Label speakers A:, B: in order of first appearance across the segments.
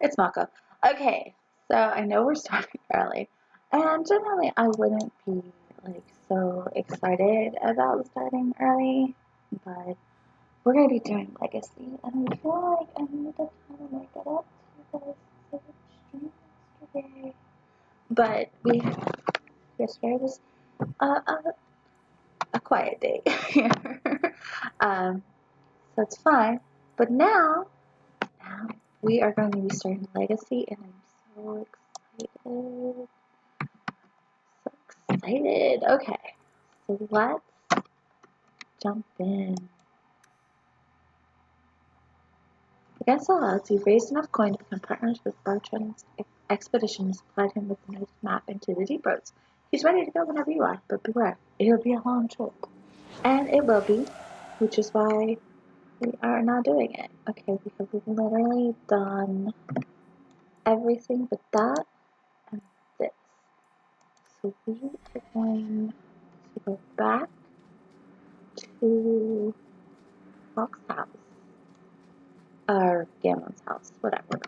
A: It's Mako. Okay, so I know we're starting early, and generally I wouldn't be like so excited about starting early, but we're gonna be doing Legacy, and I feel like I need to kind of make it up to you guys for the stream yesterday. But yesterday was a quiet day here, so it's fine. But now we are going to be starting Legacy, and I'm so excited. So excited. Okay, so let's jump in. Against all odds, you raised enough coin to become partners with Bertrand's expedition and supplied him with the noted map into the deep roads. He's ready to go whenever you are, but beware, it'll be a long trip. And it will be, which is why we are not doing it. Okay, because we've literally done everything but that and this. So we are going to go back to Hawke's house, or Galen's house, whatever,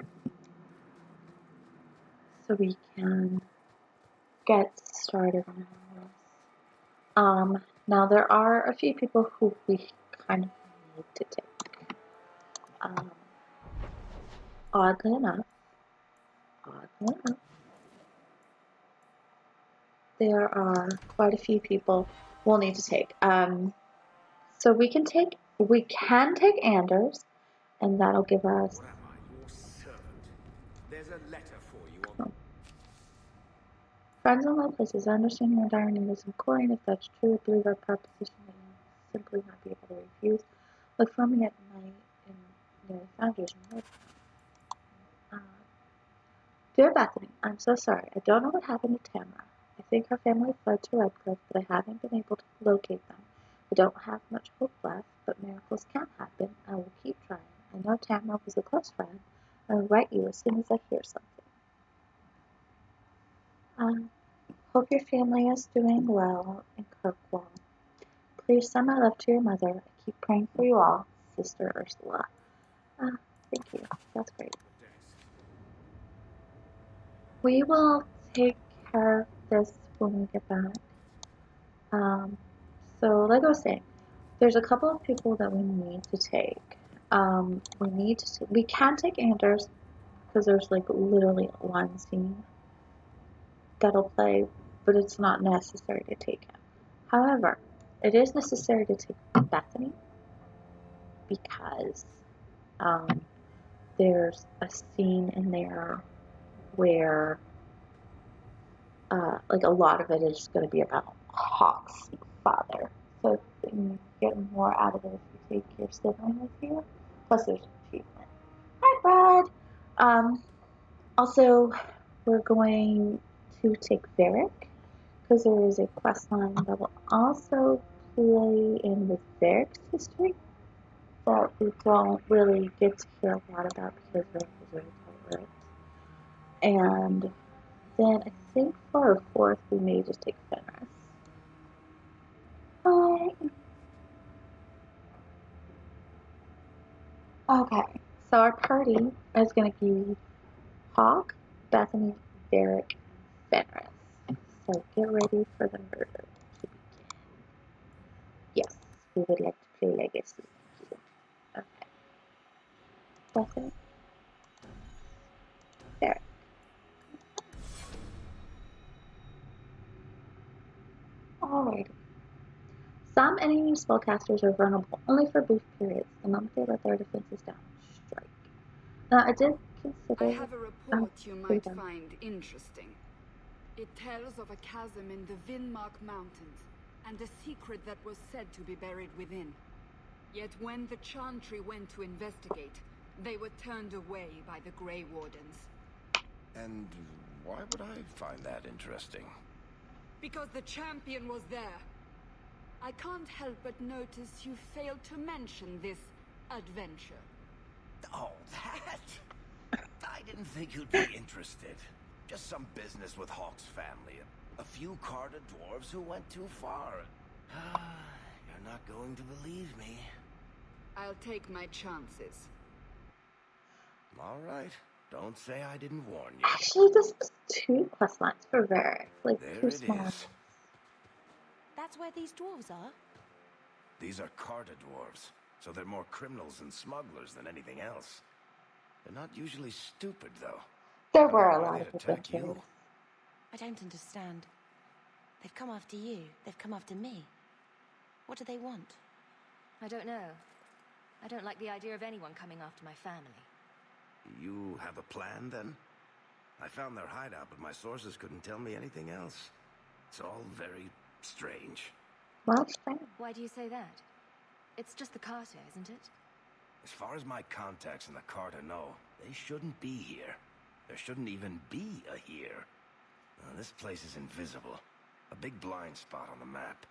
A: so we can get started on this. Now there are a few people who we kind of need to take. Oddly enough, there are quite a few people we'll need to take. So we can take Anders, and that'll give us.
B: What am I, your servant? There's a letter for you on.
A: Friends in low places, I understand your dire need of some coin. If that's true, I believe our proposition may simply not be able to refuse. Look for me at night in the Foundation Road. Dear Bethany, I'm so sorry. I don't know what happened to Tamara. I think her family fled to Redcliffe, but I haven't been able to locate them. I don't have much hope left, but miracles can happen. I will keep trying. I know Tamara was a close friend. I will write you as soon as I hear something. Hope your family is doing well in Kirkwall. Please send my love to your mother. I keep praying for you all, Sister Ursula. Thank you. That's great. We will take care of this when we get back. So like I was saying, there's a couple of people that we need to take. We can take Anders because there's like literally one scene that'll play, but it's not necessary to take him. However, it is necessary to take Bethany because there's a scene in there where like a lot of it is going to be about Hawke's father. So you can get more out of it if you take your sibling with you. Plus there's achievement. Hi, Brad! Also, we're going to take Varric, because there is a quest line that will also play in with Varric's history that we don't really get to hear a lot about because Varric is very tight-lipped. And then I think for our fourth, we may just take Fenris. Okay, so our party is going to be Hawke, Bethany, Varric, Fenris. So get ready for the murder to begin. Yes, we would like to play Legacy. Okay. Bethany, Varric. Alrighty. Some enemy spellcasters are vulnerable only for brief periods. The moment they let their defenses down, strike. Now, I did consider.
C: I have a report you might find interesting. It tells of a chasm in the Vinmark Mountains, and a secret that was said to be buried within. Yet when the Chantry went to investigate, they were turned away by the Grey Wardens.
B: And why would I find that interesting?
C: Because the champion was there. I can't help but notice you failed to mention this adventure.
B: Oh, that? I didn't think you'd be interested. Just some business with Hawke's family. A few carded dwarves who went too far. You're not going to believe me.
C: I'll take my chances.
B: All right. Don't say I didn't warn you.
A: Actually, this was 2 quest lines for Varric. Like,
B: There
A: 2
B: it
A: small ones.
B: is.
D: That's where these dwarves are?
B: These are Carta dwarves, so they're more criminals and smugglers than anything else. They're not usually stupid, though.
A: There
B: I
A: were
B: don't
A: a
B: know why
A: lot of
B: they'd attack you.
A: adventures.
D: I don't understand. They've come after you. They've come after me. What do they want?
E: I don't know. I don't like the idea of anyone coming after my family.
B: You have a plan, then? I found their hideout, but my sources couldn't tell me anything else. It's all very strange.
A: Well, strange.
E: Why do you say that? It's just the Carter, isn't it?
B: As far as my contacts in the Carta know, they shouldn't be here. There shouldn't even be a here. This place is invisible. A big blind spot on the map.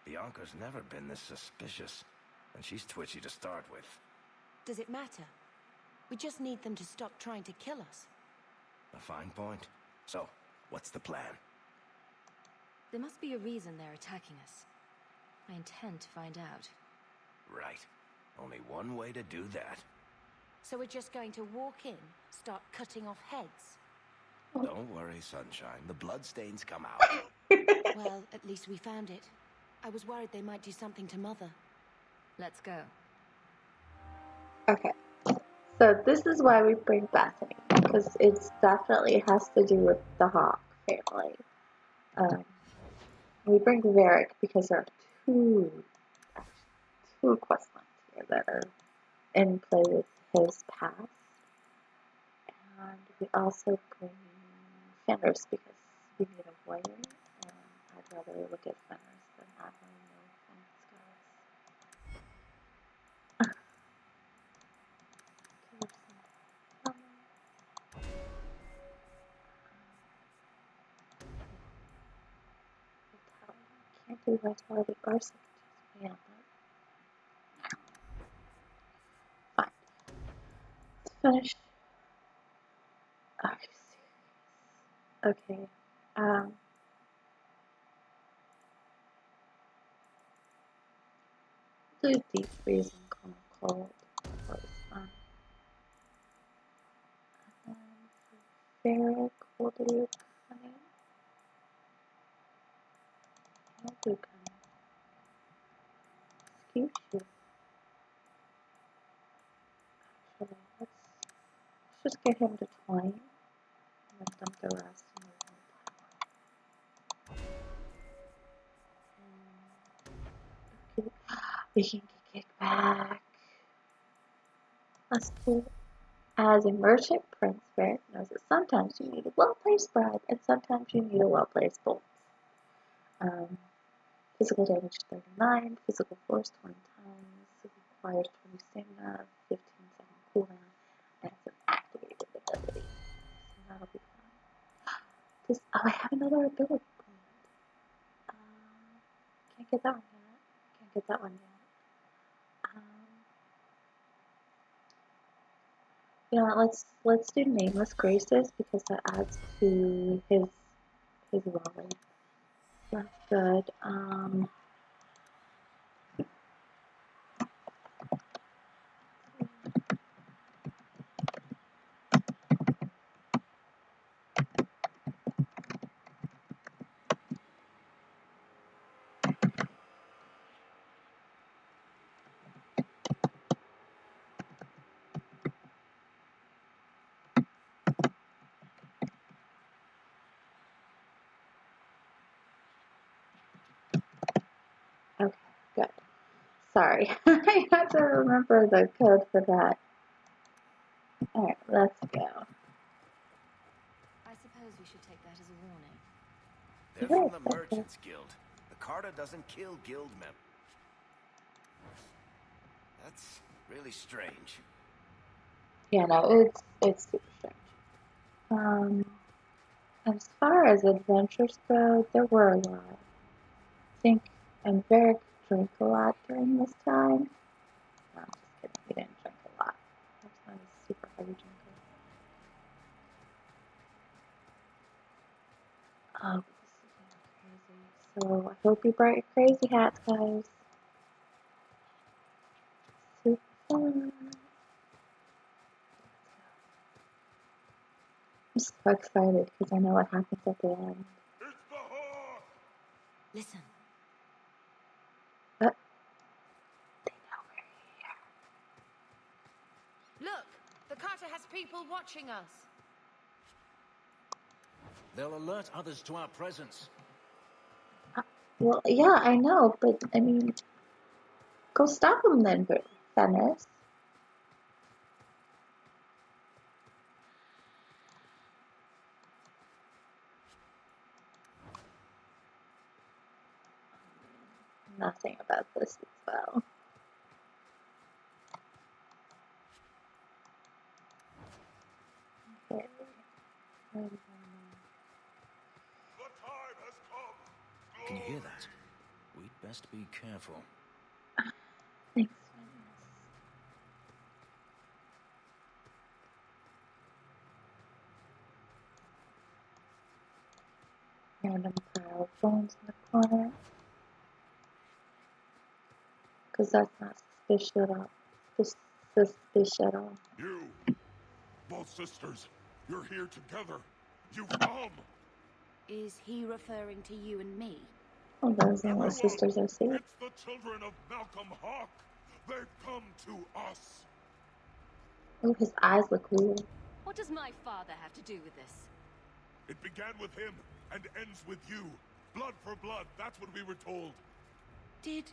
B: Bianca's never been this suspicious, and she's twitchy to start with.
D: Does it matter? We just need them to stop trying to kill us.
B: A fine point. So, what's the plan?
E: There must be a reason they're attacking us. I intend to find out.
B: Right. Only one way to do that.
D: So we're just going to walk in, start cutting off heads?
B: Don't worry, Sunshine. The bloodstains come out.
D: Well, at least we found it. I was worried they might do something to Mother.
E: Let's go.
A: Okay. So this is why we bring Bethany, because it definitely has to do with the Hawke family. We bring Varric because there are two quest lines here that are in play with his past. And we also bring Fenris because we need a warrior, and I'd rather look at Fenris than Aveline and Leandra. Can't do vitality or second yeah, but fine. Let's finish. Are you serious? Okay. Do deep freeze and calm cold. That was fun. And then for Varric, we'll do cunning. We'll do cunning. Excuse you. Actually, let's just get him to 20 and then dump the rest in the one power. We can kick back. Let's do it. As a merchant, Prince Varric knows that sometimes you need a well-placed bribe and sometimes you need a well-placed bolt. Physical damage 39, physical force 20 times, it requires 20 stamina, 15-second cooldown, and it's an activated ability. So that'll be fun. I have another ability point. Can't get that one yet. You know what, let's do Nameless Graces because that adds to his wallet. That's good. Okay, good. Sorry, I have to remember the code for that. Alright, let's go.
E: I suppose we should take that as a warning.
B: They're from the Merchants Guild. The Carta doesn't kill guild members. That's really strange.
A: Yeah, no, it's super strange. As far as adventures go, there were a lot. I think, and Varric drank a lot during this time. No, I'm just kidding, he didn't drink a lot. He was not a super heavy drinker. Oh, this is getting crazy. So, I hope you brought your crazy hats, guys. Super fun. I'm so excited because I know what happens at the end.
B: It's the Hawke!
E: Listen.
A: But they know we're here.
D: Look! The Carter has people watching us.
F: They'll alert others to our presence.
A: Well, yeah, I know, but I mean, go stop them then, Fenris. Nothing about this as well. Okay.
B: The time has come!
F: Can you hear that? We'd best be careful.
A: Thanks, Fenris. Random pile of bones in the corner. Because that's not suspicious at all. Suspicious at all.
B: You, both sisters, you're here together. You've come!
D: Is he referring to you and me?
A: Oh, those are my
B: Everyone,
A: sisters I see.
B: It's the children of Malcolm Hawke. They've come to us.
A: Oh, his eyes look weird.
E: What does my father have to do with this?
B: It began with him and ends with you. Blood for blood, that's what we were told.
D: Did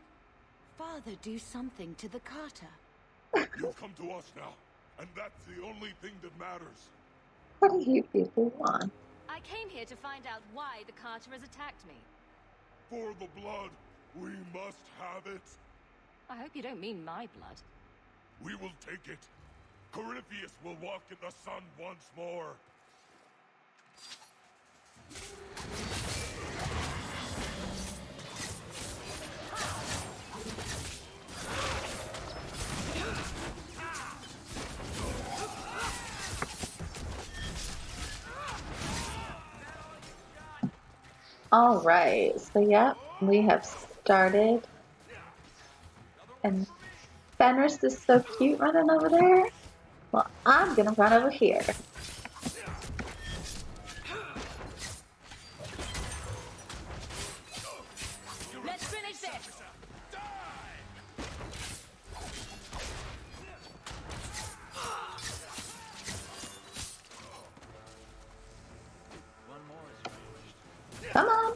D: Father do something to the Carter?
B: You've come to us now, and that's the only thing that matters.
A: What do you people want?
E: I came here to find out why the Carter has attacked me.
B: For the blood, we must have it.
E: I hope you don't mean my blood.
B: We will take it. Corypheus will walk in the sun once more.
A: Alright, so yeah, we have started. And Fenris is so cute running over there. Well, I'm gonna run over here.
E: Let's finish this!
F: One more is finished.
A: Come on.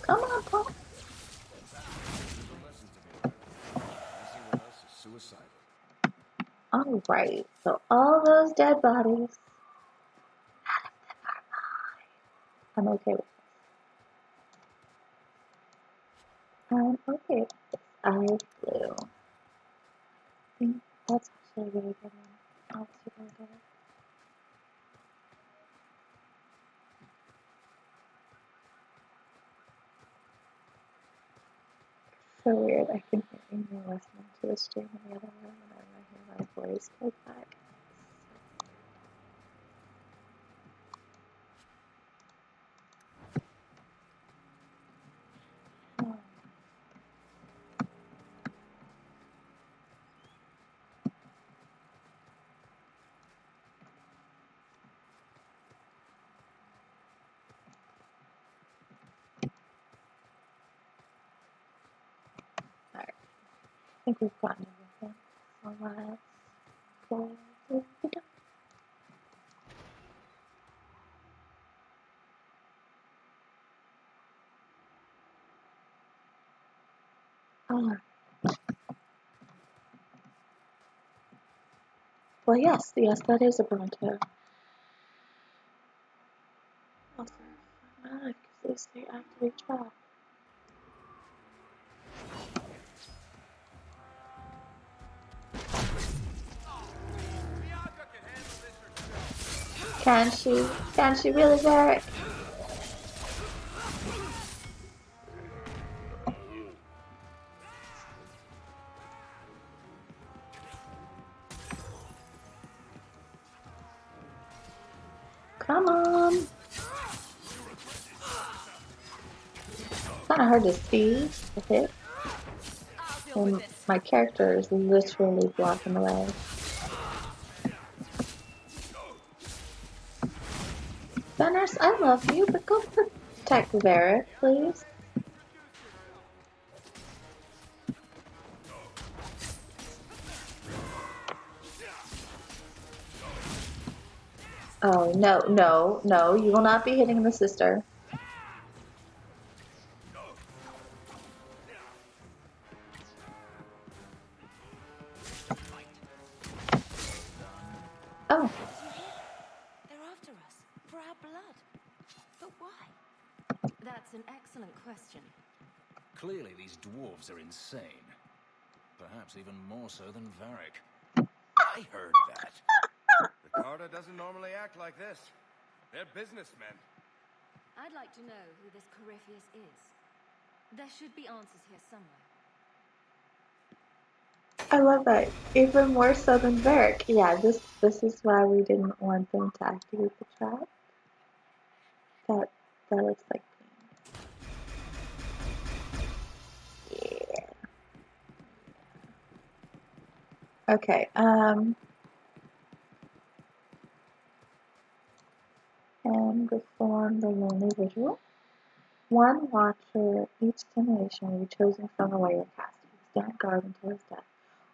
A: Come on, Paul.
F: Messing with us is suicidal.
A: Alright, so all those dead bodies. I'm okay with this. I'm okay with this. I flew. I think that's actually a really good one. I'll see if I get it. So weird. I can hear me listening to the stream in the other room whenever I hear my voice go back. Oh. Alright. I think we've gotten everything. So let's go to the door. Alright. Well, yes, that is a Bronto. Also, because they say activate trap. Can she? Can she really, Varric? Come on. Kind of hard to see the hit. And my character is literally blocking the way. Fenris, I love you, but go protect Varric, please. Oh, no, no, no, you will not be hitting the sister. Oh.
D: They're after us. For our blood. But why?
E: That's an excellent question.
F: Clearly these dwarves are insane. Perhaps even more so than Varric.
B: I heard that. Ricarda doesn't normally act like this. They're businessmen.
E: I'd like to know who this Corypheus is. There should be answers here somewhere.
A: I love that. Even more so than Varric. Yeah, this is why we didn't want them to activate the trap. That looks like pain. Yeah. Okay, and perform the lonely vigil. One watcher each generation will be chosen from the warrior caste. He will stand guard until his death.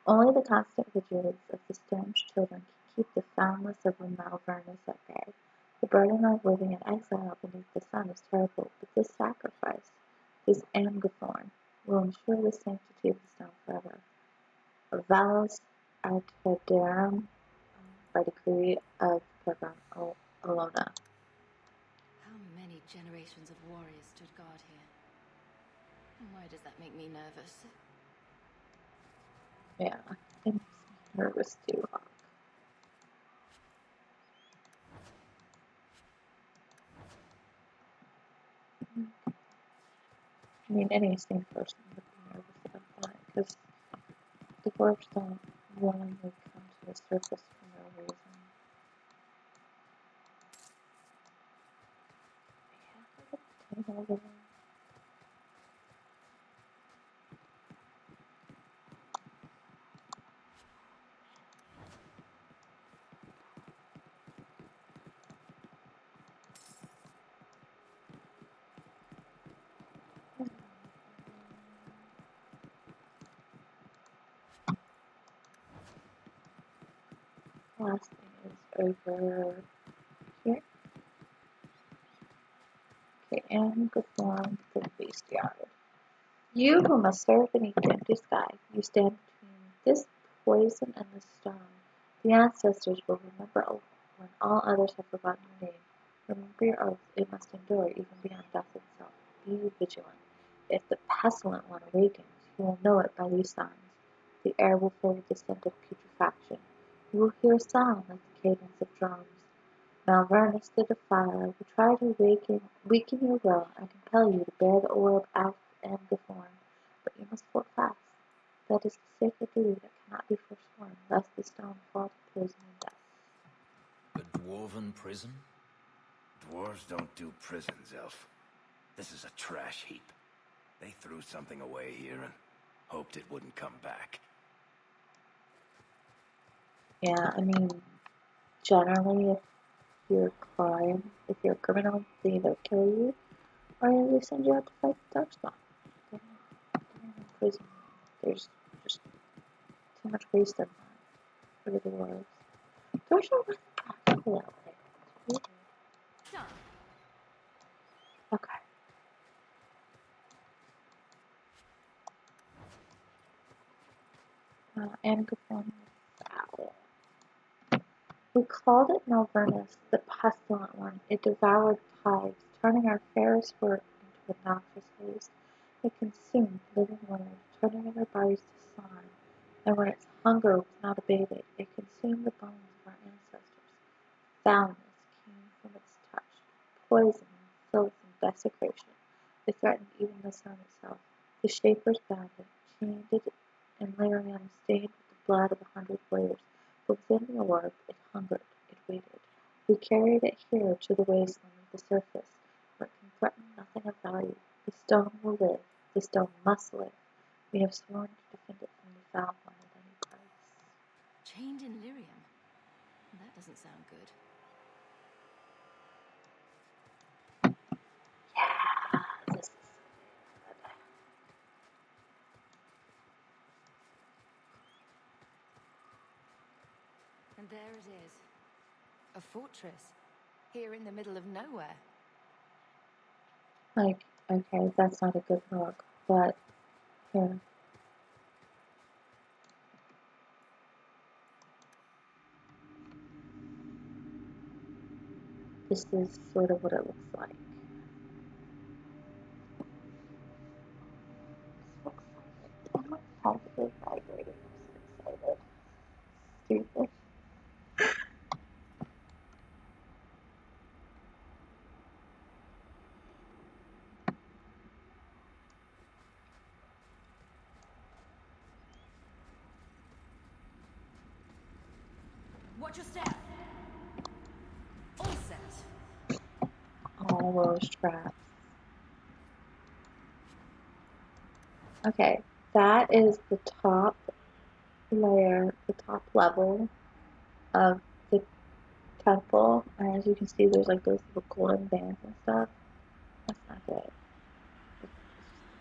A: Only the constant vigilance of the Stone's children can keep the foundless of Malvernus at bay. The burden of living in exile beneath the sun is terrible, but this sacrifice, this Amgathorn, will ensure the sanctity of the stone forever. Valos ad federum by decree of Kirkwall Alona.
E: How many generations of warriors stood guard here? Why does that make me nervous?
A: Yeah, I'm nervous too, Hawke. I mean, any sane person would be nervous about that, because the dwarves don't willingly come to the surface for no reason. Yeah, look at the table over there. Last thing is over here. Okay, and go form to the beast yard. You who must serve beneath the empty sky, you stand between this poison and the stone. The ancestors will remember when all others have forgotten your name. Remember your oath, it must endure even beyond death itself. Be vigilant. If the pestilent one awakens, you will know it by these signs. The air will fill with the scent of putrefaction. You will hear a sound like the cadence of drums. Malvernus the Defiler will try to weaken your will and compel you to bear the orb out and Amgathorn, but you must hold fast. That is the sacred duty that cannot be forsworn, lest the stone fall to poison and death.
F: A dwarven prison?
B: Dwarves don't do prisons, Elf. This is a trash heap. They threw something away here and hoped it wouldn't come back.
A: Yeah, I mean, generally, if you're a criminal, they either kill you or they send you out to fight the Darkspawn. They're in prison. There's just too much waste of that for the dwarves. Dwarves are really practical that way. It's weird. Okay. Amgathorn Foul. We called it Malvernus, the pestilent one. It devoured hives, turning our fairest work into a noxious haze. It consumed living women, turning their bodies to slime. And when its hunger was not abated, it consumed the bones of our ancestors. Foulness came from its touch, poison, filth, and desecration. It threatened even the sun itself. The Shapers bound it, chained it, and Lyrium stained with the blood of 100 warriors. But within the orb, it hungered, it waited. We carried it here to the wasteland of the surface, where it can threaten nothing of value. The stone will live. The stone must live. We have sworn to defend it from the foul one at any price.
E: Chained in lyrium? That doesn't sound good.
D: And there it is. A fortress. Here in the middle of nowhere.
A: Like, okay, that's not a good look, but here. This is sort of what it looks like. This looks like it. I'm positive vibrating. I'm so excited. Stupid.
E: Watch your step. All set.
A: All those traps. Okay, that is the top layer, the top level of the temple. And as you can see, there's like those little golden bands and stuff. That's not good. It's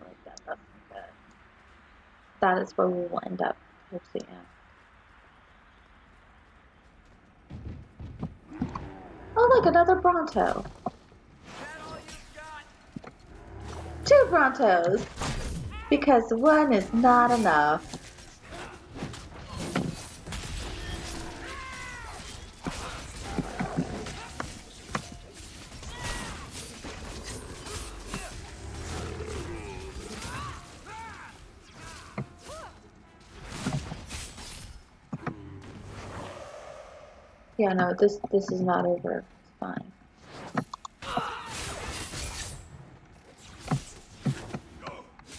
A: just like that. That's not good. That is where we will end up towards the end. Oh, look, another Bronto. 2 Brontos. Because 1 is not enough. Yeah, no, this is not over. It's fine.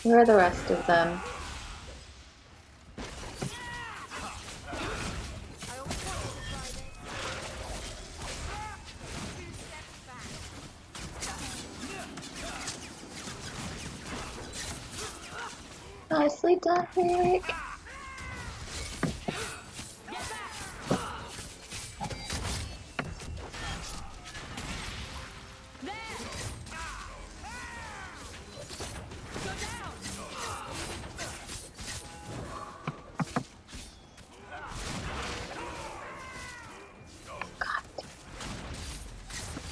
A: Where are the rest of them? Nicely done, Varric.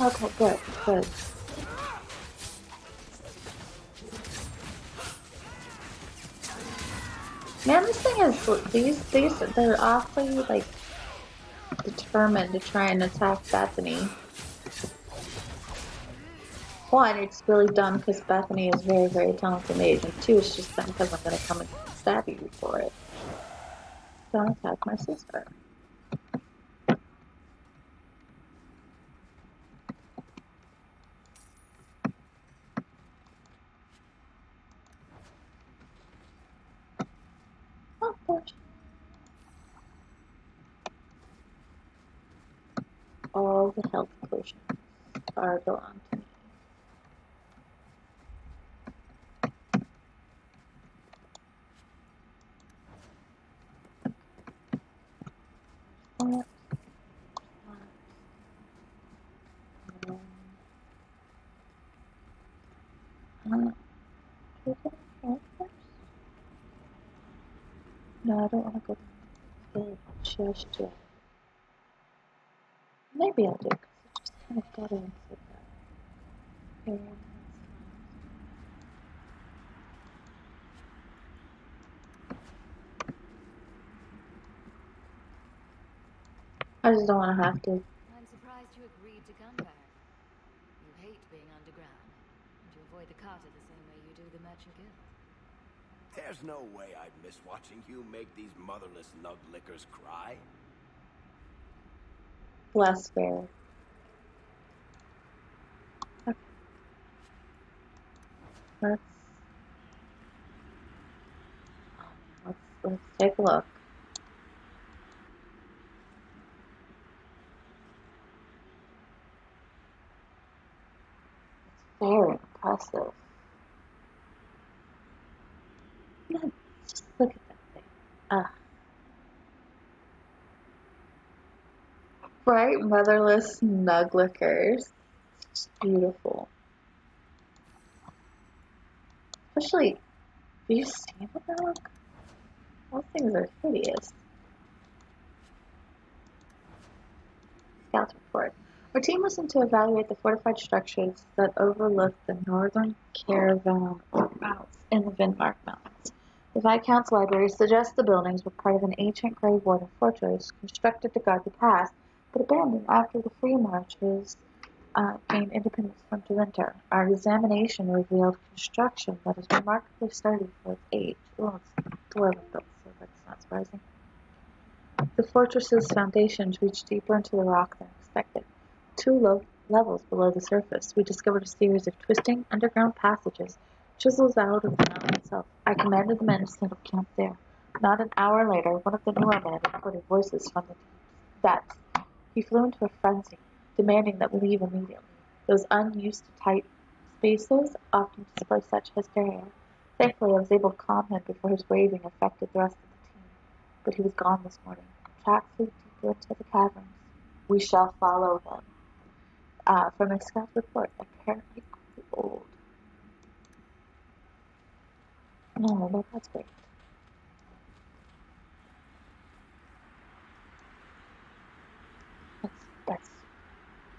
A: Okay, good, good. Man, this thing is, they're awfully, like, determined to try and attack Bethany. 1, it's really dumb because Bethany is very, very talented mage, and 2, it's just dumb because I'm gonna come and stab you for it. Don't attack my sister. Oh, gosh. All the health potions are belong to me. That. Should I go first? No, I don't want to go just yet. Maybe I'll do it because I just kind of got into that. Okay, I just don't want to have to.
E: I'm surprised you agreed to come back. You hate being underground, and you avoid the Carter the same way you do the Merchant Guild.
B: There's no way I'd miss watching you make these motherless nug lickers cry.
A: Less fair. Okay. Let's take a look. It's very impressive. Man, just look at that thing. Ah. Bright motherless nuglickers. It's beautiful. Especially, do you see what they look? Those things are hideous. scout's report. Our team was sent to evaluate the fortified structures that overlook the northern caravan routes in the Vinmark Mountains. The Viscount's library suggests the buildings were part of an ancient Grey Warden fortress constructed to guard the pass, but abandoned after the Free Marches gained independence from Deventer. Our examination revealed construction that is remarkably sturdy for its age. Well, it's dwarven built, so that's not surprising. The fortress's foundations reach deeper into the rock than expected. 2 levels below the surface, we discovered a series of twisting underground passages chiseled out of the mountain itself. I commanded the men to set up camp there. Not an hour later, one of the newer men reported voices from the depths. He flew into a frenzy, demanding that we leave immediately. Those unused to tight spaces often display such hysteria. Thankfully, I was able to calm him before his raving affected the rest of the team. But he was gone this morning. Tracks lead deeper into the caverns. We shall follow them. From a scout report, apparently quite old. No, but that's great. That's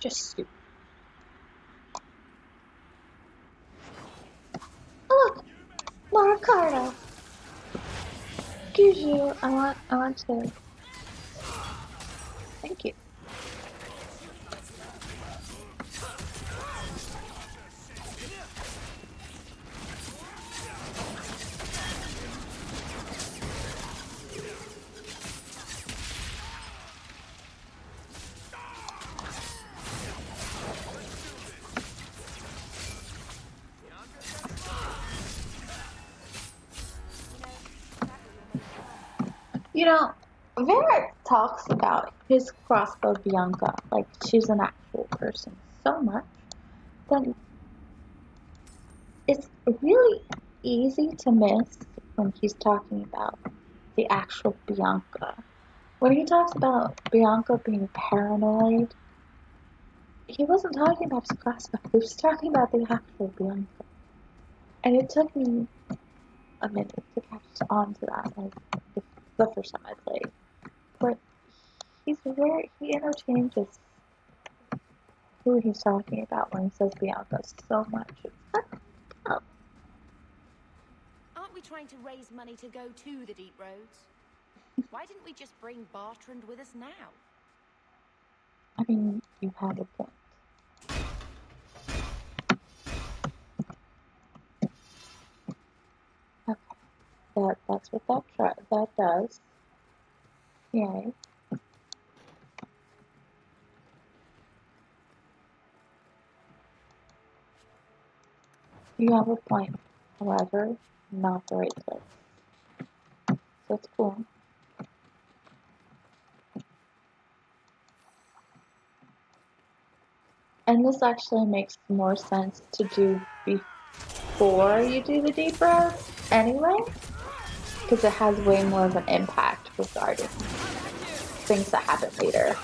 A: just stupid. Oh, look! More Carta! Excuse you, I want to... Thank you. You know, Varric talks about his crossbow Bianca like she's an actual person so much that it's really easy to miss when he's talking about the actual Bianca. When he talks about Bianca being paranoid, he wasn't talking about his crossbow. He was talking about the actual Bianca. And it took me a minute to catch on to that, like the first time I played. But he interchanges who he's talking about when he says Bianca so much. It's kind of tough.
D: Aren't we trying to raise money to go to the deep roads? Why didn't we just bring Bartrand with us now?
A: I mean, you have a point. Okay, that's what that does. Yay. You have a point. However, not the right place. So it's cool. And this actually makes more sense to do before you do the deep roads anyway, because it has way more of an impact regarding things that happen later.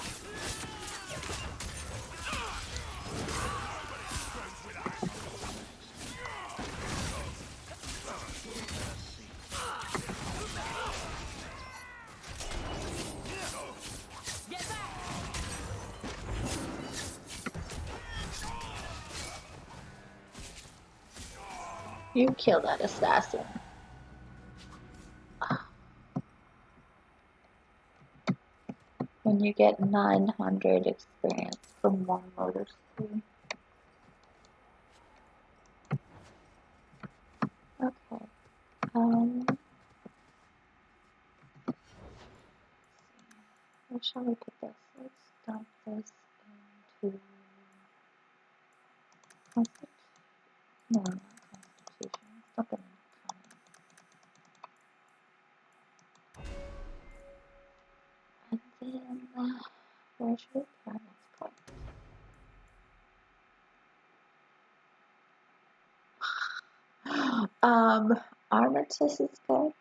A: You kill that assassin. When you get 900 experience from one motor spree. Okay. Where shall we put this? Let's dump this into Constitution. No, not Constitution. Let's dump it into Common. And then, where should we put our next point? Armistice is good.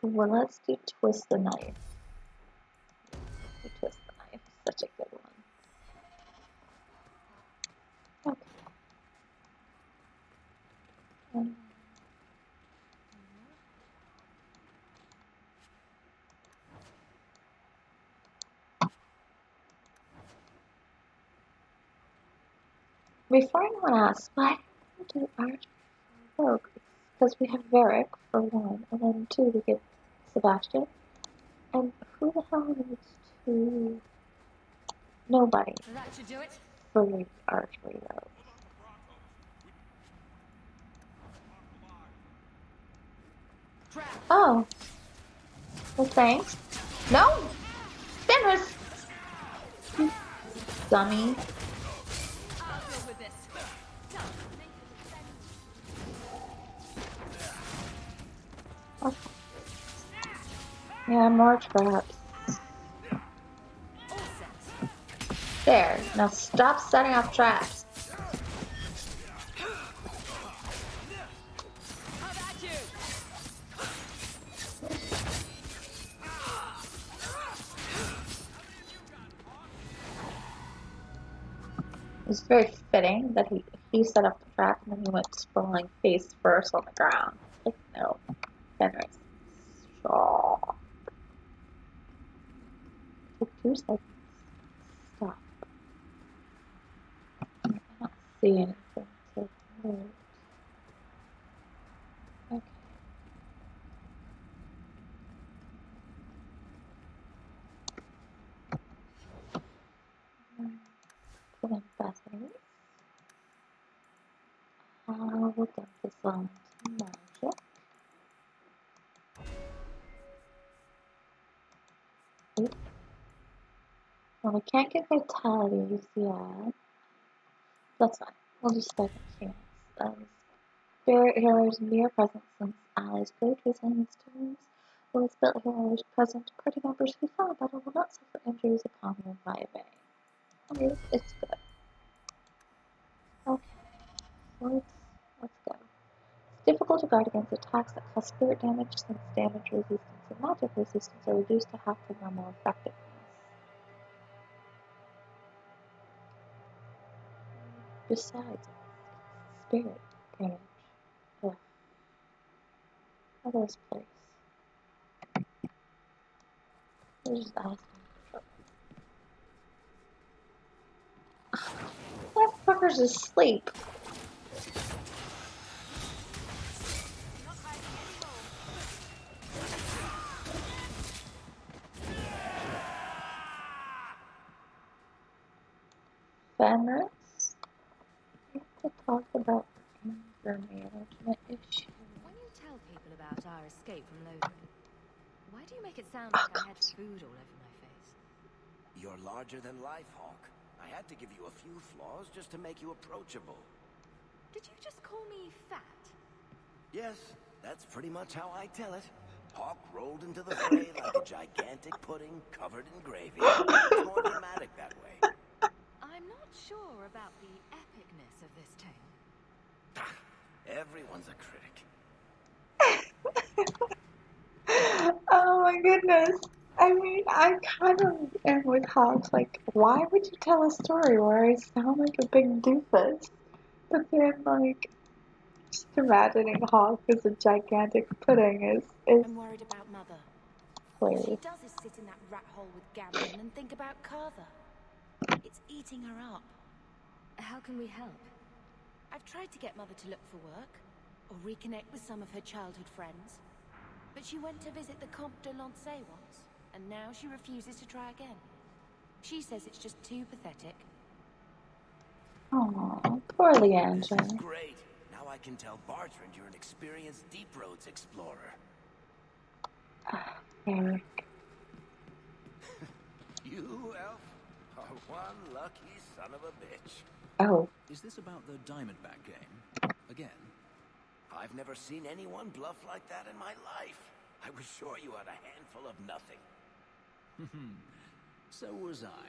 A: Well, let's do Twist the Knife. Twist the Knife, such a good one. Okay. Before anyone asks, why do archers rogue? Because we have Varric, for one, and then two, we get Sebastian. And who the hell needs to... Nobody
E: So that should do it.
A: for the archery rogue. Oh. Well, thanks. No! Fenris! You dummy.
E: I'll deal with this.
A: Okay. Yeah, more traps.
E: All set.
A: There. Now stop setting off traps.
E: How about you?
A: It's very fitting that he set up the trap and then he went sprawling face first on the ground. Like, no. Fenris. Shaw. Take 2 seconds. Stop. I don't see anything to hurt. Okay. Put in Bethany. We'll dump this on to magic. Oops. Well, we can't get vitalities yet. That's fine. We'll just second chance. Spirit healer's mere presence since allies great resilience turns. While spirit healers present, party members who fall in battle will not suffer injuries upon reviving. Okay, it's good. Okay, let's go. It's difficult to guard against attacks that cause spirit damage since damage resistance and magic resistance are reduced to half the normal effectiveness. Besides, spirit damage. Ugh. Other's place. We're just asking for trouble. That fucker's asleep. Fenris? We have to talk about anger management issues.
E: When you tell people about our escape from Logan, why do you make it sound like I had food all over my face?
B: You're larger than life, Hawke. I had to give you a few flaws just to make you approachable.
E: Did you just call me fat?
B: Yes, that's pretty much how I tell it. Hawke rolled into the fray like a gigantic pudding covered in gravy. It's more dramatic that way.
E: I'm not sure about the epicness of this tale.
B: Everyone's a critic.
A: Oh my goodness. I mean, I kind of am with Hawke. Like, why would you tell a story where I sound like a big doofus? But then, like, just imagining Hawke as a gigantic pudding is
D: I'm worried about Mother.
A: hilarious.
D: All she does is sit in that rat hole with Gambling and think about Carver. It's eating her up.
E: How can we help?
D: I've tried to get Mother to look for work, or reconnect with some of her childhood friends. But she went to visit the Comte de Lancey once, and now she refuses to try again. She says it's just too pathetic.
A: Aw, poor
B: This
A: Leandra.
B: is great. Now I can tell Bertrand you're an experienced deep roads explorer.
A: Varric.
B: You, Elf, are one lucky son of a bitch.
A: Oh,
F: Is this about the Diamondback game? Again?
B: I've never seen anyone bluff like that in my life. I was sure you had a handful of nothing.
F: So was I.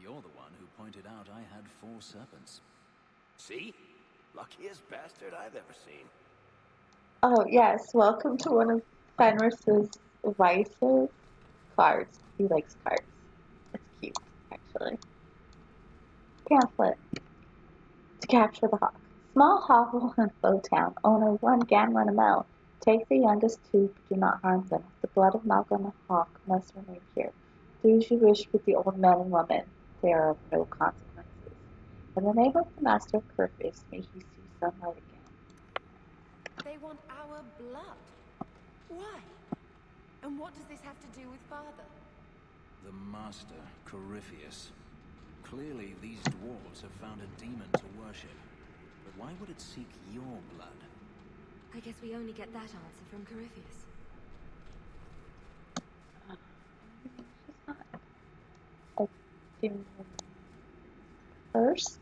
F: You're the one who pointed out I had 4 serpents.
B: See? Luckiest bastard I've ever seen.
A: oh yes. Welcome to one of Fenris's vices. Cards. He likes cards. It's cute, actually. Pamphlet. To capture the Hawke. Small hovel in Bowtown. Owner 1 Gamlin Amel. Take the youngest 2, but do not harm them. The blood of Malcolm and Hawke must remain here. Do as you wish with the old men and women. They are of no consequences. In the name of the Master of Kirkwall, may he see sunlight again.
D: They want our blood. Why? And what does this have to do with Father?
F: The Master, Corypheus. Clearly, these dwarves have found a demon to worship. But why would it seek your blood?
E: I guess we only get that answer from Corypheus.
A: She's not a demon person?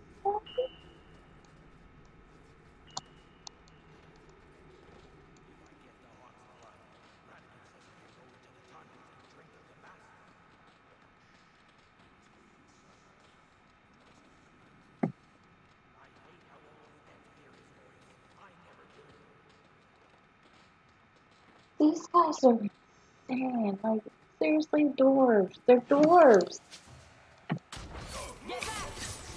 A: These guys are insane. Like, seriously, dwarves. They're dwarves.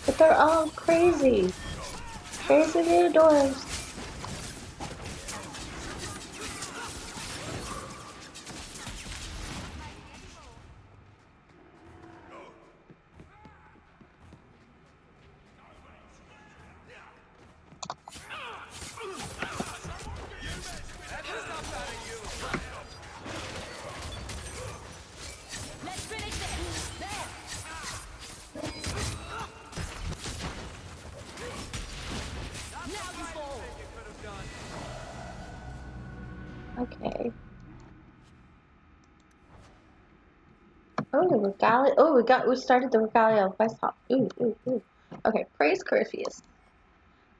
A: But they're all crazy. Crazy little dwarves. Okay. Oh, the regalia. Oh, we started the regalia of Westhop. Ooh, ooh, ooh. Okay, praise Corypheus.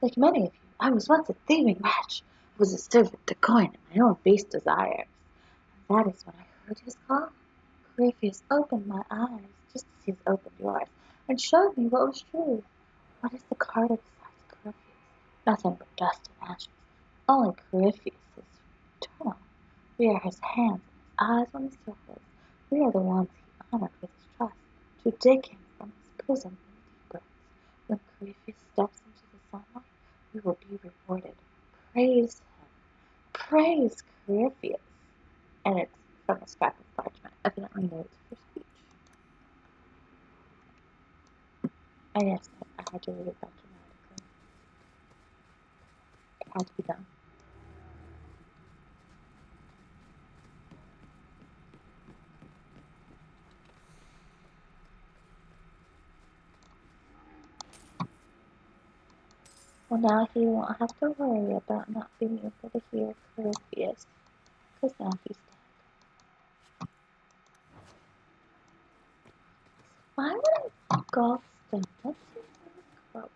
A: Like many of you, I was once a thieving wretch. I was a servant to coin and my own base desires. And that is when I heard his call. Corypheus opened my eyes, just as he has opened yours, and showed me what was true. What is the Carter besides Corypheus? Nothing but dust and ashes. Only Corypheus is eternal. We are his hands and his eyes on the surface. We are the ones he honored with his trust, to dig him from his prison in the deep. When Corypheus steps into the sunlight, we will be rewarded. Praise him. Praise Corypheus. And it's from a scrap of parchment, evidently notes for speech. And yes, I had to read it back dramatically. It had to be done. Well, now he won't have to worry about not being able to hear Corypheus, because now he's dead. Why would I gallstone? That seems really gross.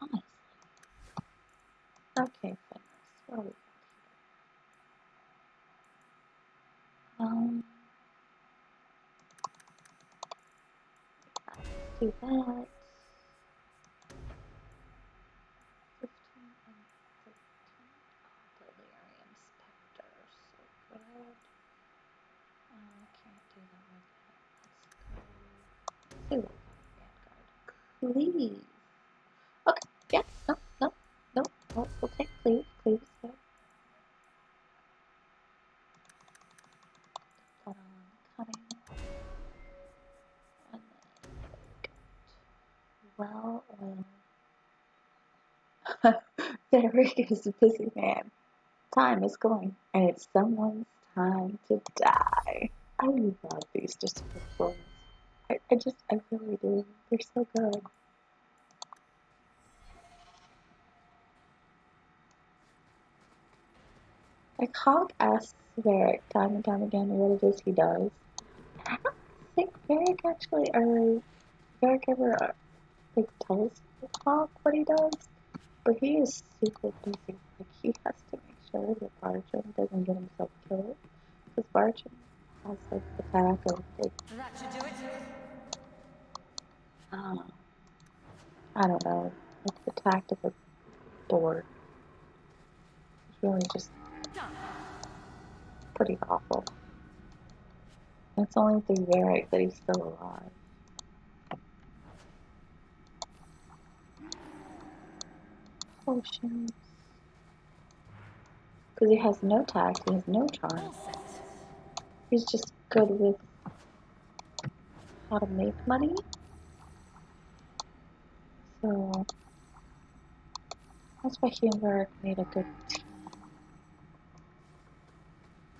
A: Honestly. Okay, Fenris, what do we got here? Let's do that. 15 and 13. Oh, Delirium Spectre, so good. Can't do that like that. Let's go. See what we got. Vanguard. Cleave. Okay, yeah, no. We'll take Cleave. Cleave is good. Put on Cunning. And then well. Varric is a busy man. Time is going, and it's someone's time to die. I love these descriptions. I really do. They're so good. Like, Hawke asks Varric time and time again what it is he does. I don't think Varric actually, or Varric ever, tells Hawke what he does. But he is super busy. Like, he has to make sure that Bartram doesn't get himself killed. Because Bartram has, the attack of,
E: That should do it.
A: I don't know, the tact of a boar. It's really just pretty awful. And it's only through Varric that he's still alive. Potions. Because he has no tact, he has no charm. He's just good with how to make money. So, Sebastian and Varric made a good team.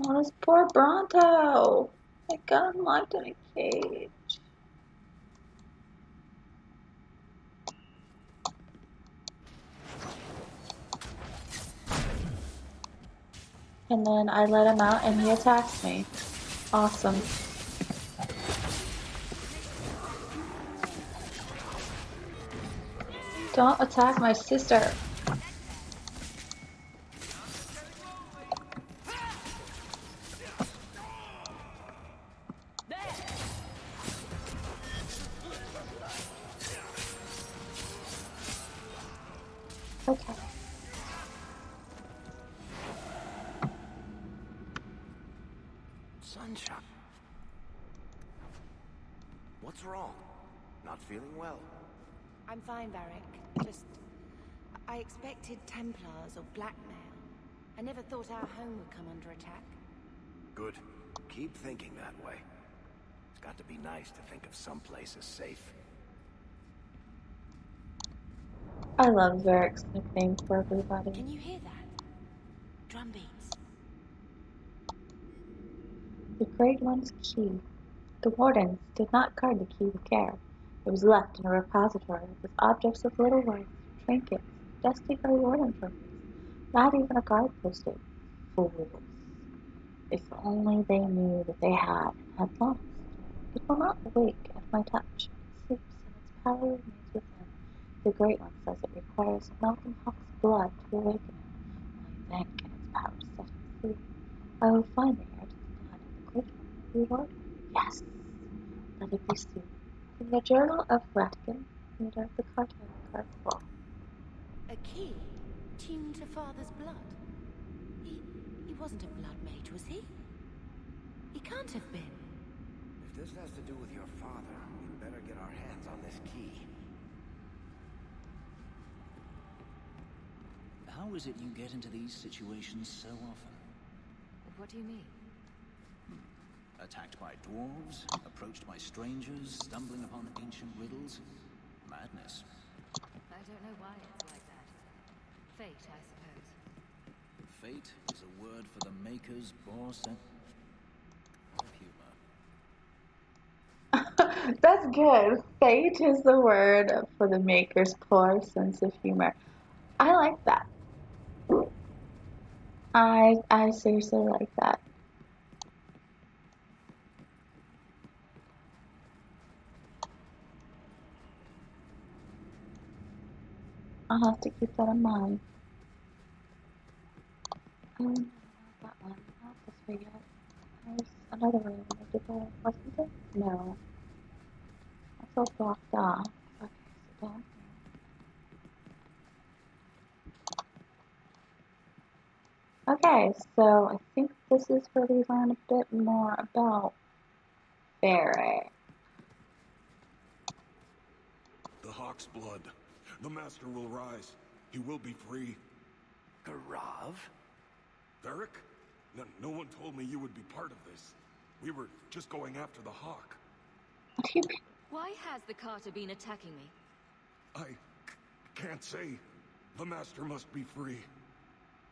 A: Oh, this poor Bronto! I got him locked in a cage. And then I let him out and he attacks me. Awesome. Don't attack my sister. Okay.
B: Sunshine. What's wrong? Not feeling well?
D: I'm fine, Varric. Just... I expected Templars or blackmail. I never thought our home would come under attack.
B: Good. Keep thinking that way. It's got to be nice to think of some place as safe.
A: I love Varric's nickname for everybody.
D: Can you hear that? Drum beats.
A: The Great One's key. The wardens did not guard the key with care. It was left in a repository with objects of little worth, trinkets, dusty gray warden trophies. Not even a guard posted. Fools. If only they knew what they had and had lost. It will not wake at my touch. It sleeps, and its power remains within. The Great One says it requires Malcolm Hawke's blood to awaken it. Only then can its power set him free. I will find the heir to the blood, and the Great One will reward me. Yes! Let it be soon. From the Journal of Ratkin, leader of the cartel of Kirkwall.
D: A key? Tuned to Father's blood? He wasn't a blood mage, was he? He can't have been.
B: If this has to do with your father, we'd better get our hands on this key.
F: How is it you get into these situations so often?
E: What do you mean?
F: Attacked by dwarves, approached by strangers, stumbling upon ancient riddles. Madness.
E: I don't know why it's like that. Fate, I suppose.
F: Fate is a word for the Maker's poor sense of humor.
A: That's good. Fate is the word for the Maker's poor sense of humor. I like that. I seriously like that. I'll have to keep that in mind. Not that one. Not this way yet. There's another way I wanted to go, wasn't there? No. That's all blocked off. Okay, so down here. Okay, so I think this is where we learn a bit more about Varric.
G: The Hawke's blood. The Master will rise. He will be free.
B: Garav?
G: Varric? No one told me you would be part of this. We were just going after the Hawke.
A: What do you mean?
E: Why has the Carter been attacking me?
G: Can't say. The Master must be free.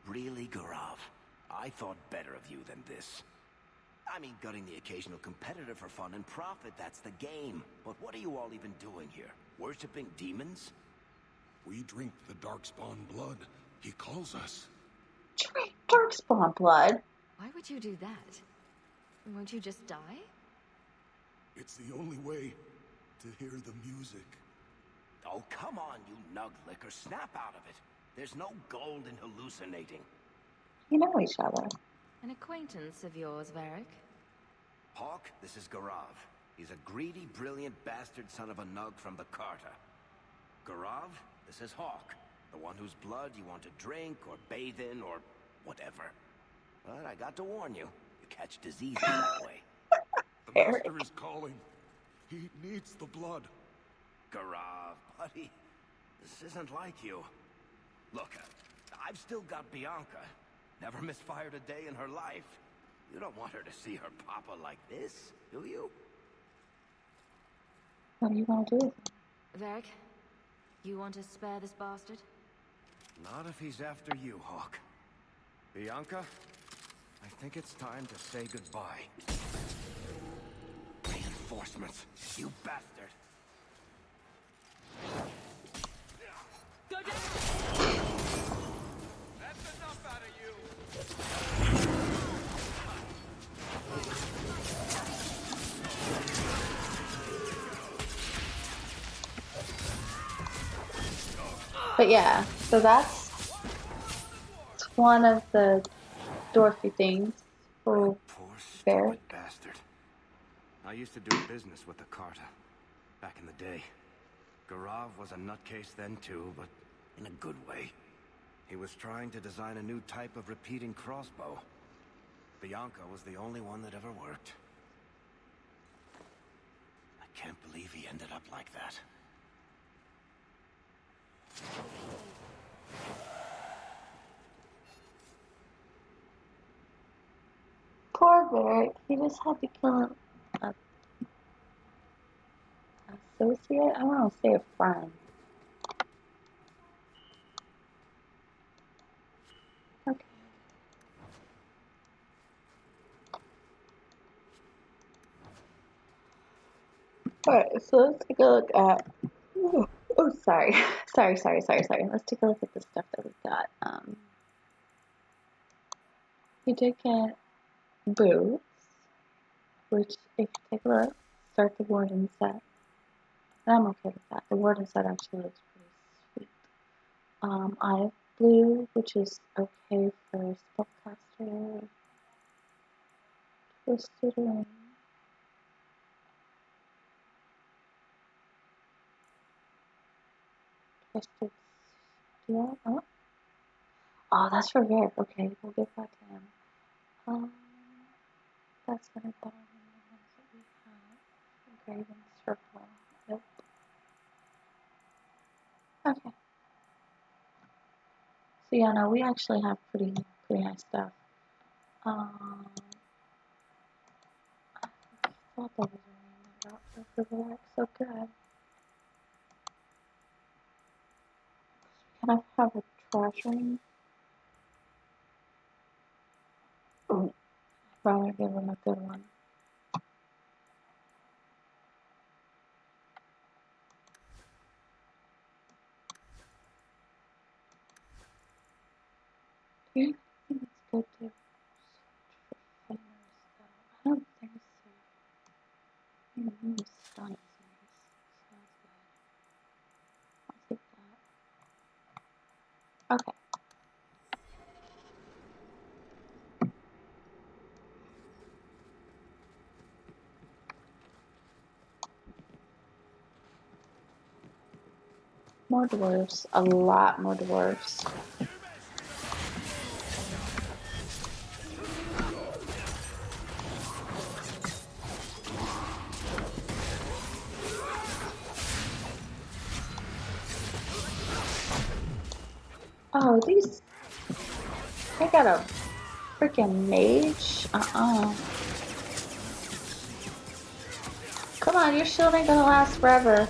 B: Really, Garav? I thought better of you than this. I mean, gutting the occasional competitor for fun and profit, that's the game. But what are you all even doing here? Worshipping demons?
G: We drink the Darkspawn blood. He calls us.
A: Drink Darkspawn blood?
E: Why would you do that? Won't you just die?
G: It's the only way to hear the music.
B: Oh, come on, you nug licker. Snap out of it. There's no gold in hallucinating.
A: You know each other.
E: An acquaintance of yours, Varric?
B: Hawke, this is Garav. He's a greedy, brilliant bastard son of a nug from the Carter. Garav, this is Hawke. The one whose blood you want to drink or bathe in or whatever. But I got to warn you, you catch diseases that way.
G: The Master is calling. He needs the blood.
B: Garav, buddy, this isn't like you. Look, I've still got Bianca. Never misfired a day in her life. You don't want her to see her papa like this, do you?
A: What do you want to do?
E: Varric, You want to spare this bastard?
B: Not if he's after you, Hawke. Bianca, I think it's time to say goodbye. Reinforcements, you bastard!
E: Go down!
H: That's enough out of you!
A: But yeah, so that's one of the dwarfy things for
B: Poor
A: Varric.
B: stupid bastard. I used to do business with the Carta back in the day. Garav was a nutcase then too, but in a good way. He was trying to design a new type of repeating crossbow. Bianca was the only one that ever worked. I can't believe he ended up like that.
A: Poor Varric, he just had to kill an associate? I want to say a friend. Okay. Alright, so let's take a look at... Oh, sorry. Sorry. Let's take a look at the stuff that we got. We did get boots, which, if you take a look, start the warden set. And I'm okay with that. The warden set actually looks pretty sweet. I have blue, which is okay for spellcaster, twisted ring. Twisted steel. Oh, that's for Varric. Okay, we'll give that to him. That's gonna bother the ones that we have. Graven circle. Nope. Okay. So yeah, no, we actually have pretty nice stuff. I thought that was a ring that got for Varric. So good. Can I have a trash ring? Ooh, I'd rather give him a good one. Do you think it's good to search for Fenris though? I don't think so. Stun is nice. Sounds good. I'll take that. Okay. More dwarves. A lot more dwarves. Oh, these... I got a freaking mage? Come on, your shield ain't gonna last forever.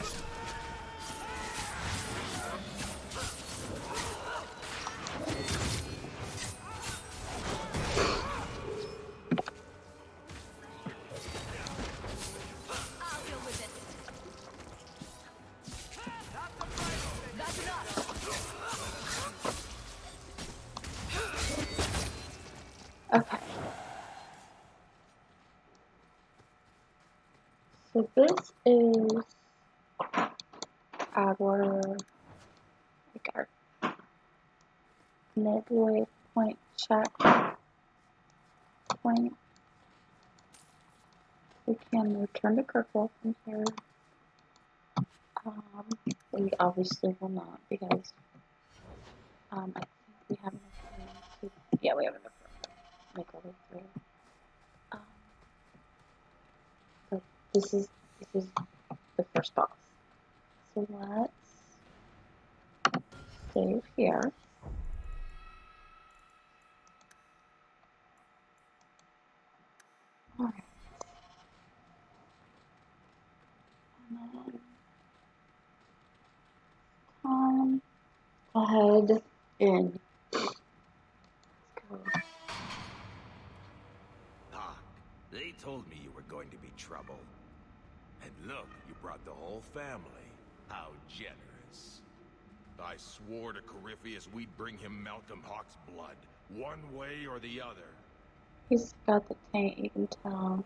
A: Okay. So this is our midway point check point. We can return to Kirkwall from here. We obviously will not because I think we have enough room to. Yeah, we have enough room to make our way through. But this is the first boss. So let's save here. Alright. And then Head in. Let's go.
B: Ah, they told me you were going to be trouble. And look, you brought the whole family. How generous.
G: I swore to Corypheus we'd bring him Malcolm Hawke's blood, one way or the other.
A: He's got the taint, you can tell.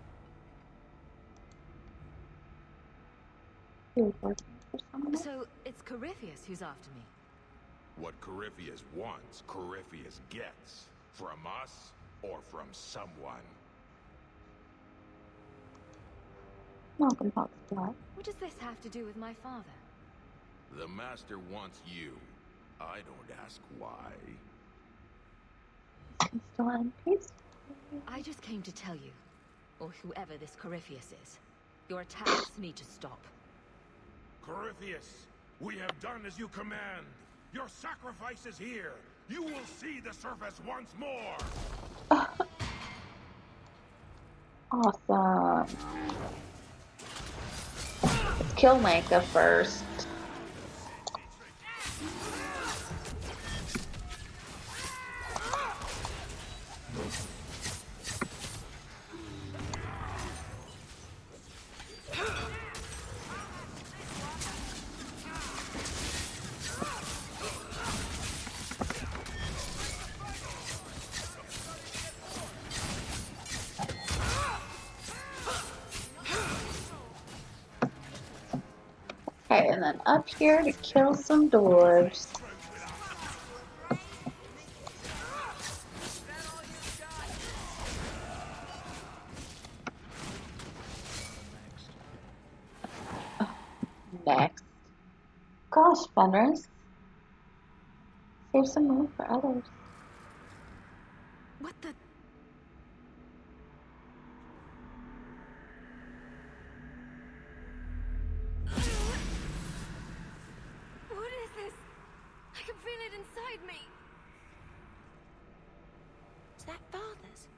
A: He was working for someone.
E: So, it's Corypheus who's after me.
G: What Corypheus wants, Corypheus gets. From us, or from someone.
A: Malcolm Hawke's blood.
E: What does this have to do with my father?
G: The Master wants you. I don't ask why.
A: He's still in peace.
E: I just came to tell you, or whoever this Corypheus is, your attacks need to stop.
G: Corypheus, we have done as you command. Your sacrifice is here. You will see the surface once more.
A: Awesome. Let's kill Micah first. Okay, and then up here to kill some dwarves. Next. Gosh, Fenris. Save some room for others.
E: What the... What is this? I can feel it inside me.
D: Is that father's?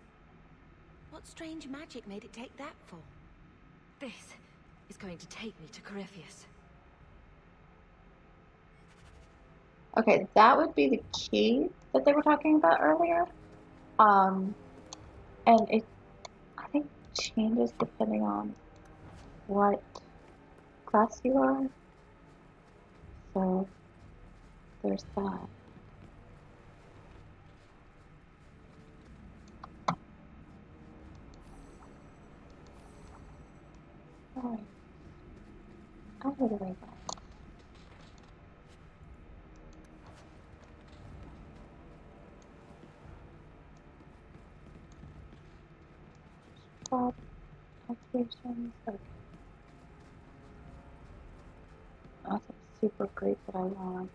D: What strange magic made it take that form?
E: This is going to take me to Corypheus.
A: Okay, that would be the key that they were talking about earlier. And it, I think, changes depending on what class you are. So, there's that. Alright. I'll go the way back. Stop activations. Okay. Nothing super great that I want.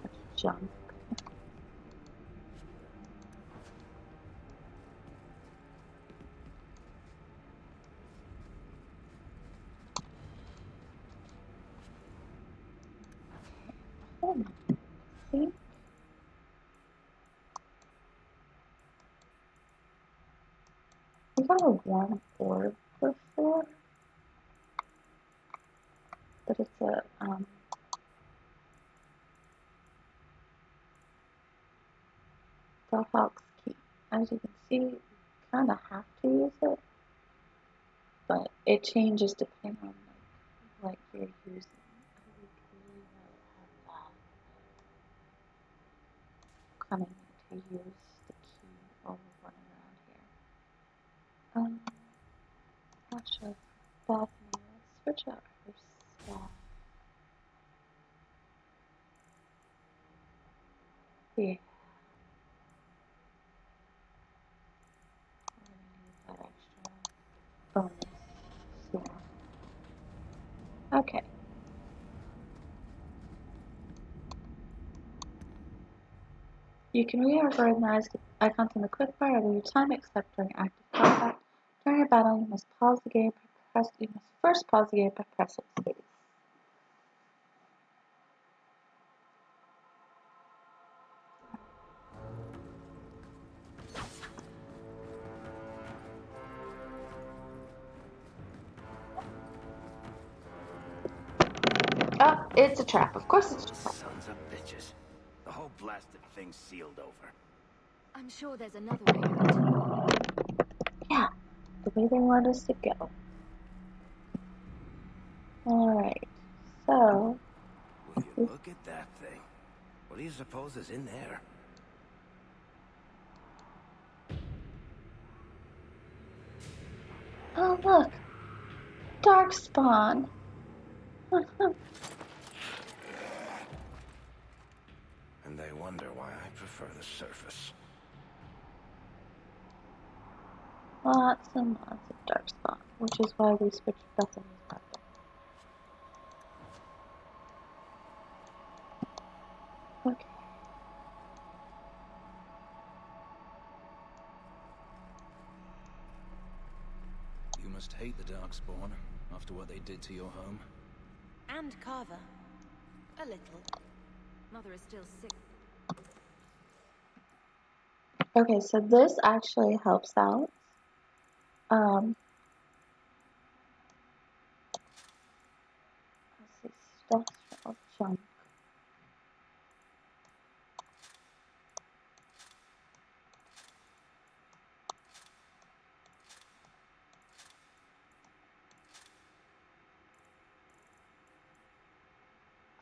A: Much junk. Hold on. See? We got a one orb before, but it's a the Hawke's key. As you can see, you kind of have to use it, but it changes depending on like what you're using. I really have that coming to use the key while we're running around here. Actually, Bethany, let's switch out her staff. Yeah. I'm gonna use that extra bonus. Yeah. Okay. You can reorganize the icons in the quick bar at any time except during active combat. During a battle, you must first pause the game by pressing space. Oh, it's a trap. Of course it's a
B: Those
A: trap.
B: sons of bitches. The whole blasted thing's sealed over.
E: I'm sure there's another way out.
A: Yeah, the way they want us to go. Alright, so...
B: Will you look at that thing? What do you suppose is in there?
A: Oh, look! Darkspawn!
B: And they wonder why I prefer the surface.
A: Lots and lots of Darkspawn, which is why we switched Bethany's weapon. Okay.
F: You must hate the Darkspawn after what they did to your home.
D: And Carver. A little.
E: Mother is still sick.
A: Okay, so this actually helps out. Let's see, stuff junk.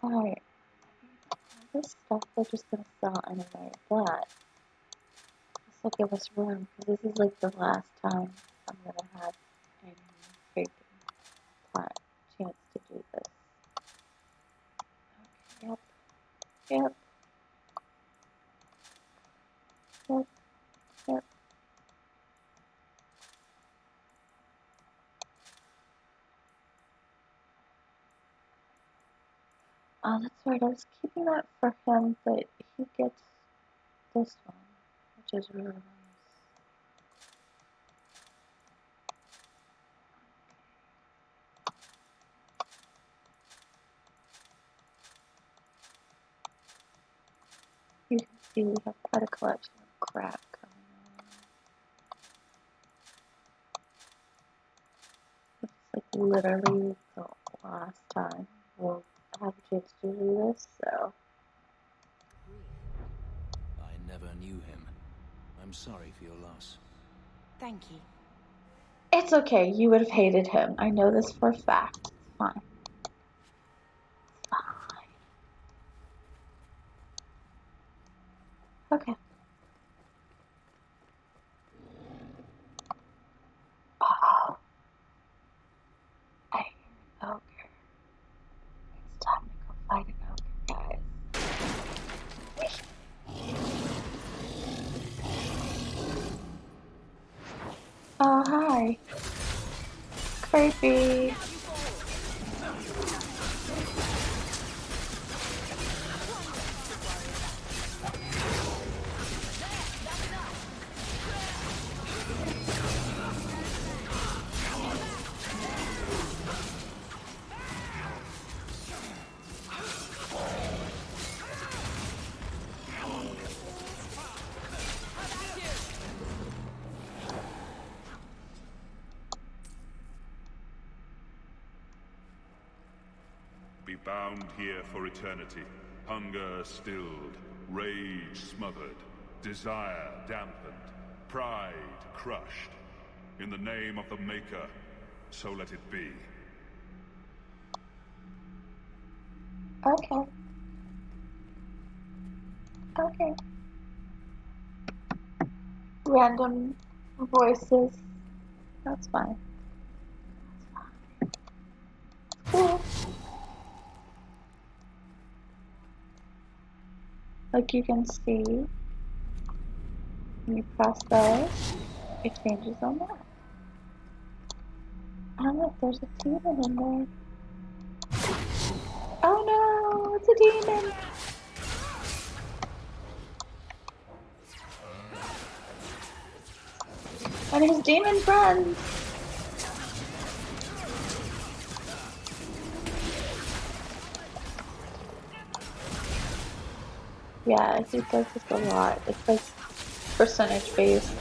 A: Alright, this stuff we're just gonna sell anyway, but this will give us room, because this is like the last time I'm gonna have any freaking chance to do this. Okay, yep. Oh, that's right, I was keeping that for him, but he gets this one, which is really nice. You can see we have quite a collection of crap coming on. It's like literally the last time we'll have a chance to do this, so.
F: I never knew him. I'm sorry for your loss.
D: Thank you.
A: It's okay, you would have hated him. I know this for a fact. It's fine. It's fine. Okay. Oh. I hear an ogre. It's time to go fight an ogre, guys. Oh, hi. Creepy.
G: Be bound here for eternity. Hunger stilled, rage smothered, desire dampened, pride crushed. In the name of the Maker, so let it be.
A: Okay. Okay. Random voices. That's fine. That's fine. Cool. Like you can see, when you press those, it changes on that. Oh look, there's a demon in there. Oh no, it's a demon! And his demon friends! Yeah, he does this a lot. It's like percentage based.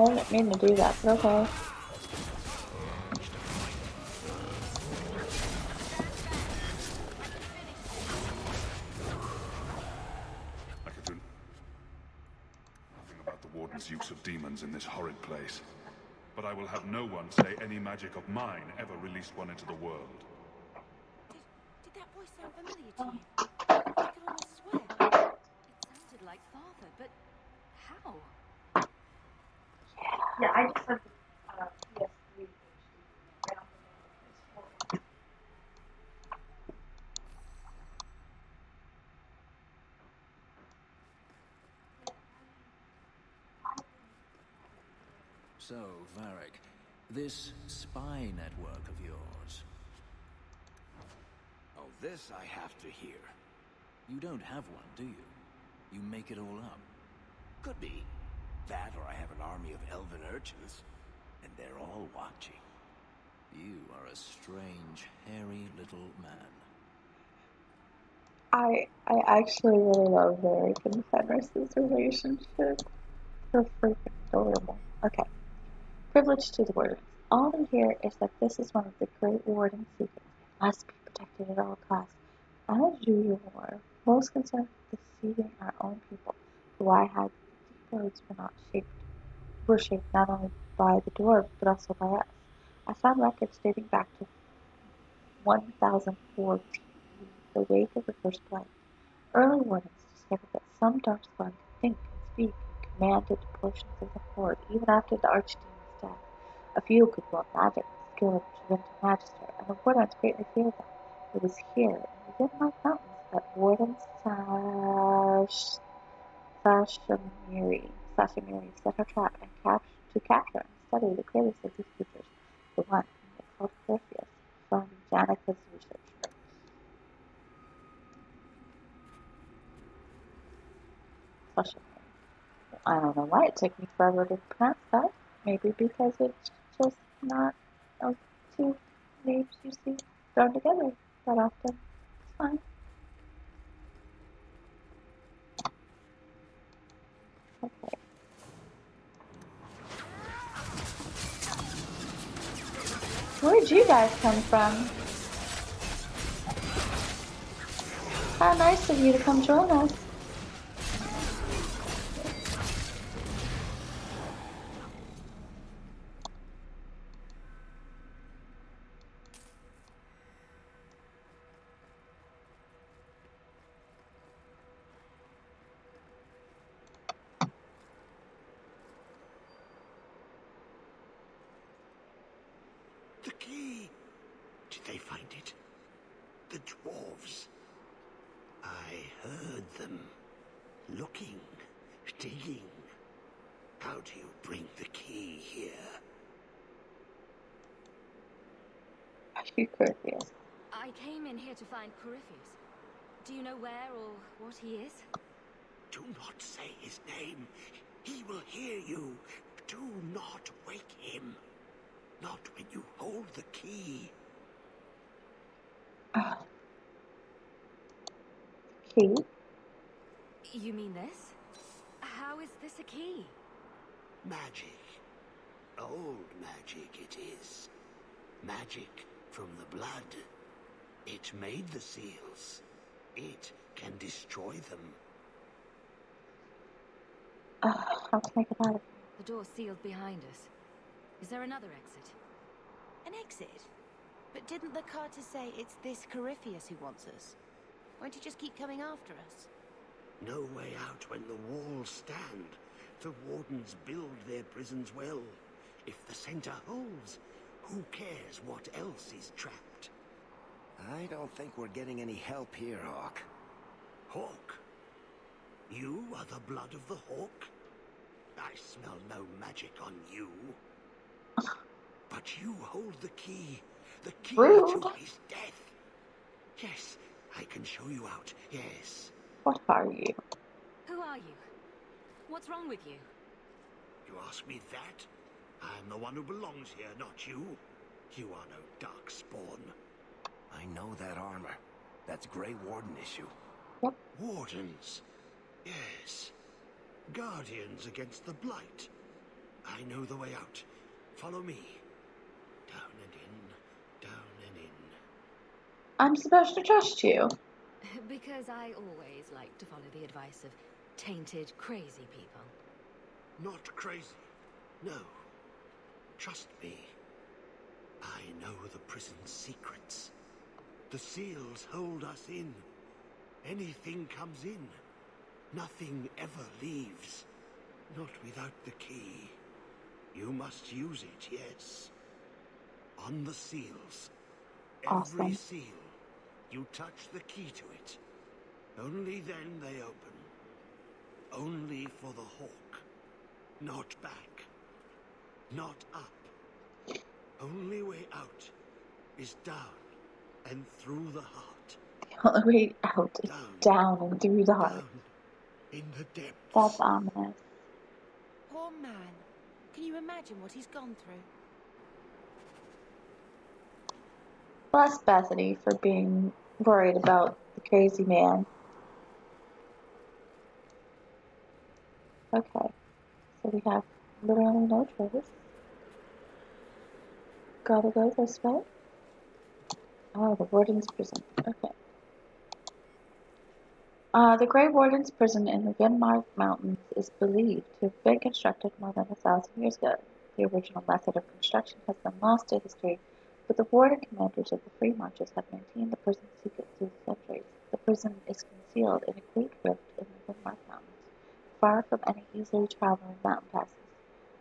A: I didn't mean to do that, but okay.
G: I could do nothing about the Warden's use of demons in this horrid place. But I will have no one say any magic of mine ever released one into the world.
D: Did that voice sound familiar to you? I could almost swear. It sounded like Father, but how?
A: Yeah, I just have the PS3 version.
F: So, Varric, this spy network of yours,
B: Oh, this I have to hear.
F: you don't have one, do you? You make it all up.
B: Could be. That or I have an army of elven urchins. And they're all watching.
F: You are a strange, hairy little man.
A: I actually really love Varric and Fenris' relationship. They're freaking adorable. Okay. Privilege to the Wardens. All they hear is that this is one of the Great Warden's secrets. It must be protected at all costs. As usual, most concerned with deceiving our own people, who I had the implodes were shaped not only by the dwarves, but also by us. I found records dating back to 1014, the wake of the first Blight. Early wardens discovered that some darkspawn could think and speak and commanded portions of the horde even after the archdemon's death. A few could wield magic with skill of preventive magister, and the wardens greatly feared them. It was here, in the Vinmark Mountains, that Warden Sashamiri set her trap to capture and study the greatest of these creatures, the one whom they called Perseus, from Janika's research notes. Sashamiri. I don't know why it took me forever to pronounce that. Maybe because it's just not two names you see thrown together that often. It's fine. Okay. Where'd you guys come from? How nice of you to come join us.
B: The key! Did they find it? The dwarves. I heard them. Looking, digging. How do you bring the key here?
A: Are you Kirkwall?
E: I came in here to find Corypheus. Do you know where or what he is?
B: Do not say his name. He will hear you. Do not wake him. Not when you hold the key.
A: Key?
E: You mean this? How is this a key?
B: Magic. Old magic it is. Magic from the blood. It made the seals. It can destroy them.
A: How to make it out of here?
E: The door's sealed behind us. Is there another exit?
D: An exit? But didn't the Carter say it's this Corypheus who wants us? Won't he just keep coming after us?
B: No way out when the walls stand. The wardens build their prisons well. If the center holds, who cares what else is trapped? I don't think we're getting any help here, Hawke. Hawke? You are the blood of the Hawke? I smell no magic on you. But you hold the key
A: Rude.
B: to his death. Yes, I can show you out, yes.
A: What are you?
E: Who are you? What's wrong with you?
B: You ask me that? I'm the one who belongs here, not you. You are no dark spawn. I know that armor. That's Grey Warden issue.
A: Yep.
B: Wardens. Yes. Guardians against the Blight.
H: I know the way out. Follow me. Down and in, down and in.
A: I'm supposed to trust you.
E: Because I always like to follow the advice of tainted, crazy people.
H: Not crazy. No. Trust me. I know the prison's secrets. The seals hold us in. Anything comes in. Nothing ever leaves. Not without the key. You must use it, yes. On the seals.
A: Awesome.
H: Every seal. You touch the key to it. Only then they open. Only for the Hawke. Not back. Not up. Only way out is down and through the heart.
A: The only way out is down and through the heart.
H: Down in the depths.
A: That's ominous.
D: Poor man. Can you imagine what he's gone through?
A: Bless Bethany for being worried about the crazy man. Okay, so we have literally no choice. Gotta go this way. Oh, the Warden's prison. Okay. The Grey Warden's prison in the Vinmark Mountains is believed to have been constructed more than 1,000 years ago. The original method of construction has been lost to history, but the Warden commanders of the Free Marches have maintained the prison's secret through the centuries. The prison is concealed in a great rift in the Vinmark Mountains, far from any easily traveling mountain passes.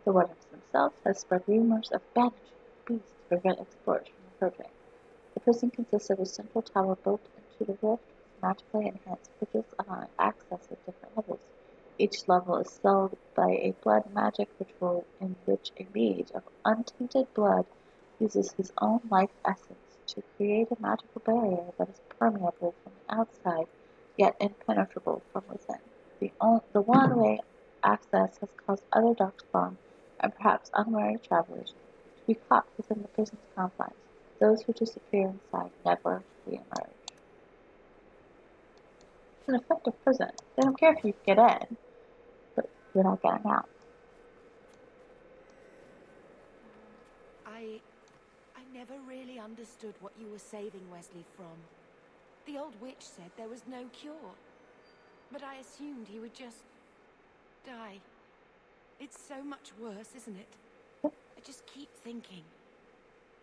A: The Wardens themselves have spread rumors of banishing beasts to prevent explorers from approaching. The prison consists of a central tower built into the rift with magically enhanced bridges allowing access at different levels. Each level is sealed by a blood magic ritual in which a mage of untainted blood uses his own life essence to create a magical barrier that is permeable from the outside, yet impenetrable from within. The one-way access has caused other Darkspawn, and perhaps unwary travelers, to be caught within the prison's confines. Those who disappear inside never re-emerge. It's an effective prison. They don't care if you get in, but you're not getting out.
D: I never really understood what you were saving Wesley from. The old witch said there was no cure, but I assumed he would just die. It's so much worse, isn't it? I just keep thinking,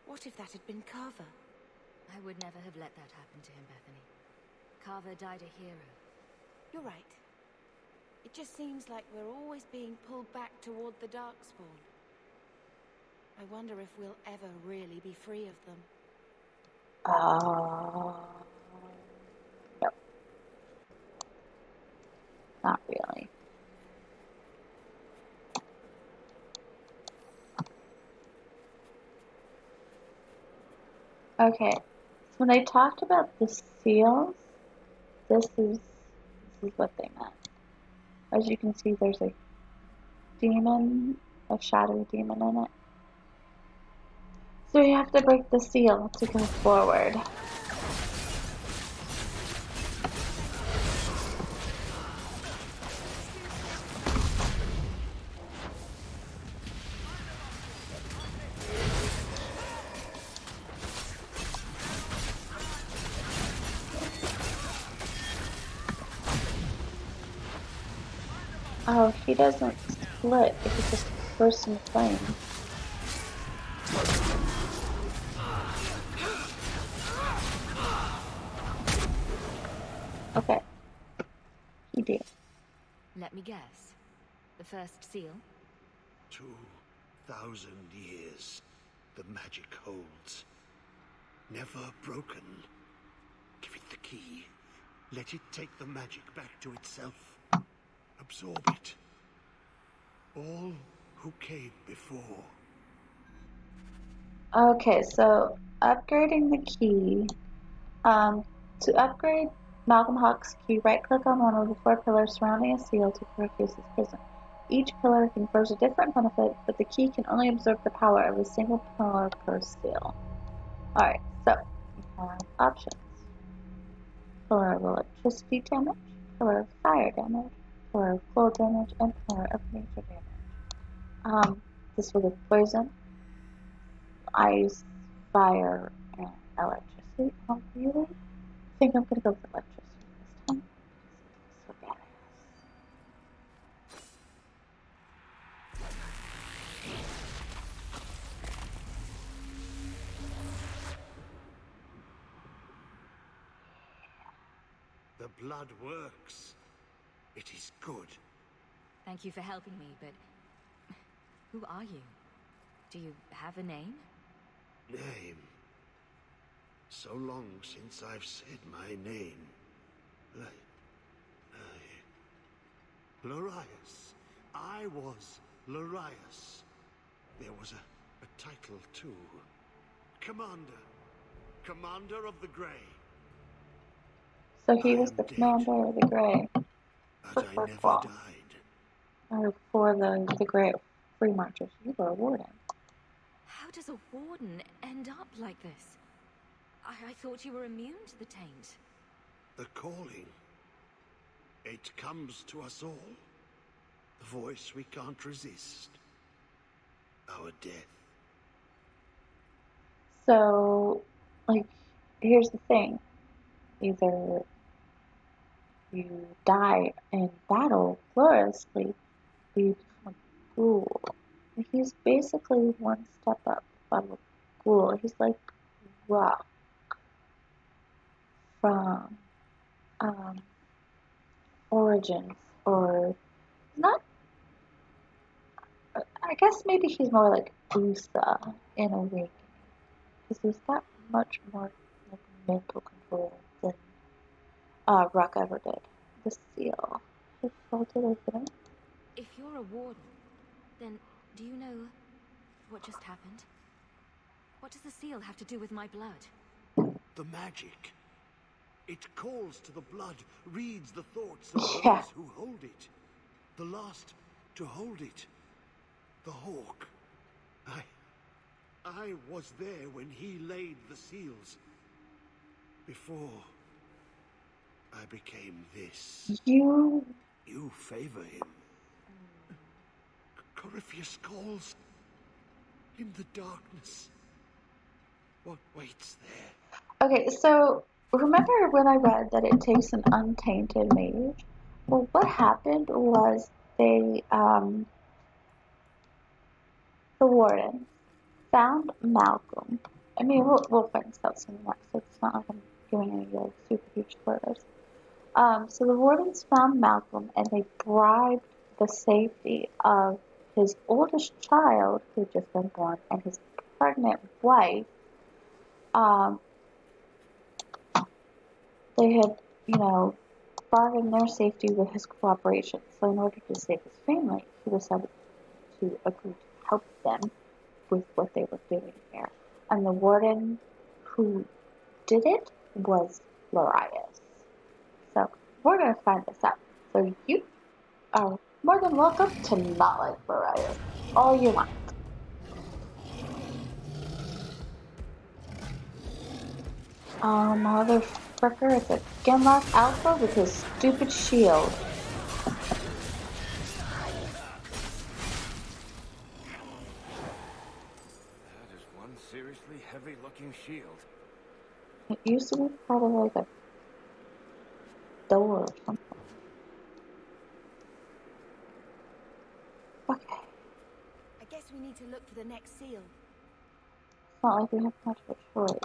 D: what if that had been Carver?
E: I would never have let that happen to him, Bethany. Carver died a hero.
D: You're right. It just seems like we're always being pulled back toward the Darkspawn. I wonder if we'll ever really be free of them.
A: No. Not really. Okay, so when they talked about the seals, this is what they meant. As you can see, there's a demon, a shadowy demon in it. So you have to break the seal to go forward. Oh, he doesn't split if he just bursts in flame. Okay. He did.
E: Let me guess. The first seal?
H: 2,000 years the magic holds. Never broken. Give it the key. Let it take the magic back to itself. Absorb it. All who came before.
A: Okay, so upgrading the key. To upgrade Malcolm Hawke's key, right-click on one of the 4 pillars surrounding a seal to Kirkwall's prison. Each pillar confers a different benefit, but the key can only absorb the power of a single pillar per seal. Alright, so we have options. Pillar of electricity damage, pillar of fire damage, pillar of cold damage, and pillar of nature damage. This will be poison, ice, fire, and electricity. I really think I'm gonna go with electricity this time. So badass.
H: The blood works. It is good.
E: Thank you for helping me, but who are you? Do you have a name?
H: Name. So long since I've said my name. Larius. I was Larius. There was a title too. Commander. Commander of the Grey.
A: So he was the commander of the Grey.
H: But I never
A: Kirkwall.
H: died.
A: Or for the Grey Free Marchers. You were a warden.
E: How does a warden end up like this? I thought you were immune to the taint.
H: The calling. It comes to us all. The voice we can't resist. Our death.
A: So, like, here's the thing. Either you die in battle gloriously, or you become a ghoul. And he's basically one step up from a ghoul. He's like Rock from Origins, or not. I guess maybe he's more like Usa in Awakening, because he's got much more like mental control than Rock ever did. The seal. He felt it open.
E: If you're a warden, then do you know what just happened? What does the seal have to do with my blood?
H: The magic. It calls to the blood, reads the thoughts of
A: Yeah.
H: those who hold it. The last to hold it. The Hawke. I was there when he laid the seals. Before I became this.
A: You
H: You favor him. Corypheus calls. In the darkness. What waits there?
A: okay? So remember when I read that it takes an untainted mage? Well, what happened was the warden found Malcolm. I mean, we'll find this out soon enough, so it's not like I'm giving any like super huge spoilers. So the wardens found Malcolm, and they bribed the safety of his oldest child, who had just been born, and his pregnant wife. They had, bargained their safety with his cooperation. So in order to save his family, he decided to agree to help them with what they were doing here. And the warden who did it was Larius. So we're going to find this out. So you are more than welcome to not like Larius all you want. Motherfucker, it's a Genlock Alpha with his stupid shield.
B: That is one seriously heavy-looking shield.
A: It used to be part of like a door or something. Okay.
D: I guess we need to look for the next seal.
A: It's not like we have much of a choice.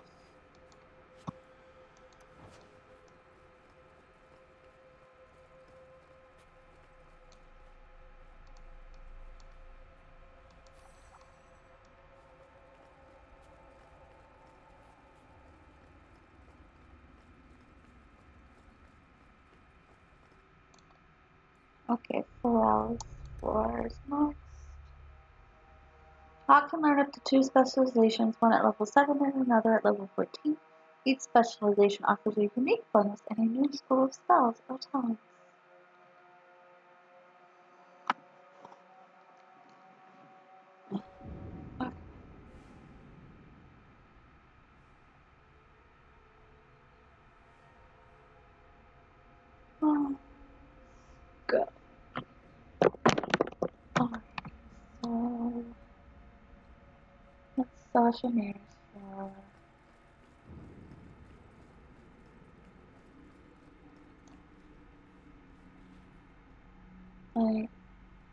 A: Okay, 4 hours. 4 hours next. Hawke can learn up to 2 specializations, one at level 7 and another at level 14. Each specialization offers a unique bonus and a new school of spells or talents. Okay. Go. Alright, so Sasha Maris flower.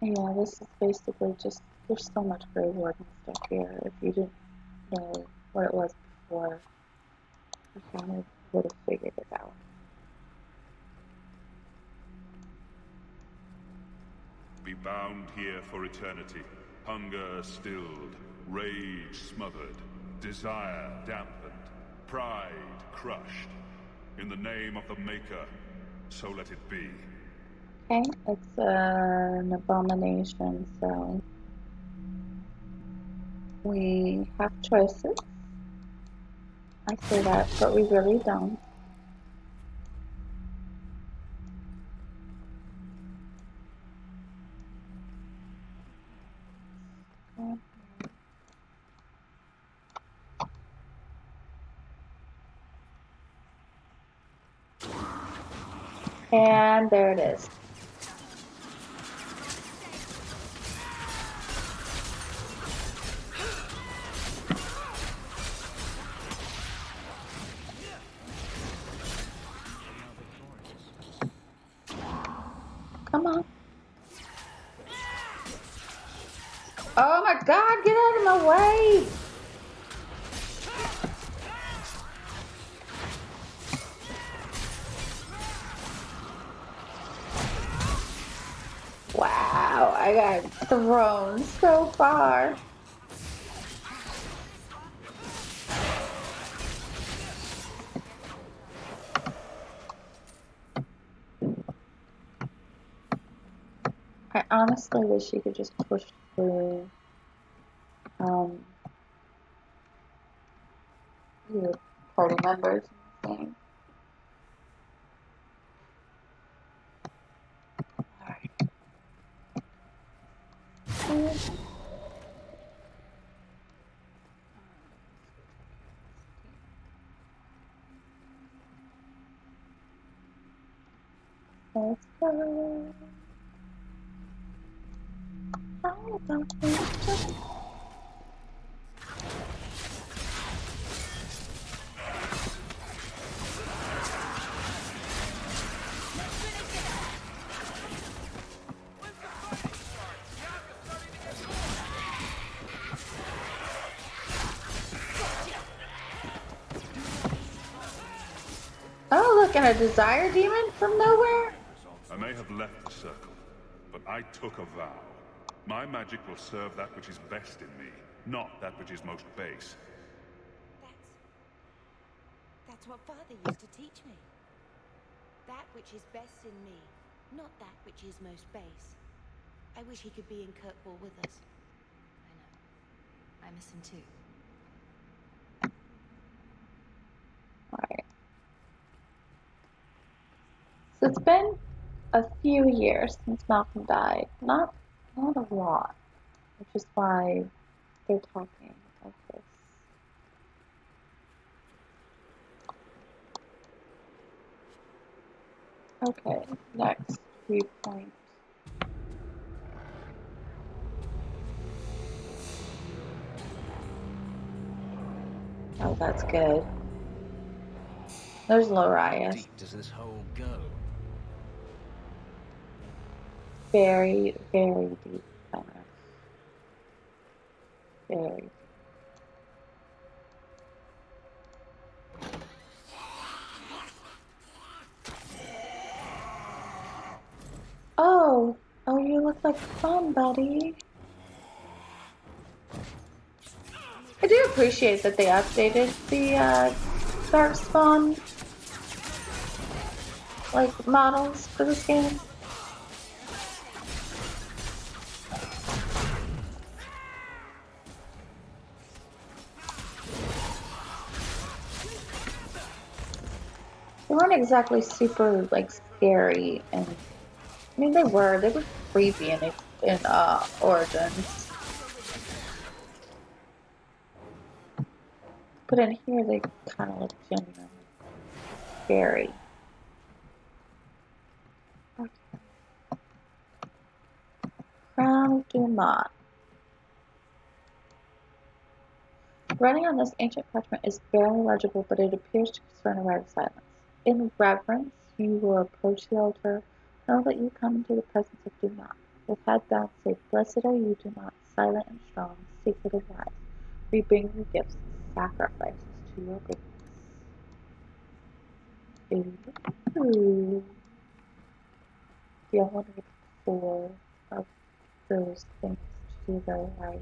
A: Yeah, this is basically just, there's so much Grey Warden stuff here. If you didn't know what it was before, you kind of would have figured it out.
G: Be bound here for eternity. Hunger stilled, rage smothered, desire dampened, pride crushed. In the name of the Maker, so let it be.
A: Okay, it's an abomination, so we have choices. I say that, but we really don't. And there it is. Come on. Oh my God, get out of my way! Wow, I got thrown so far. I honestly wish you could just push through your party members in the game. Alright. Let's go. How about we just... Oh, look, and a desire demon from nowhere?
G: I may have left the circle, but I took a vow. My magic will serve that which is best in me, not that which is most base.
D: That's what Father used to teach me. That which is best in me, not that which is most base. I wish he could be in Kirkwall with us.
E: I know. I miss him too.
A: Alright. So it's been a few years since Malcolm died. Not a lot, which is why they're talking like this. Okay, next viewpoint. Oh, that's good. There's
F: How
A: Lorias.
F: deep does this hole go?
A: Very, very deep, Fenris. Very deep. Oh, you look like fun, buddy. I do appreciate that they updated the Darkspawn like models for this game. They weren't exactly super like scary, and I mean they were creepy in Origins, but in here they kind of look genuinely scary. Okay. Crown of Dumont. Writing on this ancient parchment is barely legible, but it appears to concern a rite of silence. In reverence, you will approach the altar. Know that you come into the presence of do not. With head bowed, say, Blessed are you, do not, silent and strong, sacred and wise. We bring you gifts and sacrifices to your goodness. Ooh. Yeah, I wonder if 4 of those things to the right.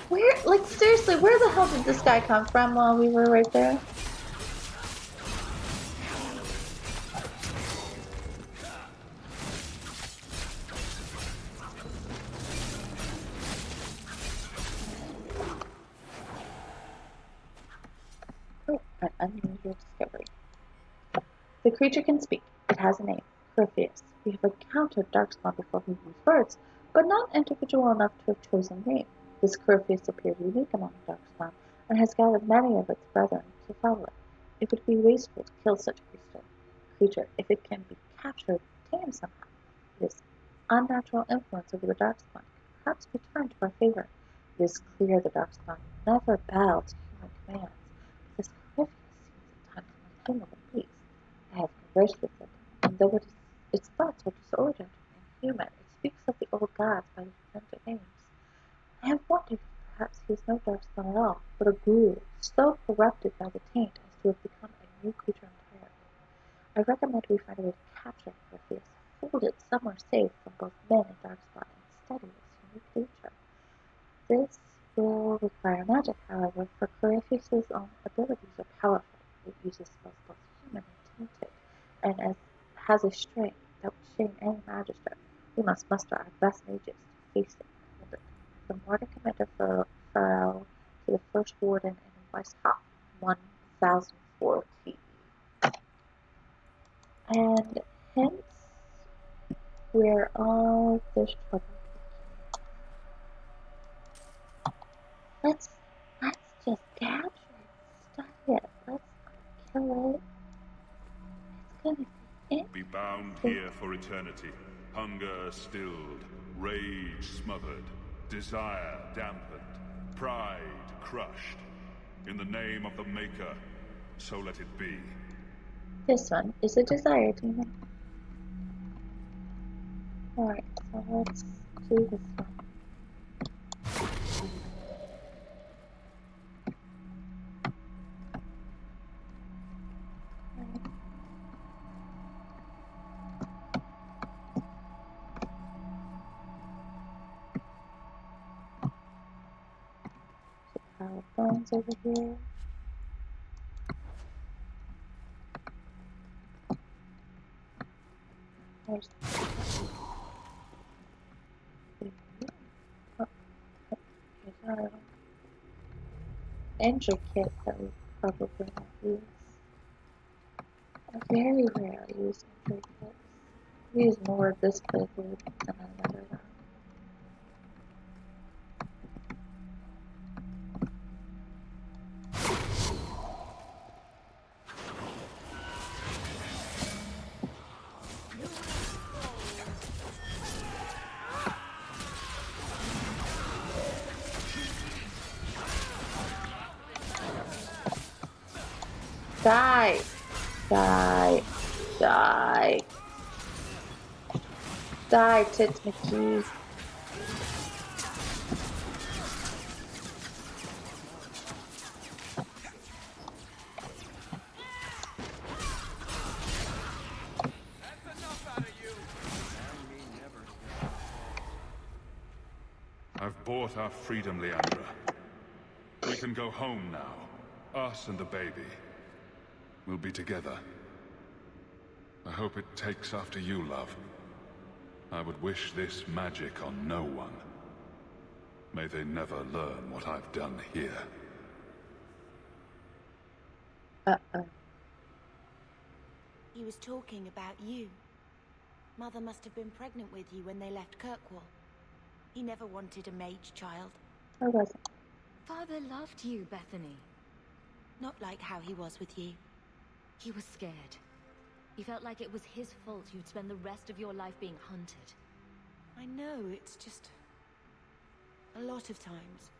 A: Where, like, seriously, where the hell did this guy come from while we were right there? Oh, an unusual discovery. The creature can speak. It has a name, Perseus. We have encountered Darkspawn before who use words, but not individual enough to have chosen name. This Perseus appears unique among Darkspawn, and has gathered many of its brethren to follow it. It would be wasteful to kill such a creature if it can be captured and tamed somehow. This unnatural influence over the Darkspawn can perhaps be turned to our favor. It is clear the Darkspawn never bow to human commands, but this Perseus seems at times an untamable beast. I have conversed with it, and though its thoughts are disordered and inhuman, it speaks of the old gods by different names. I have wondered if perhaps he is no Darkspawn at all, but a ghoul, so corrupted by the taint as to have become a new creature entirely. I recommend we find a way to capture Perseus, hold it somewhere safe from both men and Darkspawn, and study its unique nature. This will require magic, however, for Perseus' own abilities are powerful. It uses spells both human and tainted, and as has a strength that would shame any magister. We must muster our best mages to face it and hold it. From Warden Commander Ferelden to the First Warden in West Hawke, 1040. And hence where all this trouble began. Let's just capture it, study it. Let's not kill it. It's gonna be
G: Be bound here for eternity. Hunger stilled, rage smothered, desire dampened, pride crushed. In the name of the Maker, so let it be.
A: This one is a desire demon. Alright, so let's do this one. Pile of bones over here. There's here's our entry kit that we probably won't use. I very rarely use entry kits. We use more of this playthrough than another one. Die! Die! Die! Die, Tits McGee!
G: I've bought our freedom, Leandra. We can go home now. Us and the baby. We'll be together. I hope it takes after you, love. I would wish this magic on no one. May they never learn what I've done here.
D: He was talking about you. Mother must have been pregnant with you when they left Kirkwall. He never wanted a mage child.
A: Or wasn't?
E: Father loved you, Bethany.
D: Not like how he was with you.
E: He was scared. He felt like it was his fault you'd spend the rest of your life being hunted.
D: I know, it's just... a lot of times.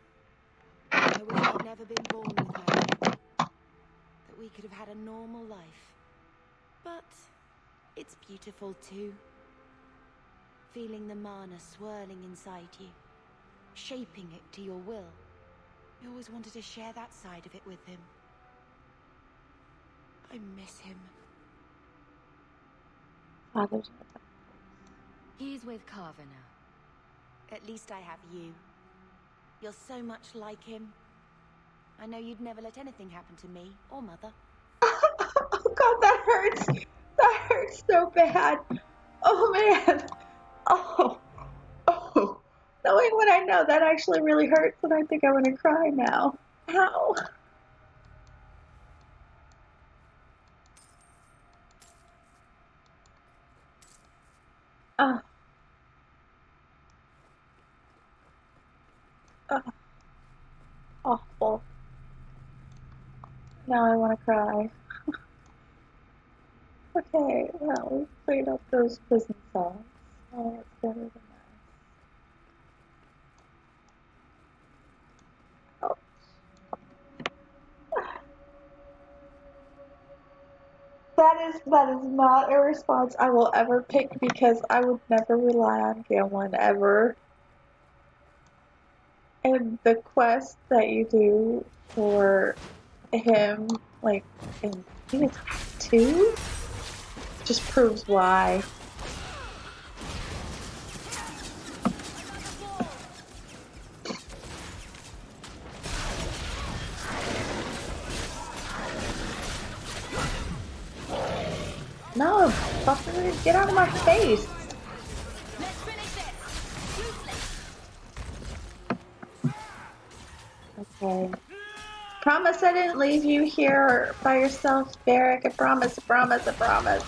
D: I wish I'd never been born with her. That we could have had a normal life. But it's beautiful too. Feeling the mana swirling inside you. Shaping it to your will. I always wanted to share that side of it with him. I miss him.
A: Father's
E: He's with Carver now.
D: At least I have you. You're so much like him. I know you'd never let anything happen to me or Mother.
A: Oh god, that hurts. That hurts so bad. Oh man. Oh. Oh. Knowing what I know, that actually really hurts, and I think I'm gonna cry now. Ow. Oh. Oh. Awful. Now I want to cry. Okay, well, we cleared up those prison cells. Oh, it's better than that. Oh. That is not a response I will ever pick because I would never rely on Gamlen ever. And the quest that you do for him, like, in, I think it's Act 2, just proves why. No, fucker, get out of my face!
D: Let's finish this!
A: Okay. Promise I didn't leave you here by yourself, Varric. I promise, I promise, I promise.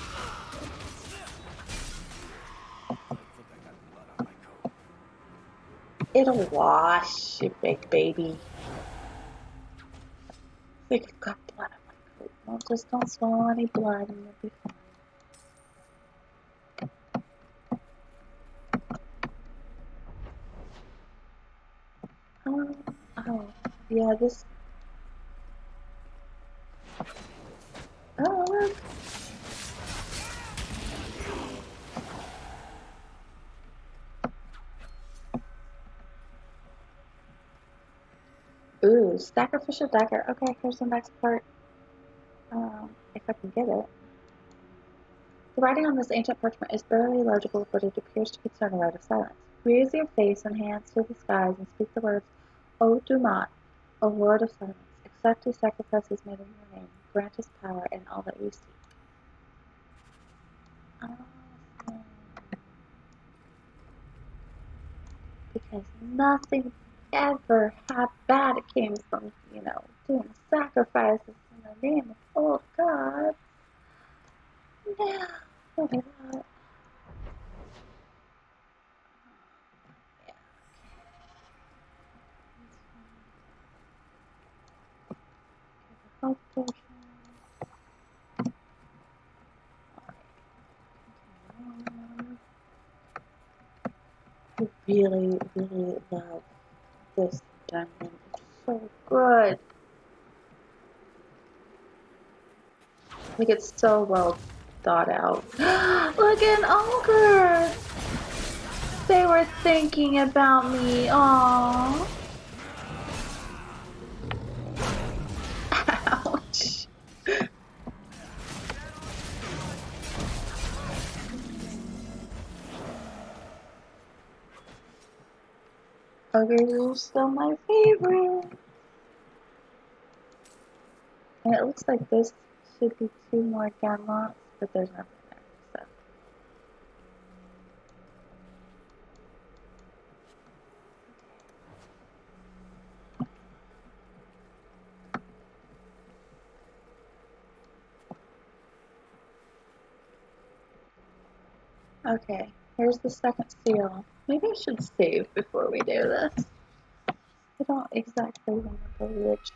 A: It'll wash, you big baby. I think I've got blood on my coat. Well, just don't swallow any blood and you'll be fine. Oh, yeah, this... Oh, look. Ooh, sacrificial dagger. Okay, here's the next part. If I can get it. The writing on this ancient parchment is barely legible, but it appears to concern a rite of silence. Raise your face and hands to the skies and speak the words, O Dumat, O Lord of silence, accept his sacrifices made in your name, grant us power in all that we seek. Awesome. Because nothing ever bad came from, doing sacrifices in the name of old gods. No, look at that. Health potion. I really, really love this dungeon. It's so good. Like, it's so well thought out. Look at Ogre! They were thinking about me. Aww. Ouch. Ogres are still my favorite. And it looks like this should be 2 more Ganlots, but there's nothing there, so. Okay, here's the second seal. Maybe I should save before we do this. I don't exactly remember which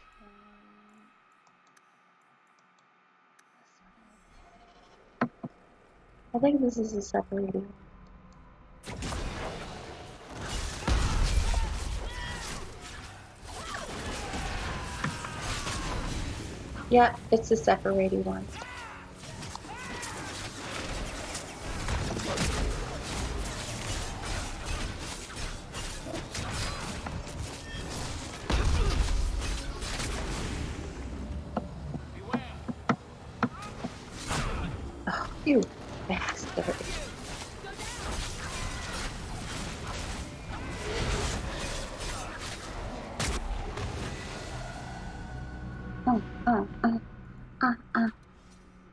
A: one. I think this is a separating one. Yep, it's a separating one. Oh, you bastard.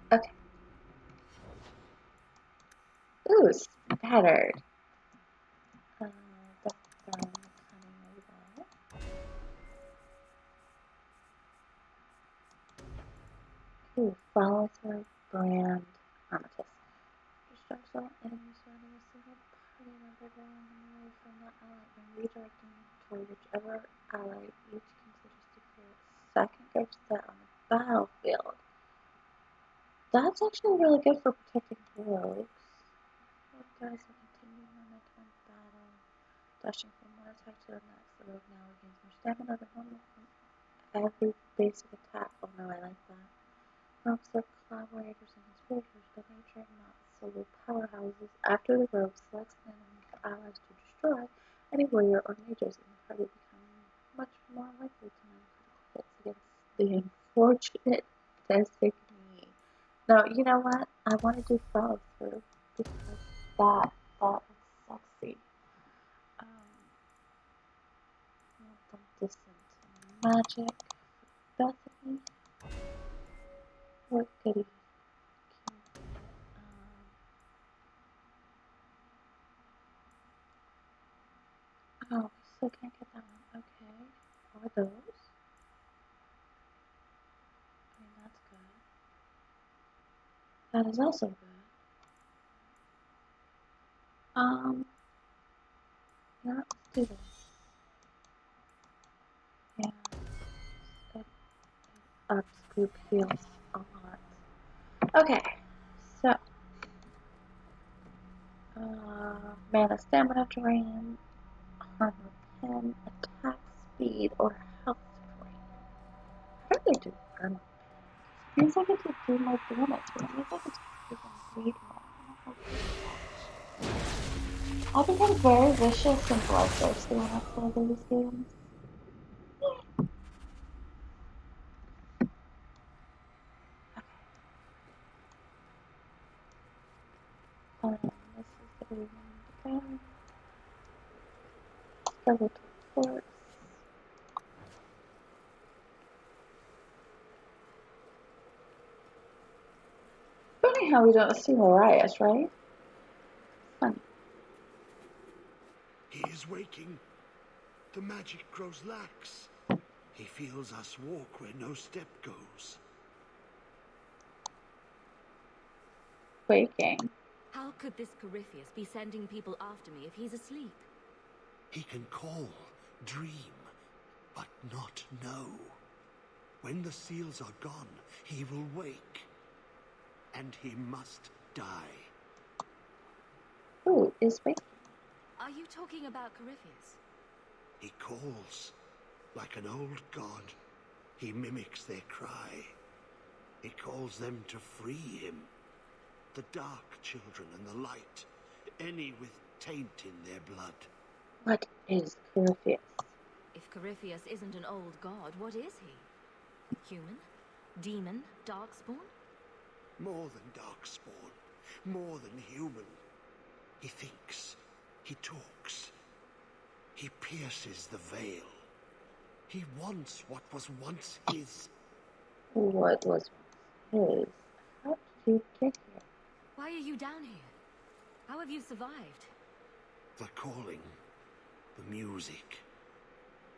A: Okay. Ooh, spattered. That's coming over there. Ooh, follow through brand armistice. Distracts all enemies surrounding a single party member drawing them away from the ally and redirecting them toward whichever ally each considers to clear its second ghost set on the battlefield. That's actually really good for protecting rogues. Rogue guys will continue momentum in battle. Dashing from one attack to the next, the rogue now regains more stamina than normal from every basic attack. Oh no, I like that. Rogues are collaborators and conspirators by nature, not solo powerhouses. After the rogue selects an enemy for allies to destroy, any warrior or mages in the party become much more likely to land critical hits against the unfortunate designee. No, you know what? I want to do follow through because that looks sexy. Some distant magic. Bethany. What goody? Oh, still can't get that one. Okay. Or those. I mean, that's good. That is also good. Yeah, let's do this. Yeah, it ups group heals a lot. Okay, so, mana, stamina drain, armor pen, attack speed, or health drain. How do they do armor pen? It means I get to do more damage, but it means I get to even bleed more. I don't know. I become very vicious and bloodthirsty when I play these games. This is the way we need to go. Skeletal force. Funny how we don't see Marias, right? Funny.
H: He is waking. The magic grows lax. He feels us walk where no step goes.
A: Waking.
E: How could this Corypheus be sending people after me if he's asleep?
H: He can call, dream, but not know. When the seals are gone, he will wake. And he must die.
A: Who is waking?
E: Are you talking about Corypheus?
H: He calls, like an old god. He mimics their cry. He calls them to free him. The dark children and the light, any with taint in their blood.
A: What is Corypheus?
E: If Corypheus isn't an old god, what is he? Human? Demon? Darkspawn?
H: More than darkspawn. More than human. He thinks. He talks. He pierces the veil. He wants what was once his.
A: What was his? How did you get here?
E: Why are you down here? How have you survived?
H: The calling. The music.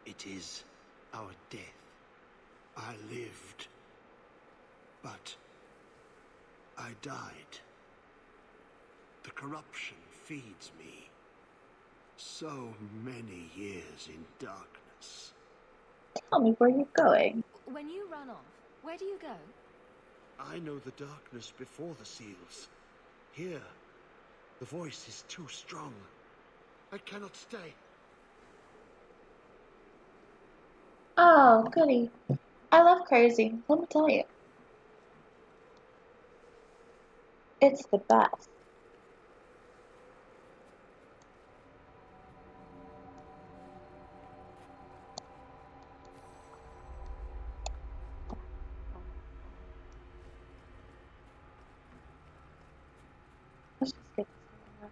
H: It is our death. I lived. But I died. The corruption feeds me. So many years in darkness.
A: Tell me where you're going.
E: When you run off, where do you go?
H: I know the darkness before the seals. Here, the voice is too strong. I cannot stay.
A: Oh, goody. I love crazy, let me tell you. It's the best. Let's just get this over with.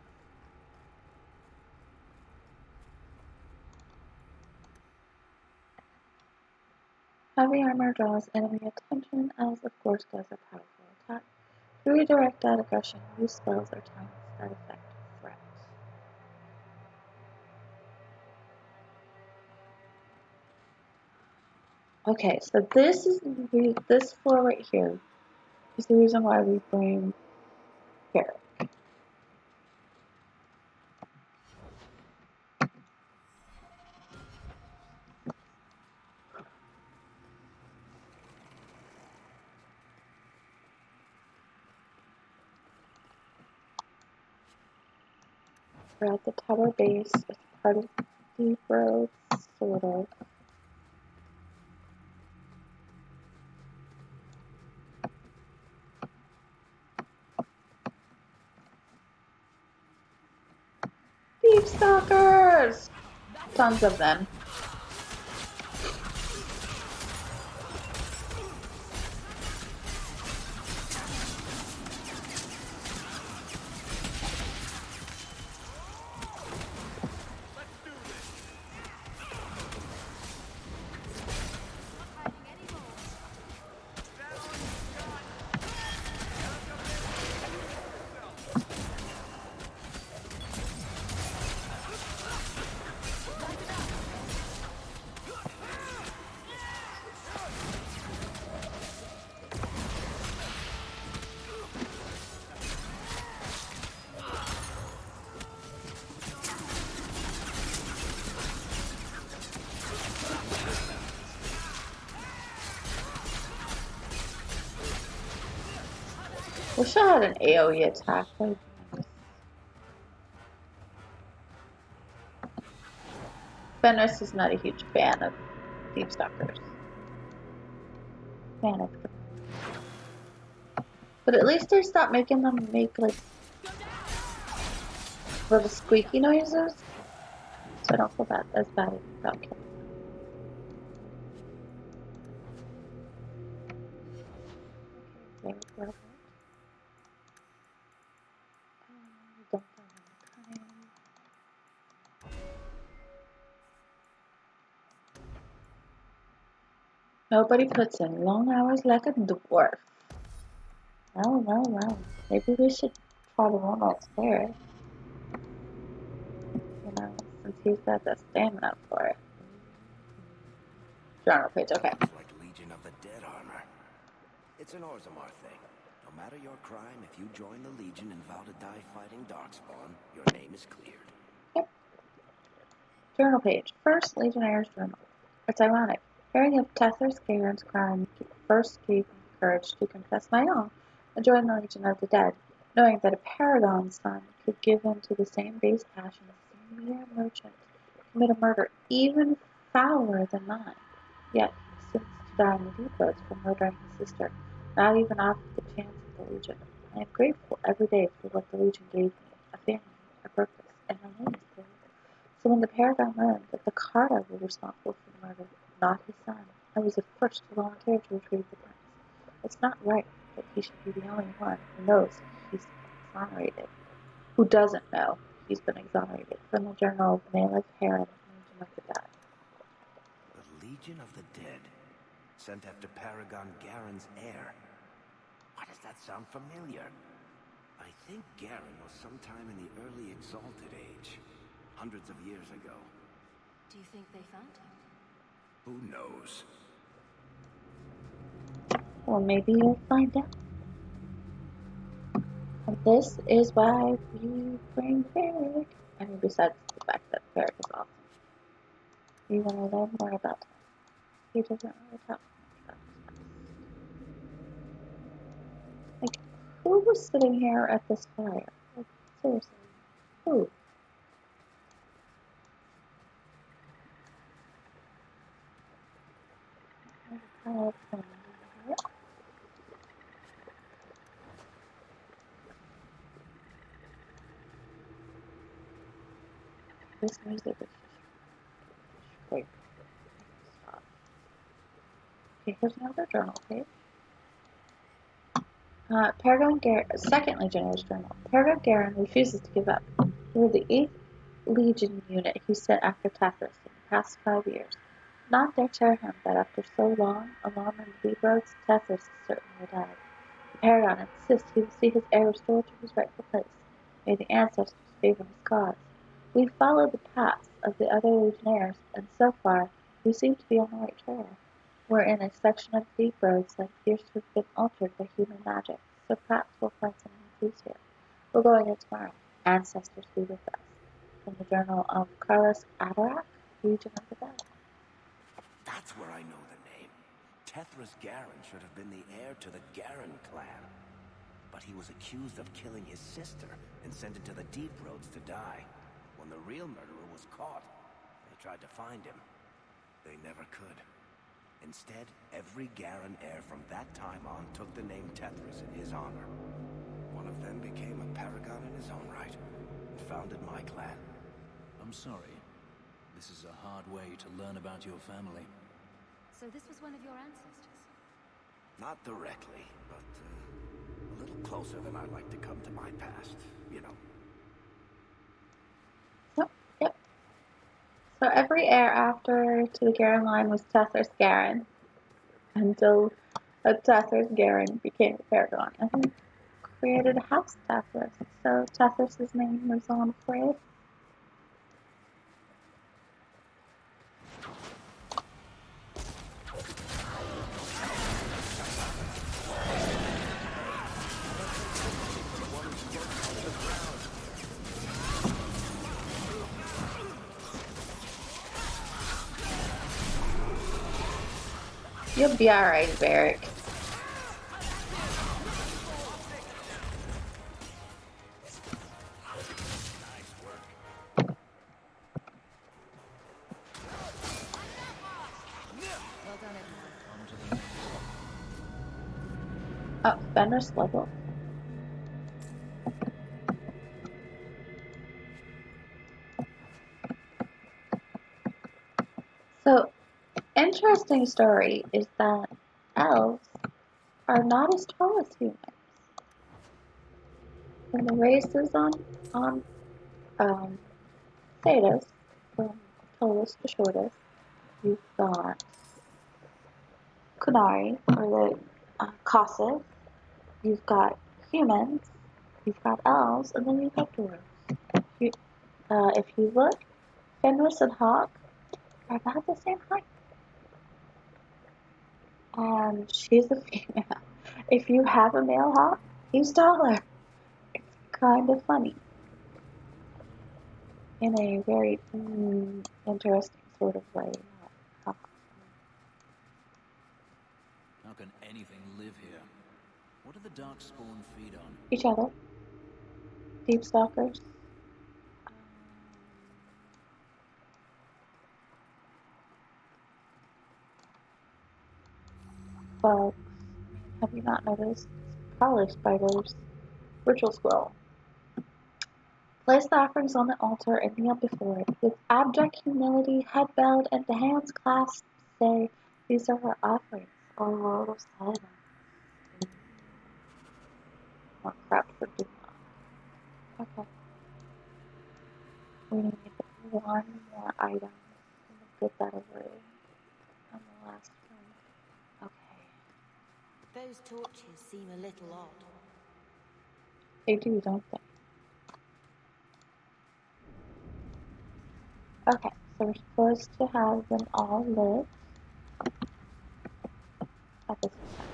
A: Heavy armor draws enemy attention, as of course does a powerful attack. To redirect that aggression, use spells or talents that affect threats. Okay, so this floor right here is the reason why we bring Varric. We're at the tower base. It's part of the road, sort of. Thief stalkers! Tons of them. Wish I had an AoE attack. That would be nice. Fenris is not a huge fan of thief stalkers. Fan of them. But at least they stopped making them make like little squeaky noises. So I don't feel as bad about killing them. Okay, there we go. Don't have any time. Nobody puts in long hours like a dwarf. Well. Maybe we should try the one upstairs. You know, since he's got the stamina for it. Journal page, okay.
B: Sounds like Legion of the Dead armor. It's an Orzammar thing. No matter your crime, if you join the Legion and vow to die fighting Darkspawn, your name is cleared.
A: Yep. Journal page. First Legionnaire's journal. It's ironic. Hearing of Tethers Garen's crime first gave me the courage to confess my own and join the Legion of the Dead, knowing that a Paragon's son could give in to the same base passion as a mere merchant, commit a murder even fouler than mine. Yet, he seems to die in the implodes for murdering his sister, not even offered the chance of the Legion. I am grateful every day for what the Legion gave me, a family, a purpose, and my name is clear. So when the Paragon learned that the Carta were responsible for the murder, not his son, I was the first to volunteer to retrieve the prince. It's not right that he should be the only one who knows he's been exonerated. Who doesn't know he's been exonerated from the Journal of Malek Heron, Legion of the Dead.
B: The Legion of the Dead, sent after Paragon Garen's heir. Why does that sound familiar? I think Garen was sometime in the early Exalted Age, hundreds of years ago.
E: Do you think they found him?
B: Who knows?
A: Well, maybe you'll find out. This is why we bring Varric. I mean, besides the fact that Varric is awesome. You want to learn more about him. He doesn't really talk much about his past. Like, who was sitting here at this fire? Like, seriously, who? This music is just great. Stop. Okay, here's another journal page. Paragon Second Legionnaires Journal. Paragon Garen refuses to give up. He was the 8th Legion unit he sent after Tethys in the past 5 years. Not dare tell him that after so long, alone on the deep roads, Tethys is certainly died. The Paragon insists he will see his heir restored to his rightful place. May the ancestors favor his cause. We follow the paths of the other Legionnaires, and so far, we seem to be on the right trail. We're in a section of deep roads that appears to have been altered by human magic, so perhaps we'll find some clues here. We're going in tomorrow. Ancestors be with us. From the Journal of Carlos Avarac, Legion of the Dead.
B: That's where I know the name. Tethys Garen should have been the heir to the Garen clan. But he was accused of killing his sister and sent into the deep roads to die. When the real murderer was caught, they tried to find him. They never could. Instead, every Garen heir from that time on took the name Tethys in his honor. One of them became a paragon in his own right and founded my clan.
F: I'm sorry. This is a hard way to learn about your family.
E: So this was one of your ancestors?
B: Not directly, but a little closer than I like to come to my past, you know.
A: Yep. So every heir after to the Garen line was Tethys Garen, until Tethys Garen became a paragon, and he created a house Tethys. So Tethys' name was on the parade. You'll be alright, Varric. Oh, Fenris level. So, interesting story is that elves are not as tall as humans. In the races on Thetis, from tallest to shortest, you've got Kunari, or the Kosov, you've got humans, you've got elves, and then you've got dwarves. If you look, Fenris and Hawke are about the same height. And she's a female. If you have a male Hawke, he's taller. It's kind of funny. In a very interesting sort of way.
F: How can anything live here? What do the Darkspawn feed on?
A: Each other. Deep stalkers. Bugs. Have you not noticed? Probably spiders. Ritual scroll. Place the offerings on the altar and kneel before it. With abject humility, head bowed, and the hands clasped, say, "These are our offerings, O Lord of Silence." More crap for Doom. Okay. We need one more item. We'll get that over on the last one. Okay.
D: Those torches seem a little odd.
A: They do, don't they? Okay, so we're supposed to have them all lit at the same time.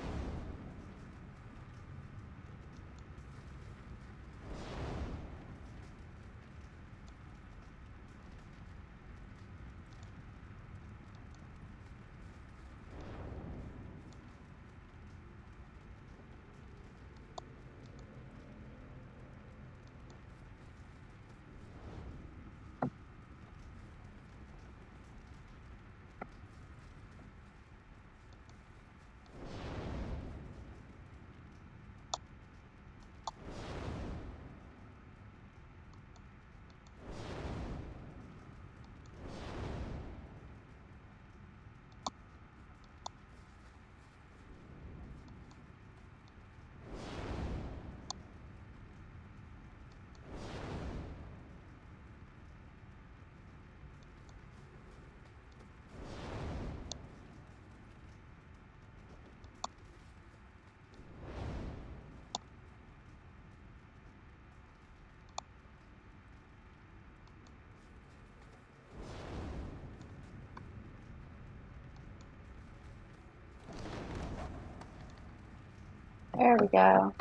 A: There we go.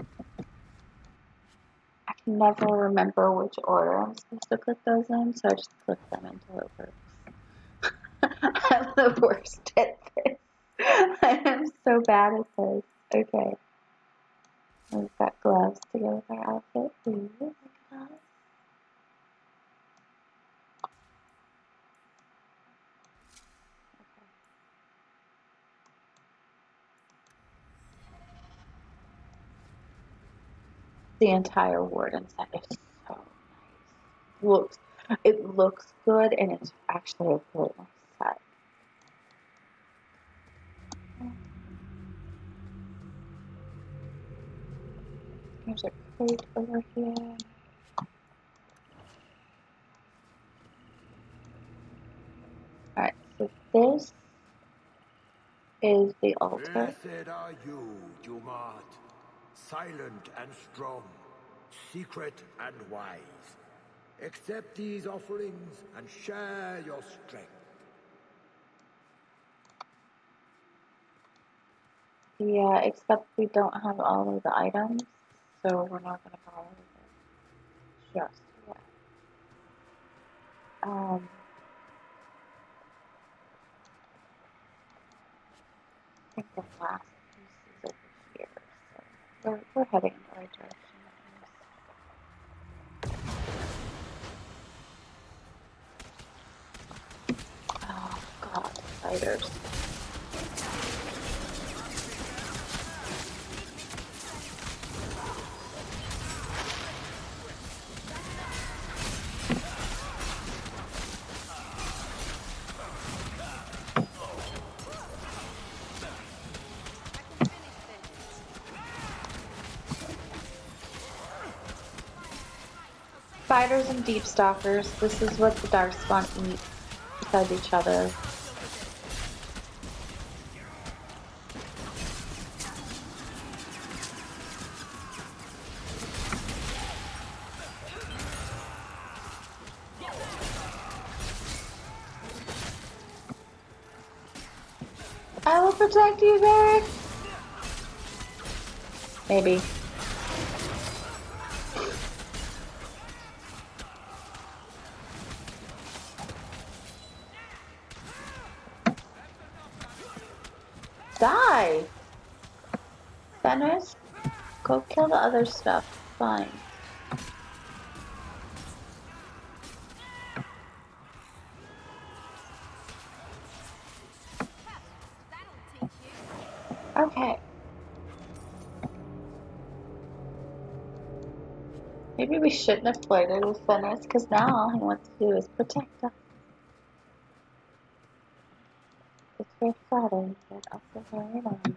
A: I can never remember which order I'm supposed to click those in, so I just click them until it works. I'm the worst at this. I am so bad at this. Okay. We've got gloves to go with our outfit. Ooh, gloves. The entire warden set is so nice. It looks good, and it's actually a really nice set. There's a crate over here. Alright, so this is the altar.
H: Blessed are you, Dumat, silent and strong, secret and wise. Accept these offerings and share your strength.
A: Yeah, except we don't have all of the items, so we're not going to follow it just yet. I think the last piece is over here, so we're heading in the right direction. Oh god, spiders. Spiders and deep stalkers, this is what the darkspawn eat beside each other. I will protect you, Varric. Maybe. Die! Fenris, go kill the other stuff. Fine. Okay. Maybe we shouldn't have flirted with Fenris, because now all he wants to do is protect us. It's very flattering, but also very annoying.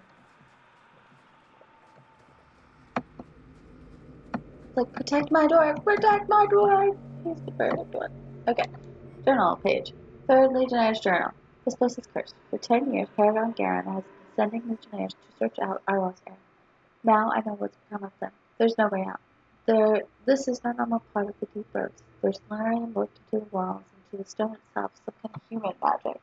A: Like, protect my dwarf! Protect my dwarf! He's the perfect one. Okay. Journal page. 3rd Legionnaire's Journal. This place is cursed. For 10 years, Paragon Garin has been sending Legionnaires to search out our lost heir. Now I know what's become of them. There's no way out. This is no normal part of the deep earth. There's Larian looked into the walls, into the stone itself, some kind of human magic.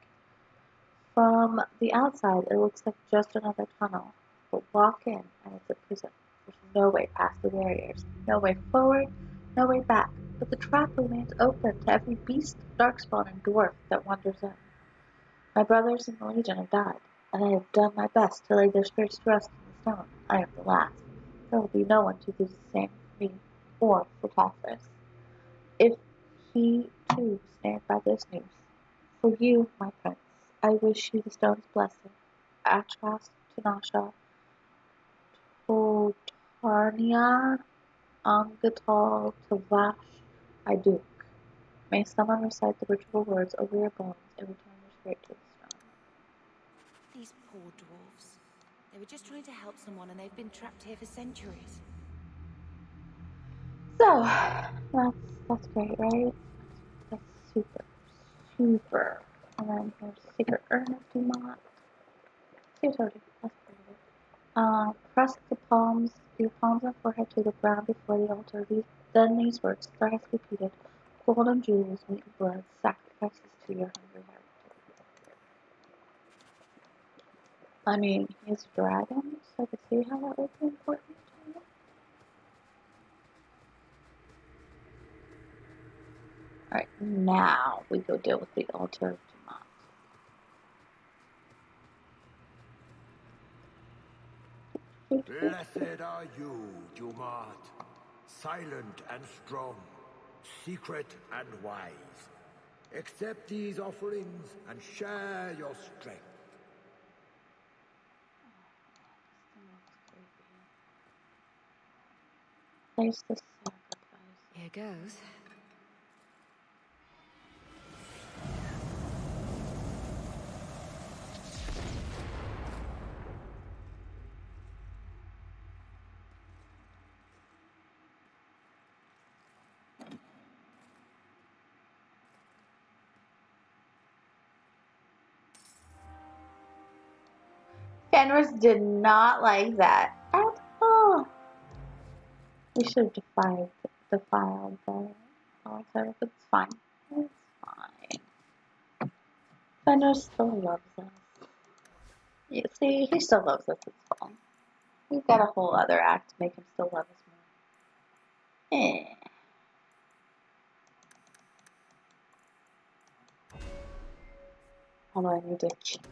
A: From the outside, it looks like just another tunnel. But walk in, and it's a prison. There's no way past the barriers. No way forward, no way back. But the trap remains open to every beast, darkspawn, and dwarf that wanders in. My brothers in the Legion have died, and I have done my best to lay their spirits to rest in the stone. I am the last. There will be no one to do the same for me or for Fenris. If he, too, snared by this news. For you, my prince, I wish you the stone's blessing. Atras, Tanasha, Totarnia, Amgatal, Tavash, Iduk. May someone recite the ritual words over your bones and return your spirit to the stone.
D: These poor dwarves. They were just trying to help someone and they've been trapped here for centuries.
A: So, that's great, right? That's super. And then here's Secret Urn of Dumont. See, I told you, that's pretty. Press your palms and forehead to the ground before the altar. Then these words, thrice repeated. Gold and jewels, meat and blood, sacrifices to your hungry heart. I mean, he's a dragon, so I could see how that would be important to him. Alright, now we go deal with the altar of Dumont.
H: Blessed are you, Dumont, silent and strong, secret and wise. Accept these offerings and share your strength.
A: Place the sacrifice.
E: Here goes.
A: Fenris did not like that at all. We should have defiled the altar, but it's fine. It's fine. Fenris still loves us. You see, he still loves us, it's fine. We've got a whole other act to make him still love us more. Although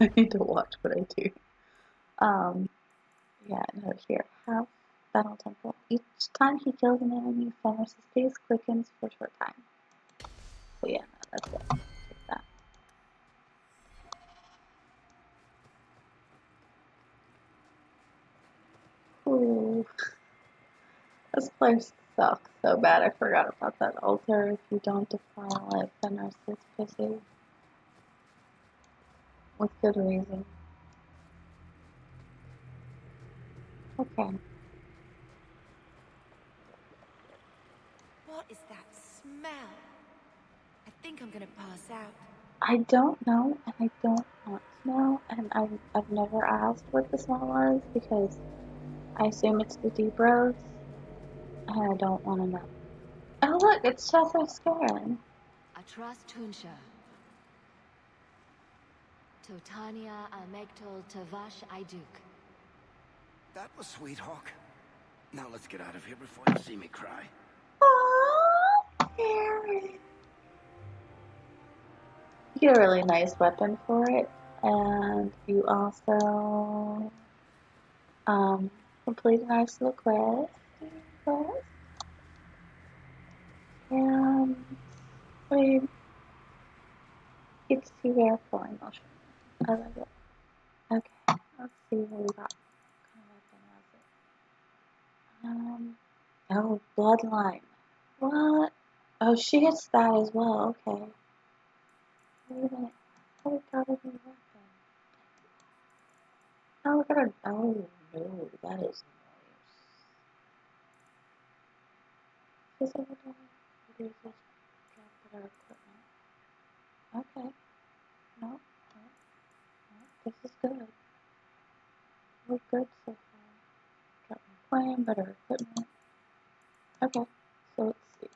A: I need to watch what I do. Yeah, no, here. Have Battle Temple. Each time he kills an enemy, Fenris' pace quickens for a short time. So yeah, no, that's it. Take that. Ooh. This place sucks so bad. I forgot about that altar. If you don't defile it, Fenris is pissy. With good reason. Okay.
D: What is that smell? I think I'm gonna pass out.
A: I don't know, and I don't want to know, and I've never asked what the smell was because I assume it's the deep roads, and I don't want to know. Oh look, it's Chester Scarin.
E: Atras Tunsha. Totania Amegtol Tavash Iduk.
B: That was sweet, Hawke. Now let's get out of here before you see me cry.
A: Aww, Aaron. You get a really nice weapon for it, and you also complete a nice little quest. And we get to see their full emotion. I like it. Okay, let's see what we got. Oh, bloodline. What? Oh, she gets that as well. Okay. Wait a minute. Oh, we got a new weapon. Oh, look at her. Oh, no, that is nice. Physical damage reduces drop better equipment. Okay. No, no, no. This is good. We're good so far. Dropping flame, better equipment. Okay, so let's see.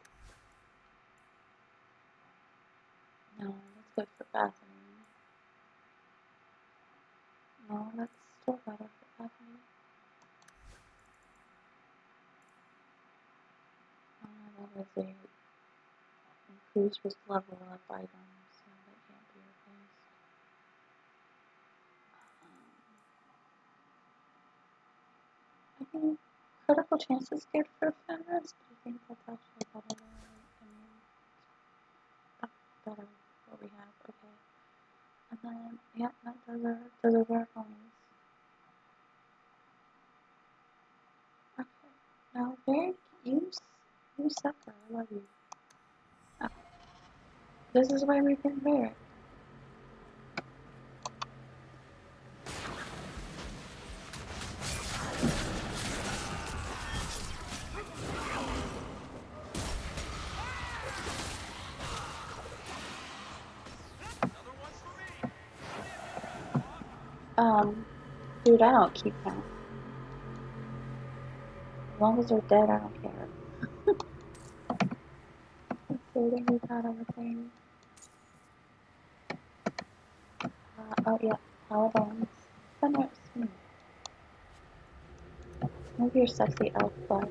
A: No, that's good for Bethany. No, that's still better for Bethany. That was a increased with level up items, so that can't be replaced. I mean, critical chance is good for Fenris, but I think that's actually better than better what we have. Okay. And then, yeah, no, those are their ponies. Okay. Now, Varric, you sucker. I love you. Okay. This is why we can Varric. Dude, I don't keep count. As long as they're dead, I don't care. Let's see what we got on the thing. Oh yeah, Paladins. Fenris. Move your sexy elf butt.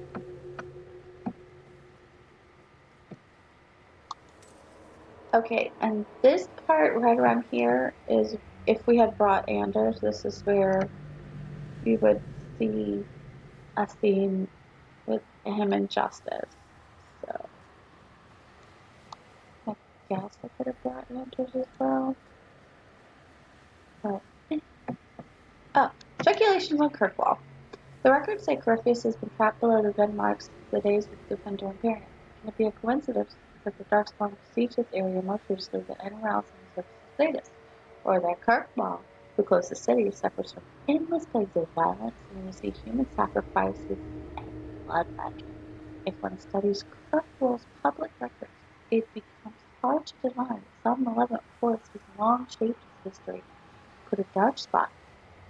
A: Okay, and this part right around here is if we had brought Anders, this is where we would see a scene with him and Justice. So I guess I could have brought Anders as well. But oh, speculations on Kirkwall. The records say Corypheus has been trapped below the red marks since the days of the Defender Imperium. Can it be a coincidence that the Darkspawn besiege this area more fiercely than anywhere else on the surface of Thedas? Or that Kirkwall, the closest city, suffers from endless plagues of violence and we see human sacrifices and blood-legend? If one studies Kirkwall's public records, it becomes hard to deny that some malevolent force has long shaped its history. Could a Darkspawn,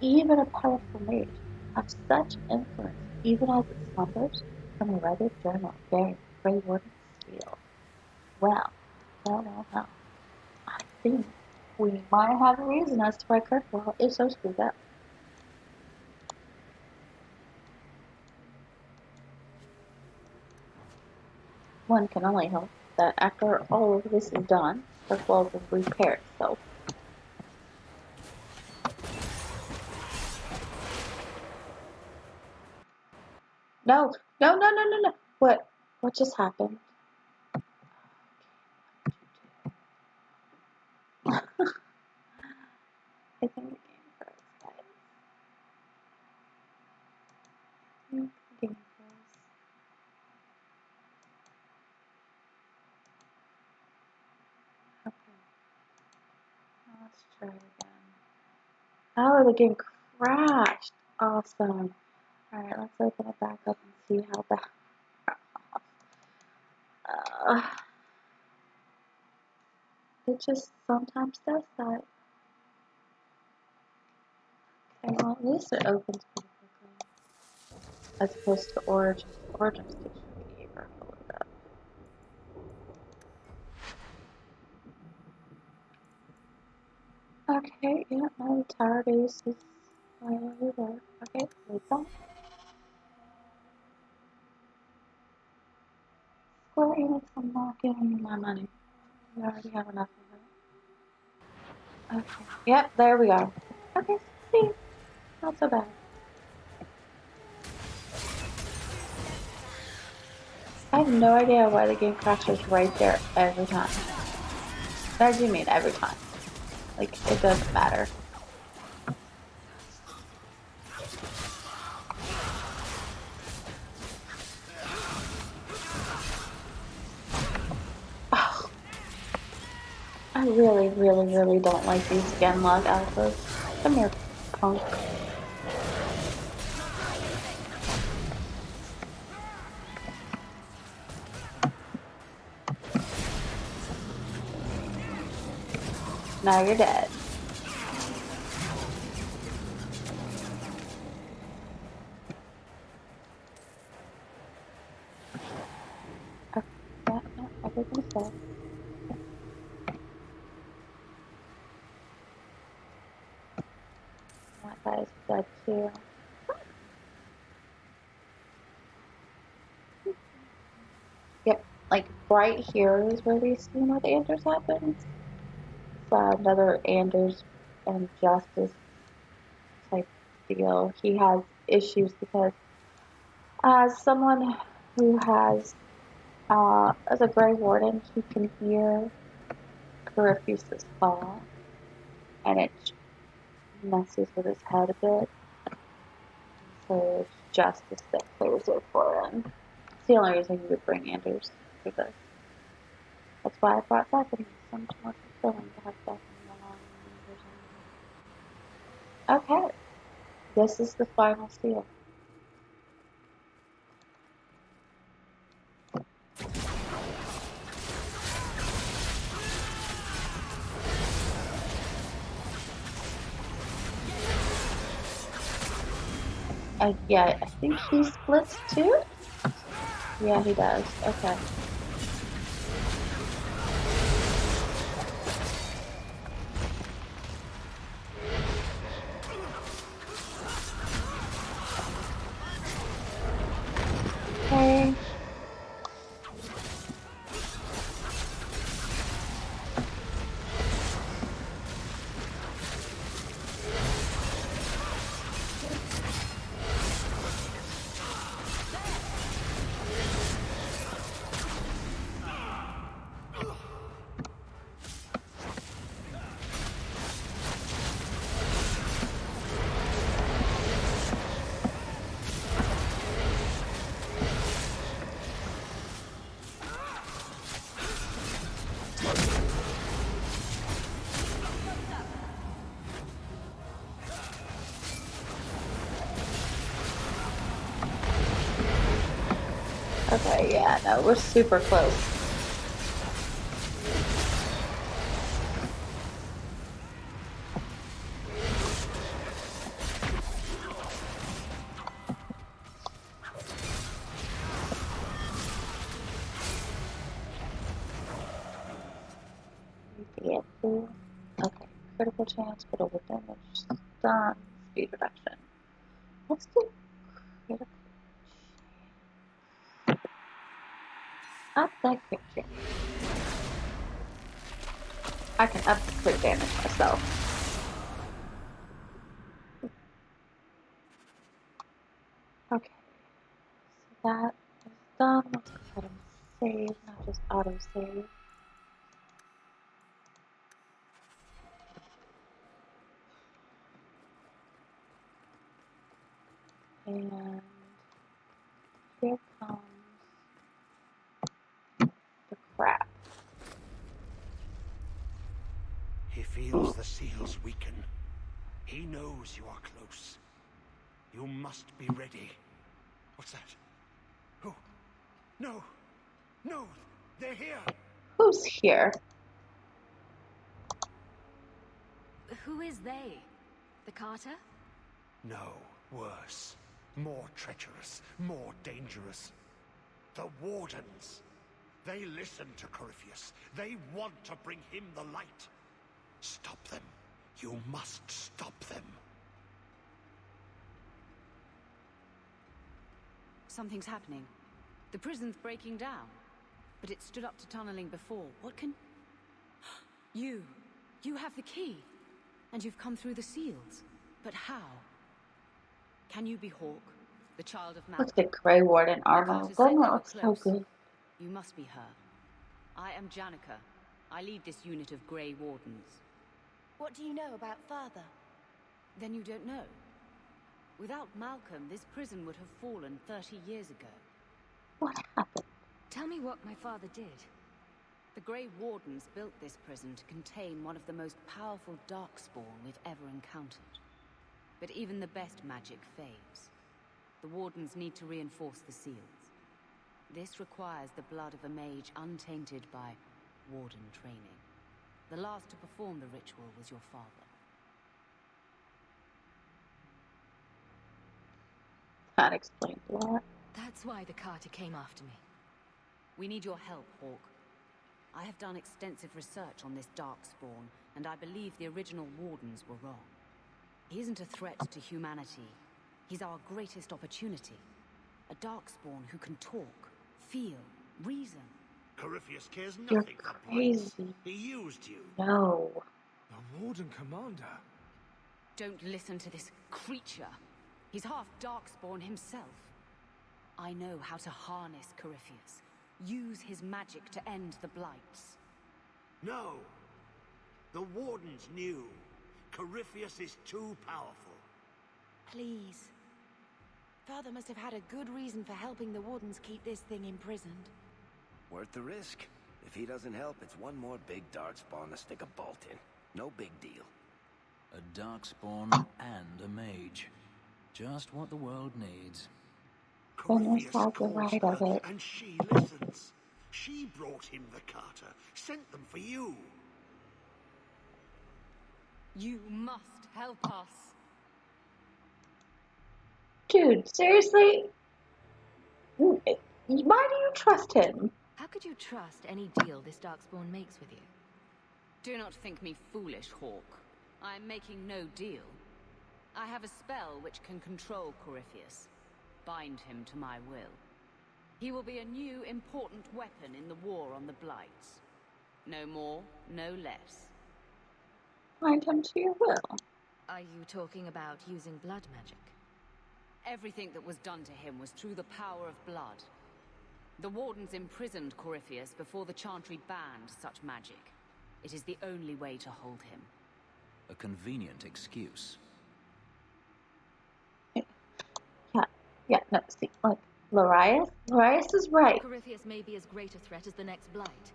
A: even a powerful mage, have such influence even as it slumbers? From a weathered journal bearing Grey Warden's seal. Well, I think we might have a reason as to why Kirkwall is so screwed up. One can only hope that after all of this is done, Kirkwall will repair itself. No. What just happened? I think the game froze, guys. I think the game froze. Okay. Now let's try again. Oh, the game crashed. Awesome. Alright, let's open it back up and see how bad. It just sometimes does that. Okay, well at least it opens pretty quickly. As opposed to Origins. Origins takes forever to load up. Okay, yeah, no, the tower base is right over there. Okay, wait that. Square Enix, I'm not giving you my money. We already have enough of it. Okay, yep, there we are. Okay, see, not so bad. I have no idea why the game crashes right there every time. I do mean every time. Like, it doesn't matter. Oh, I really don't like these Genlock alphas. Come here, punk. Now you're dead. Okay, yeah, no, everything's dead. That guy's dead too. Yep, like right here is where the scene with Anders happens. It's another Anders and Justice type deal. He has issues because as someone who has, as a Grey Warden, he can hear Corypheus' fall, and it messes with his head a bit. So it's Justice that clears it for him. It's the only reason you would bring Anders for this. That's why I brought Bethany. It's so much more fulfilling to have Bethany along. Okay, this is the final seal. Yeah, I think he splits too? Yeah, he does. Okay. Okay, yeah, no, we're super close. Okay, critical chance, critical damage, stun, speed reduction. Let's do critical. Up that quick chance. I can up the crit damage myself. Okay, so that is done. Let's go ahead and save, not just auto save. And here comes the crap.
H: He feels the seals weaken. He knows you are close. You must be ready. What's that? Oh, no, no, they're here.
A: Who's here?
E: Who is they? The Carter?
H: No, worse. More treacherous, more dangerous. The Wardens. They listen to Corypheus. They want to bring him the light. Stop them. You must stop them.
I: Something's happening. The prison's breaking down. But it stood up to tunneling before. What can... You have the key. And you've come through the seals. But how? Can you be Hawke, the child of Malcolm?
A: Look at Grey Warden armor.
I: Carter said
A: Golden
I: you were
A: looks so
I: close.
A: good.
I: You must be her. I am Janica. I lead this unit of Grey Wardens.
D: What do you know about Father?
I: Then you don't know. Without Malcolm, this prison would have fallen 30 years ago.
A: What happened?
E: Tell me what my father did.
I: The Grey Wardens built this prison to contain one of the most powerful darkspawn we've ever encountered. But even the best magic fades. The Wardens need to reinforce the seals. This requires the blood of a mage untainted by Warden training. The last to perform the ritual was your father.
A: That explains a lot.
E: That's why the Carter came after me.
I: We need your help, Hawke. I have done extensive research on this darkspawn, and I believe the original Wardens were wrong. He isn't a threat to humanity. He's our greatest opportunity. A darkspawn who can talk, feel, reason.
H: Corypheus cares
A: You're
H: nothing for
A: crazy.
H: Blight. He used you.
A: No.
J: The Warden Commander.
I: Don't listen to this creature. He's half darkspawn himself. I know how to harness Corypheus. Use his magic to end the Blights.
H: No. The Wardens knew. Corypheus is too powerful.
D: Please. Father must have had a good reason for helping the Wardens keep this thing imprisoned.
B: Worth the risk. If he doesn't help, it's one more big darkspawn to stick a bolt in. No big deal.
F: A darkspawn and a mage. Just what the world needs.
A: Fenris
H: Corypheus
A: has the
H: calls
A: right
H: her,
A: of it.
H: and she listens. She brought him the Carter, sent them for you.
C: You must help us.
A: Dude, seriously? Why do you trust him?
E: How could you trust any deal this Darkspawn makes with you?
I: Do not think me foolish, Hawke. I am making no deal. I have a spell which can control Corypheus. Bind him to my will. He will be a new, important weapon in the war on the Blights. No more, no less.
A: Bind him to your will.
E: Are you talking about using blood magic?
I: Everything that was done to him was through the power of blood. The Wardens imprisoned Corypheus before the Chantry banned such magic. It is the only way to hold him.
F: A convenient excuse.
A: Yeah, no, see, like, Larius is right.
E: Corypheus may be as great a threat as the next Blight.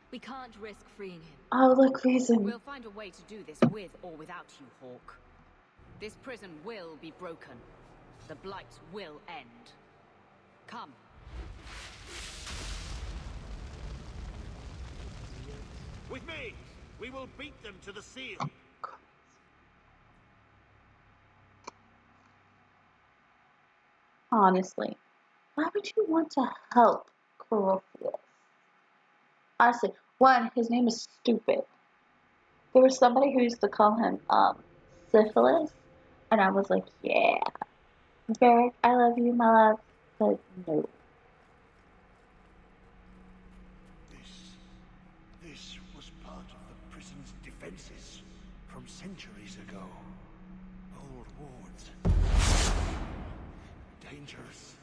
E: We can't risk freeing him.
A: Oh, look, reason.
I: We'll find a way to do this with or without you, Hawke. This prison will be broken. The Blight will end. Come.
H: With me! We will beat them to the seal!
A: Honestly, why would you want to help Corophius? Honestly, one, his name is stupid. There was somebody who used to call him syphilis, and I was like, yeah, Varric, I love you, my love, but no.
H: This was part of the prison's defenses from centuries ago. Old wards. Dangerous.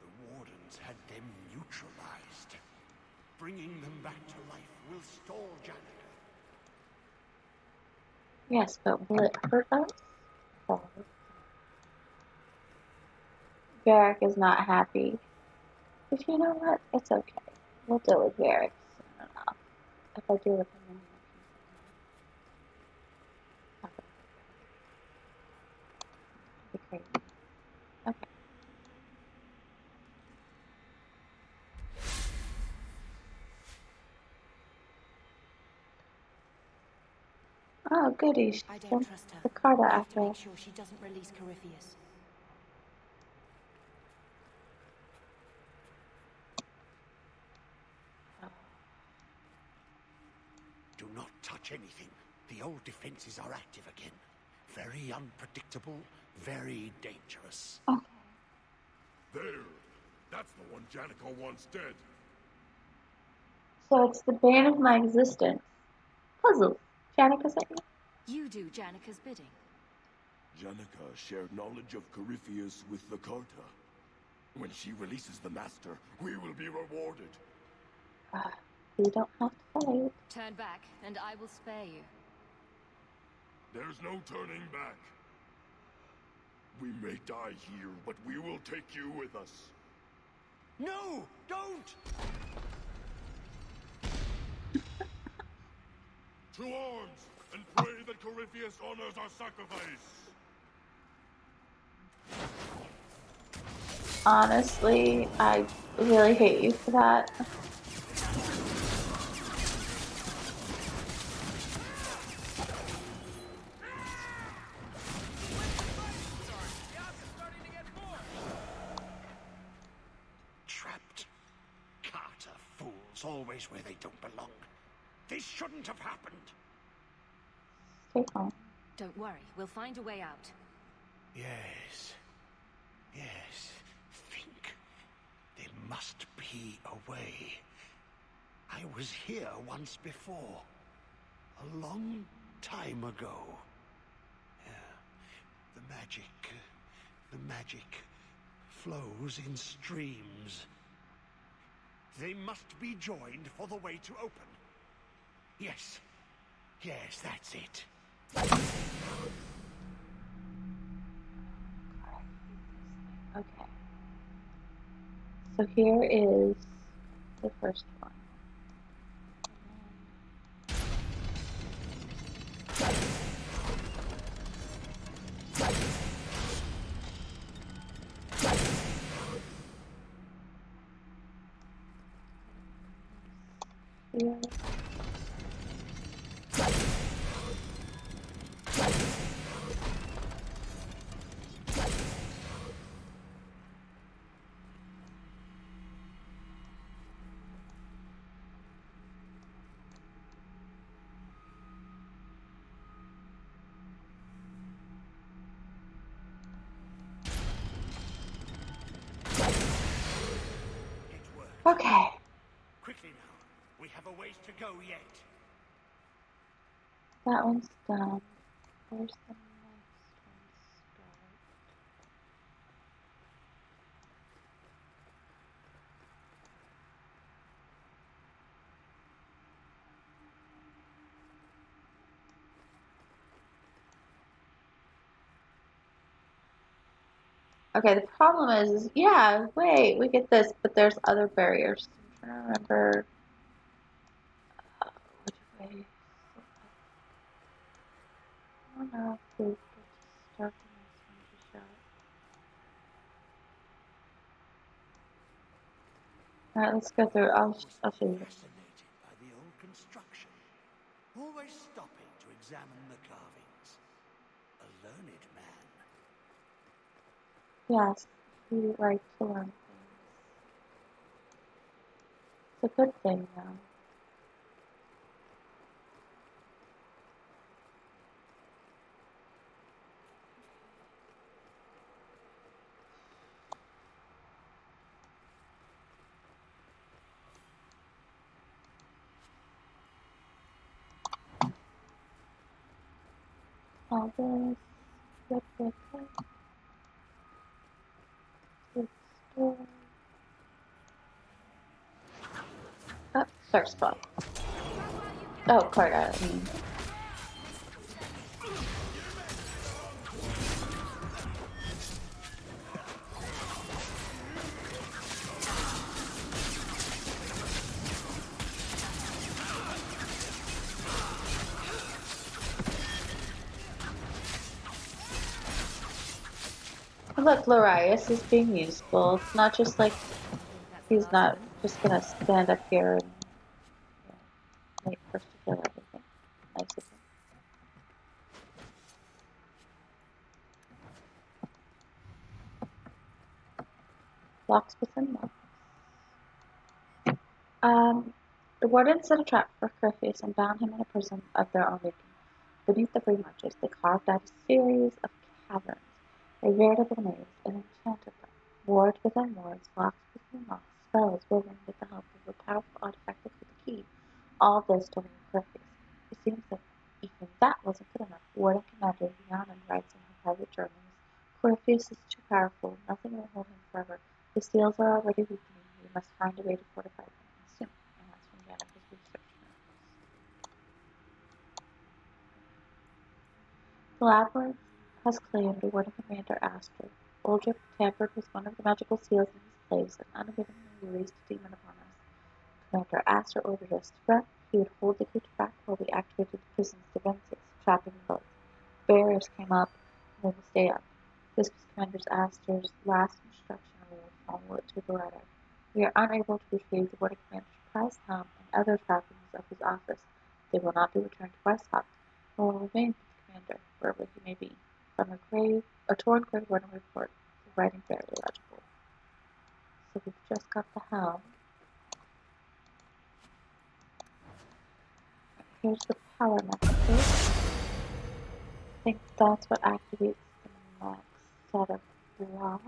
H: The wardens had them neutralized. Bringing them back to life will stall Janica.
A: Yes, but will it hurt us? Varric is not happy. But you know what? It's okay. We'll deal with Varric soon enough. If I deal with him in the crazy. Okay. Oh, goody. She
D: I don't
A: sent
D: trust her.
A: the card
D: We have to
A: after.
D: make sure she doesn't release Corypheus.
H: Do not touch anything. The old defenses are active again. Very unpredictable, very dangerous.
A: Okay.
G: There! That's the one Janica wants dead.
A: So it's the bane of my existence. Puzzles. Janica sent you?
E: You do Janica's bidding.
K: Janica shared knowledge of Corypheus with the Carta. When she releases the Master, we will be rewarded.
A: You don't have to fight.
E: Turn back, and I will spare you.
K: There's no turning back. We may die here, but we will take you with us.
H: No! Don't!
G: To arms, and pray that Corypheus honors our sacrifice!
A: Honestly, I really hate you for that.
H: Trapped. Carter fools always where they don't belong. This shouldn't have happened.
A: Stay calm.
E: Don't worry, we'll find a way out.
H: Yes. Yes. Think. There must be a way. I was here once before. A long time ago. The magic flows in streams. They must be joined for the way to open. Yes. Yes, that's it.
A: Okay. So here is the first one. Here. Okay.
H: Quickly now. We have a ways to go yet.
A: That one's done. Where's the next one start? Okay, the problem is, yeah, wait, we get this, but there's other barriers. I'm trying to remember which way. I don't know if we get to start the next one to show. Alright, let's go through. I'll show you.
H: Fascinated by the old construction. always stopping to examine the carvings. A learned man.
A: Yes, he likes to learn things. It's a good thing, though. All this, yep. Good store. Oh, first spot. Oh, Carta, I mean. Look, Larius is being useful. It's not just like he's not just gonna stand up here and wait for us to kill everything. Nice of him. Locks within locks. The warden set a trap for Curfeus and bound him in a prison of their own making. Beneath the green arches, they carved out a series of caverns, a veritable maze, and enchanted them. Wards within wards, locks within locks, spells woven with the help of a powerful artifact with a key. All this to hold Curfeus. It seems that even that wasn't good enough. Warden Commander Leandra writes in her private journals, Curfeus is too powerful. Nothing will hold him forever. The seals are already weakening. We must find a way to fortify them, and soon. And that's from Janica's research notes. The labyrinth has claimed Warden Commander Astor. Uldric tampered with one of the magical seals in his place and unwittingly released a demon upon us. Commander Astor ordered us to run. He would hold the cage back while we activated the prison's defenses, trapping them both. The barriers came up, and they will stay up. This was Commander Astor's last instruction, and we will follow it to the letter. We are unable to retrieve the Warden Commander's prize helm and other trappings of his office. They will not be returned to Weishaupt, but will remain with the Commander, wherever he may be. From a torn grave Warden report, the writing barely legible. So we've just got the helm. Here's the power messages. I think that's what activates the next set of blocks.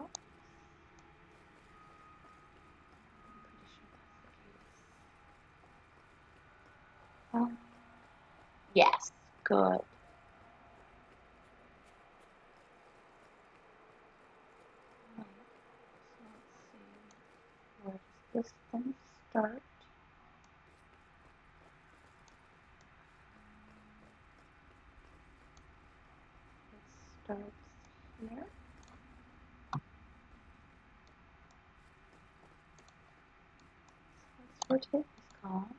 A: I'm pretty sure that's the case. Yes, good. Right. So let's see. Where does this thing start? It starts here. So let's rotate this column.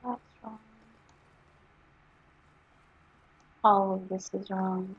A: That's wrong. All of this is wrong.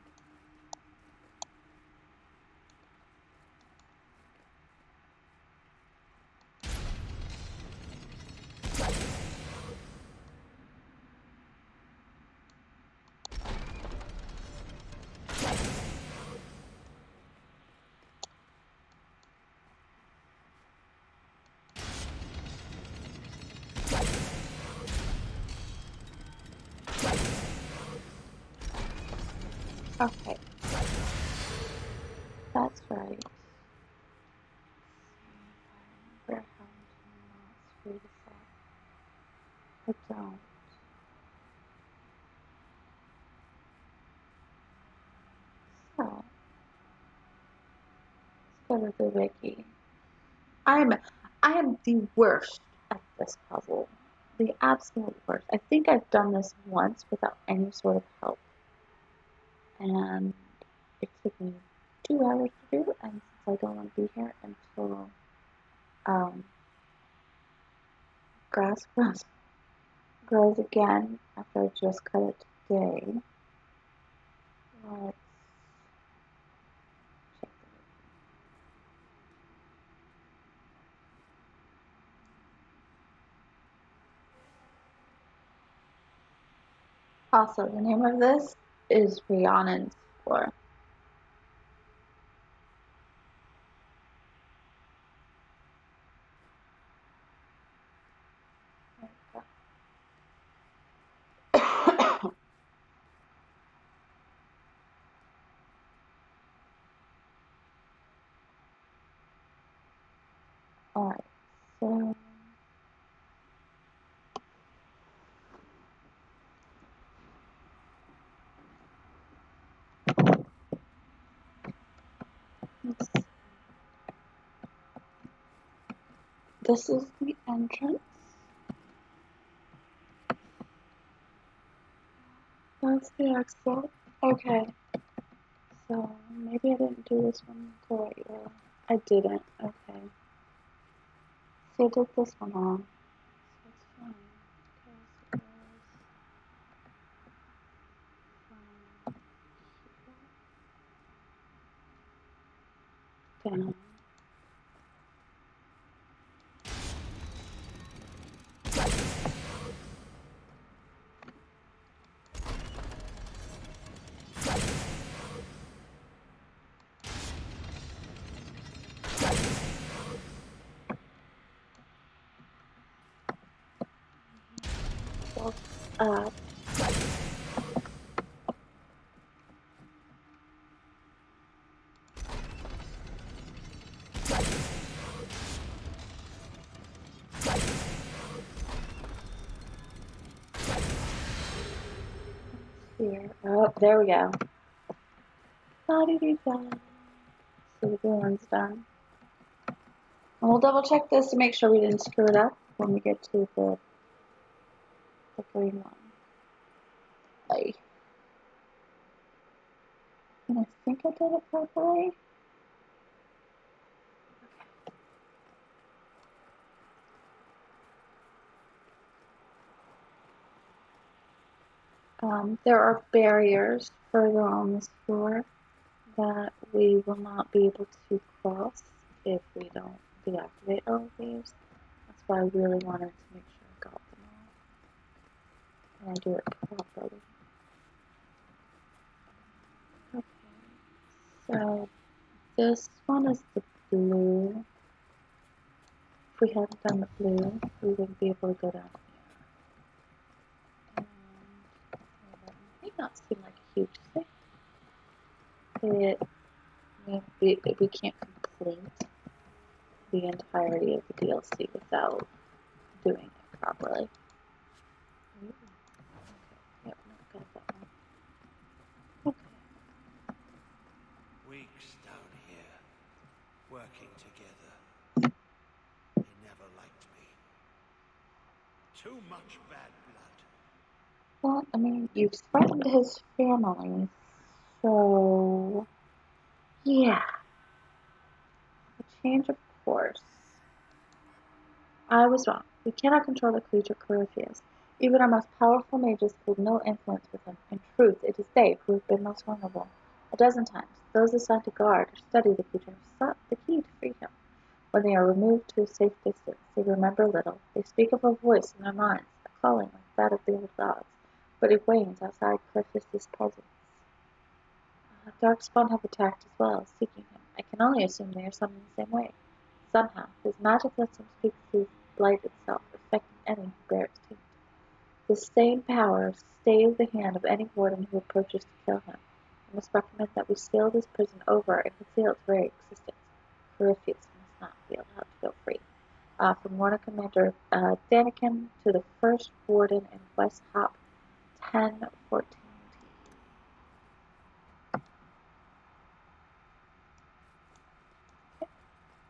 A: Okay. That's right. Where how to not screw this up. I don't. So, let's go to the wiki. I am the worst at this puzzle. The absolute worst. I think I've done this once without any sort of help. And it took me 2 hours to do, and since I don't want to be here until grass grows again after I just cut it today, let's check it. Also, the name of this is Rhiannon's Floor. Alright, so this is the entrance. That's the exit. Okay, so maybe I didn't do this one the right way. I didn't. Okay. So I did this one wrong. So it's fine. Okay, so it goes down. Up. Here. Oh, there we go. So the blue one's done. And we'll double check this to make sure we didn't screw it up when we get to the green one. And I think I did it properly. There are barriers further on this floor that we will not be able to cross if we don't deactivate all of these. That's why I really wanted to make sure I got them all. And I do it properly. Okay, so this one is the blue. If we hadn't done the blue, we wouldn't be able to go down here. And it may not seem like a huge thing. We can't complete the entirety of the DLC without doing it properly. Ooh. Okay, yep, no, got that one. Okay.
H: Weeks down here, working together. They never liked me. Too much bad blood.
A: Well, I mean, you've threatened his family, so yeah. A change of course. I was wrong. We cannot control the creature Corypheus. Even our most powerful mages hold no influence with him. In truth, it is they who have been most vulnerable. A dozen times, those assigned to guard or study the creature have sought the key to free him. When they are removed to a safe distance, they remember little. They speak of a voice in their minds, a calling like that of the old gods, but it wanes outside Corypheus' presence. Darkspawn have attacked as well, seeking him. I can only assume they are summoned the same way. Somehow, his magic lets him speak through Blight itself, affecting any who bear its taint. The same power stays the hand of any warden who approaches to kill him. I must recommend that we seal this prison over and conceal its very existence. Corypheus must not be allowed to go free. from Warden Commander Daniken to the First Warden in West Hop 1014.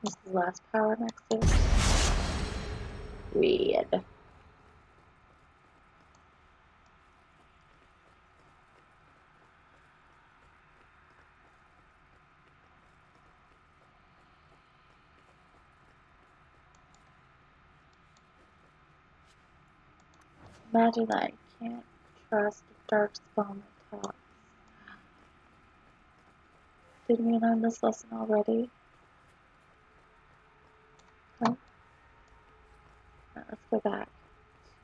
A: This is the last power nexus. Read. Imagine that I can't trust darkspawn attacks. Did we learn this lesson already? No? Alright, let's go back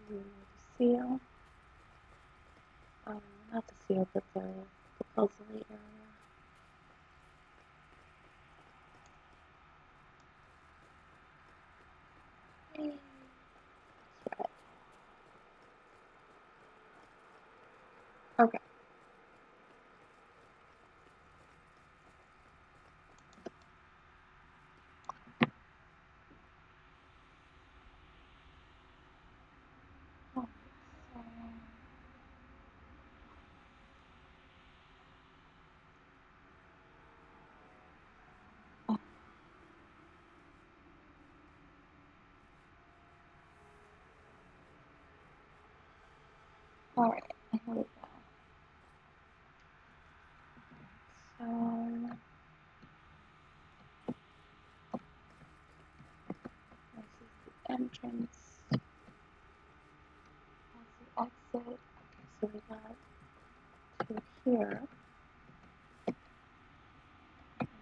A: to the seal. Not the seal, but the puzzly area. That's right. Okay. Alright, here we go. So, this is the entrance. That's the exit. Okay, so we got to here. And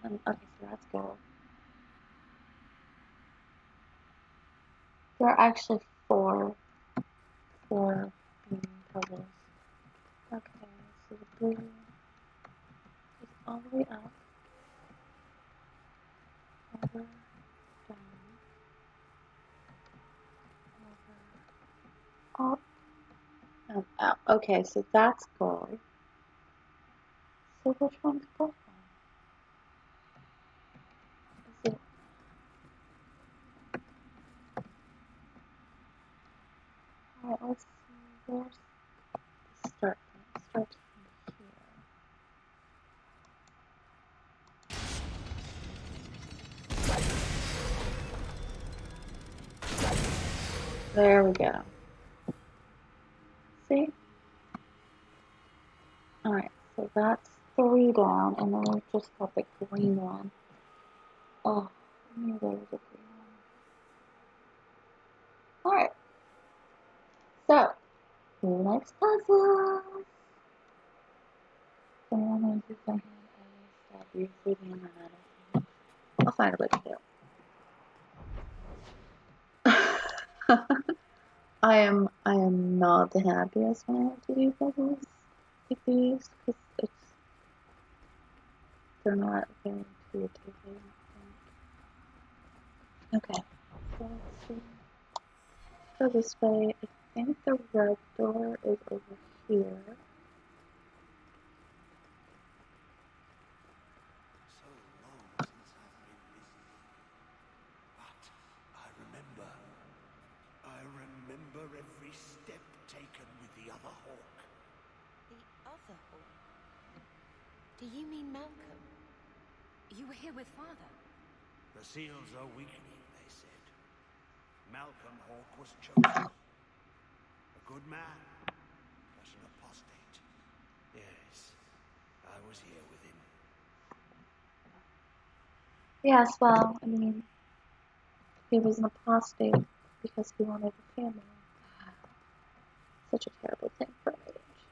A: then, okay, so that's gold. There are actually four beam puzzles. Okay, so the blue is all the way up, over, down, over, up, and out. Okay, so that's gold. So which one's gold? Is it? Alright, let's see. Where's the start point? It starts from here. There we go. See? Alright, so that's 3 down, and then we've just got the green one. Oh, I knew there was a green one. Alright. So, next puzzle. Someone uses their hand always stab you for the amount of time. I'll find a way to do it. I am not the happiest when I have to do puzzles like these, because they're not very intuitive, I don't think. Okay, so let's see. Go this way. I think the red door is over here.
H: So long since I've been listening. But I remember every step taken with the other Hawke.
D: The other Hawke? Do you mean Malcolm?
E: You were here with Father.
H: The seals are weakening, they said. Malcolm Hawke was chosen. A good man, but an apostate. Yes, I was here with him.
A: Yes, well, I mean, he was an apostate because he wanted a family. Such a terrible thing for an age.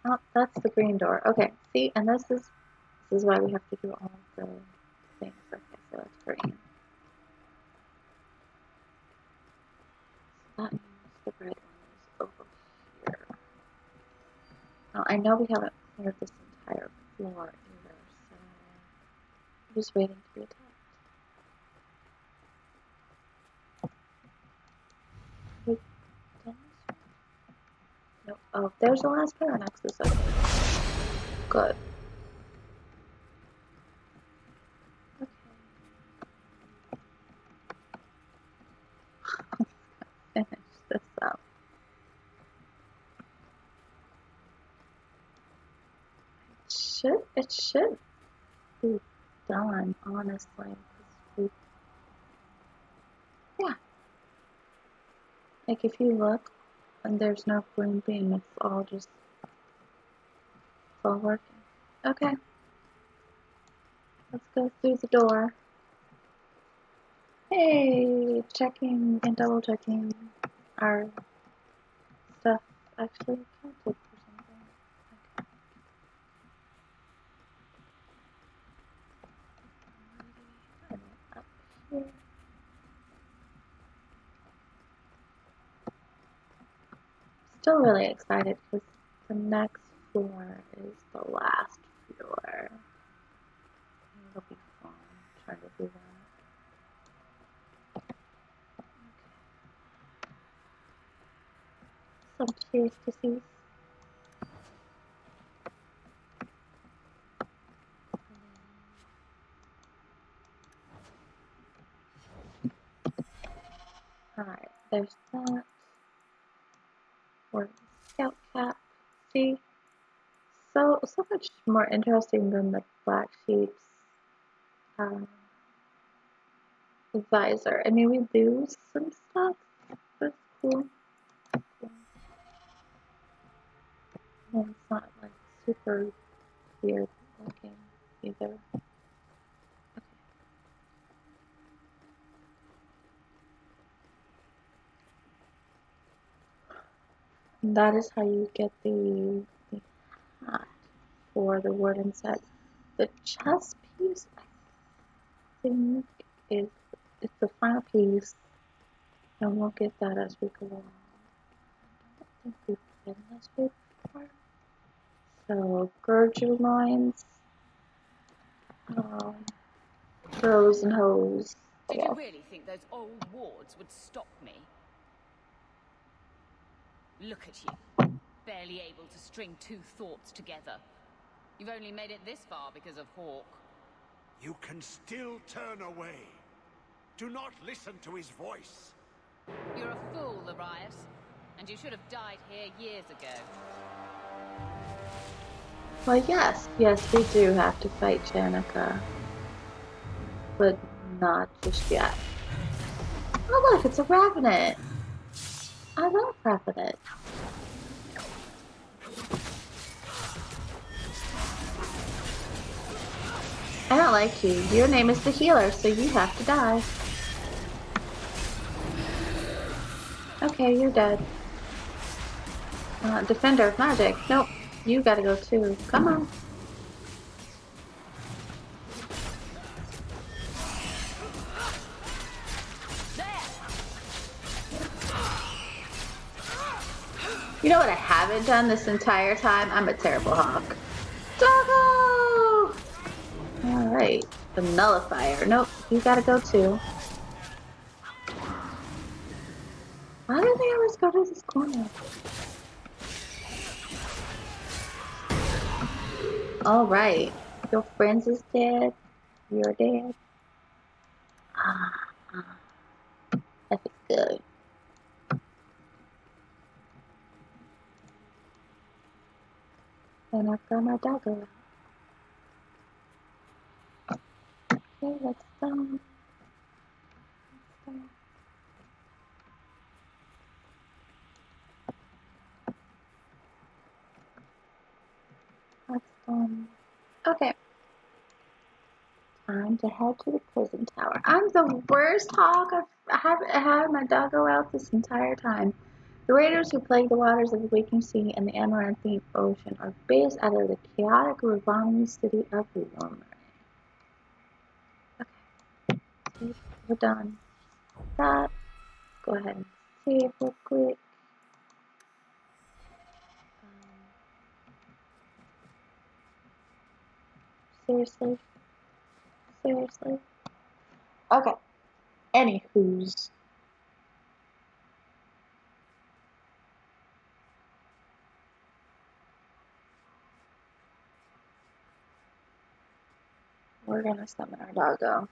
A: Oh, that's the green door. Okay, see, and this is why we have to do all of the things. Okay, so that's green. So that means the red one is over here. Now, I know we haven't cleared this entire floor either, so I'm just waiting to be attacked. We've done this one? Nope. Oh, there's the last Paranexus. Okay. Good. Okay. it should be done, honestly. Yeah. Like, if you look, and there's no green beam, it's all working. Okay. Let's go through the door. Hey, checking and double checking our stuff actually counted for something. Okay. And up here. Still really excited because the next floor is the last floor. It'll be fun trying to do that. Some cheers to see. Alright, there's that. Or scout cap. See? So much more interesting than the black sheep's visor. I mean, we lose some stuff, but it's cool. And it's not like super weird looking either. Okay. And that is how you get the hat for the warden set. The chest piece, I think, is the final piece, and we'll get that as we go along. I don't think we've been this way before. So, gird your loins, throws and hose.
I: Did you really think those old wards would stop me? Look at you, barely able to string two thoughts together. You've only made it this far because of Hawke.
H: You can still turn away. Do not listen to his voice.
I: You're a fool, Arias, and you should have died here years ago.
A: Well, yes, we do have to fight Janica, but not just yet. Oh look, it's a Ravenant! I love Ravenant. I don't like you. Your name is the healer, so you have to die. Okay, you're dead. Defender of magic. Nope, you gotta go too. Come on. You know what I haven't done this entire time? I'm a terrible Hawke. Doggo! Alright, the nullifier. Nope, you gotta go too. Why do they always go to this corner? Alright, your friends is dead. You're dead. That's good. And I've got my doggo. Okay, let's go. That's done. Okay. Time to head to the prison tower. I'm the worst Hawke. I haven't had my doggo out this entire time. The raiders who plague the waters of the Waking Sea and the Amaranthine Ocean are based out of the chaotic Ravani city of Lumere. Okay. So we're done. That. Go ahead and save real quick. Seriously? Seriously? Okay. Anywho's. We're gonna summon our doggo.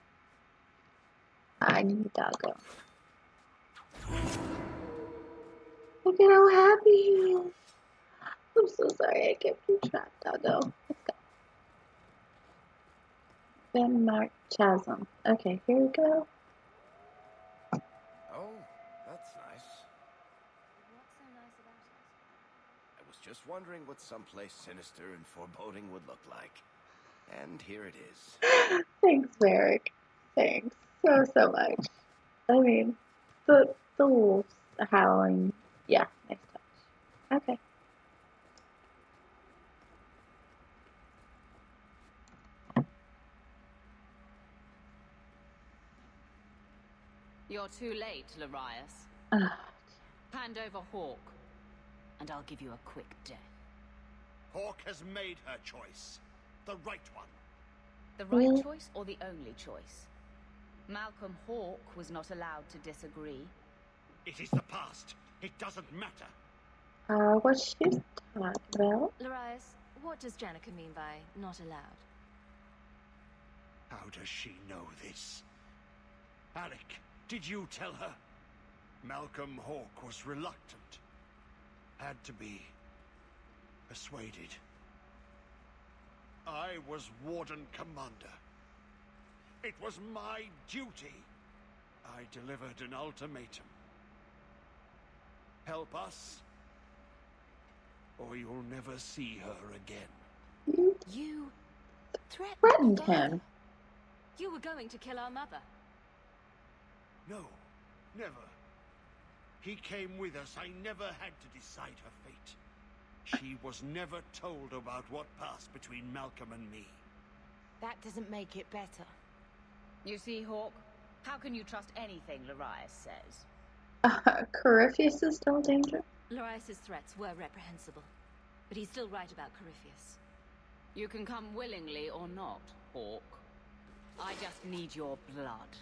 A: I need a doggo. Look at how happy he is. I'm so sorry I kept you trapped, doggo. Let's go. Denmark Chasm. Okay, here we go.
B: Oh, that's nice.
D: What's so nice about it?
B: I was just wondering what someplace sinister and foreboding would look like. And here it is.
A: Thanks, Varric. Thanks so much. I mean, the wolves howling. Yeah, nice touch. Okay.
I: You're too late, Larius. Hand over Hawke, and I'll give you a quick death.
H: Hawke has made her choice. The right one.
I: The right choice or the only choice? Malcolm Hawke was not allowed to disagree.
H: It is the past. It doesn't matter.
A: What she's talking about?
E: Larius, what does Janica mean by not allowed?
H: How does she know this? Alec, did you tell her? Malcolm Hawke was reluctant. Had to be persuaded. I was Warden Commander. It was my duty. I delivered an ultimatum. Help us, or you'll never see her again.
E: You
A: threatened him.
E: You were going to kill our mother.
H: No, never. He came with us. I never had to decide her fate. She was never told about what passed between Malcolm and me.
D: That doesn't make it better.
I: You see, Hawke, how can you trust anything Larius says?
A: Corypheus is still in danger?
E: Larius's threats were reprehensible, but he's still right about Corypheus.
I: You can come willingly or not, Hawke. I just need your blood.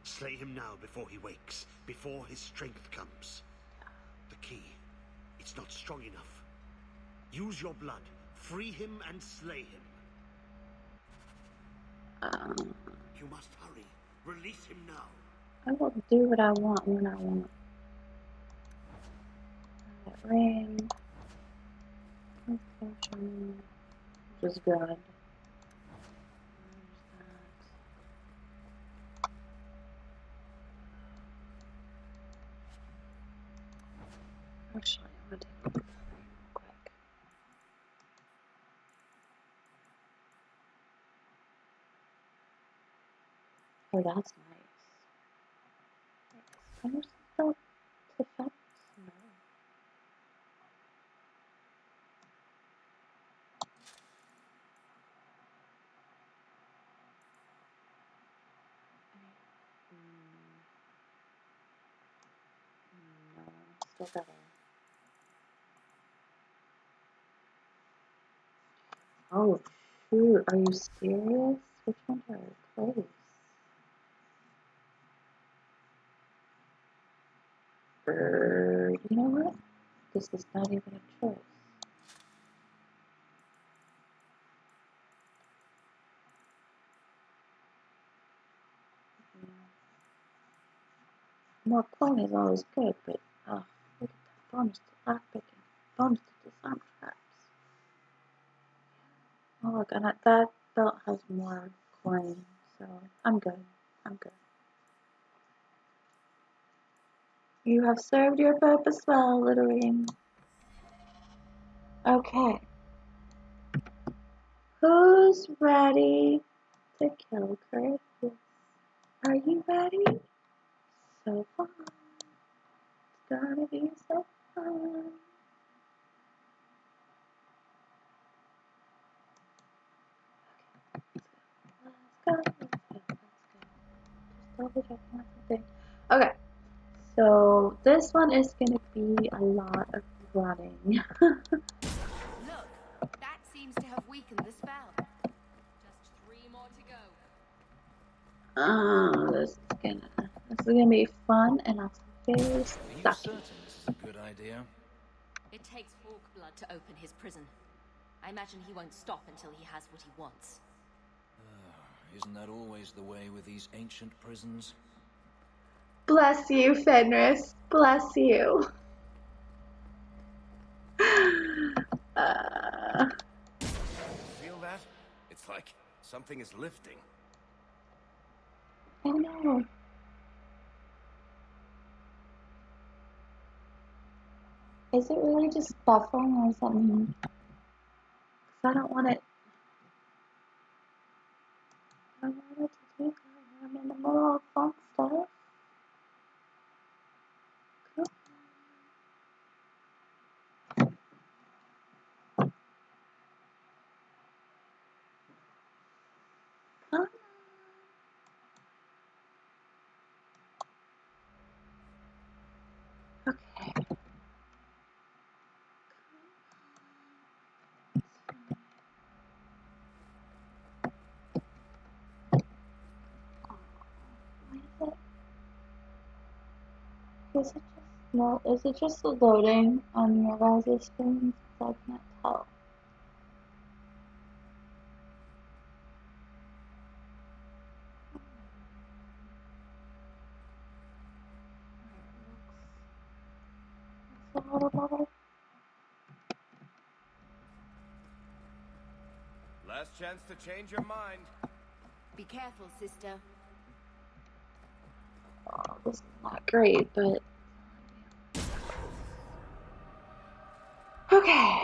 H: Slay him now before he wakes, before his strength comes. The key, it's not strong enough. Use your blood, free him and slay him. You must hurry. Release him now.
A: I will do what I want when I want. That ring. Which is good. Actually, I'm going to take a look at that ring real quick. Oh, that's nice. Fenris felt defense? No. No, still better. Oh, shoot. Are you serious? Which one do I replace? You know what? This is not even a choice. More clone is always good, but look at that bonus to lockpicking, bonus to disarm traps. Oh look, and that belt has more coin, so I'm good. I'm good. You have served your purpose well, Littering. Okay. Who's ready to kill Kirkwall? Are you ready? So fun. It's gonna be so fun. Let's go. Just double checking on something. Okay. So this one is gonna be a lot of running.
D: Look, that seems to have weakened the spell. Just 3 more to go.
A: This is gonna be fun and also very
F: Are you
A: sucky.
F: certain this is a good idea?
E: It takes Hawke blood to open his prison. I imagine he won't stop until he has what he wants.
F: Isn't that always the way with these ancient prisons?
A: Bless you, Fenris. Bless you.
B: Feel that? It's like something is lifting.
A: I know. Is it really just buffering or something? Because I don't want it. I don't want it to do that when I'm in the middle of fun stuff. Come on. Okay. Is it just no? Is it just loading on your guys' screens? I can't tell. Looks a little better.
B: Last chance to change your mind.
D: Be careful, sister.
A: Oh, this is not great, but okay.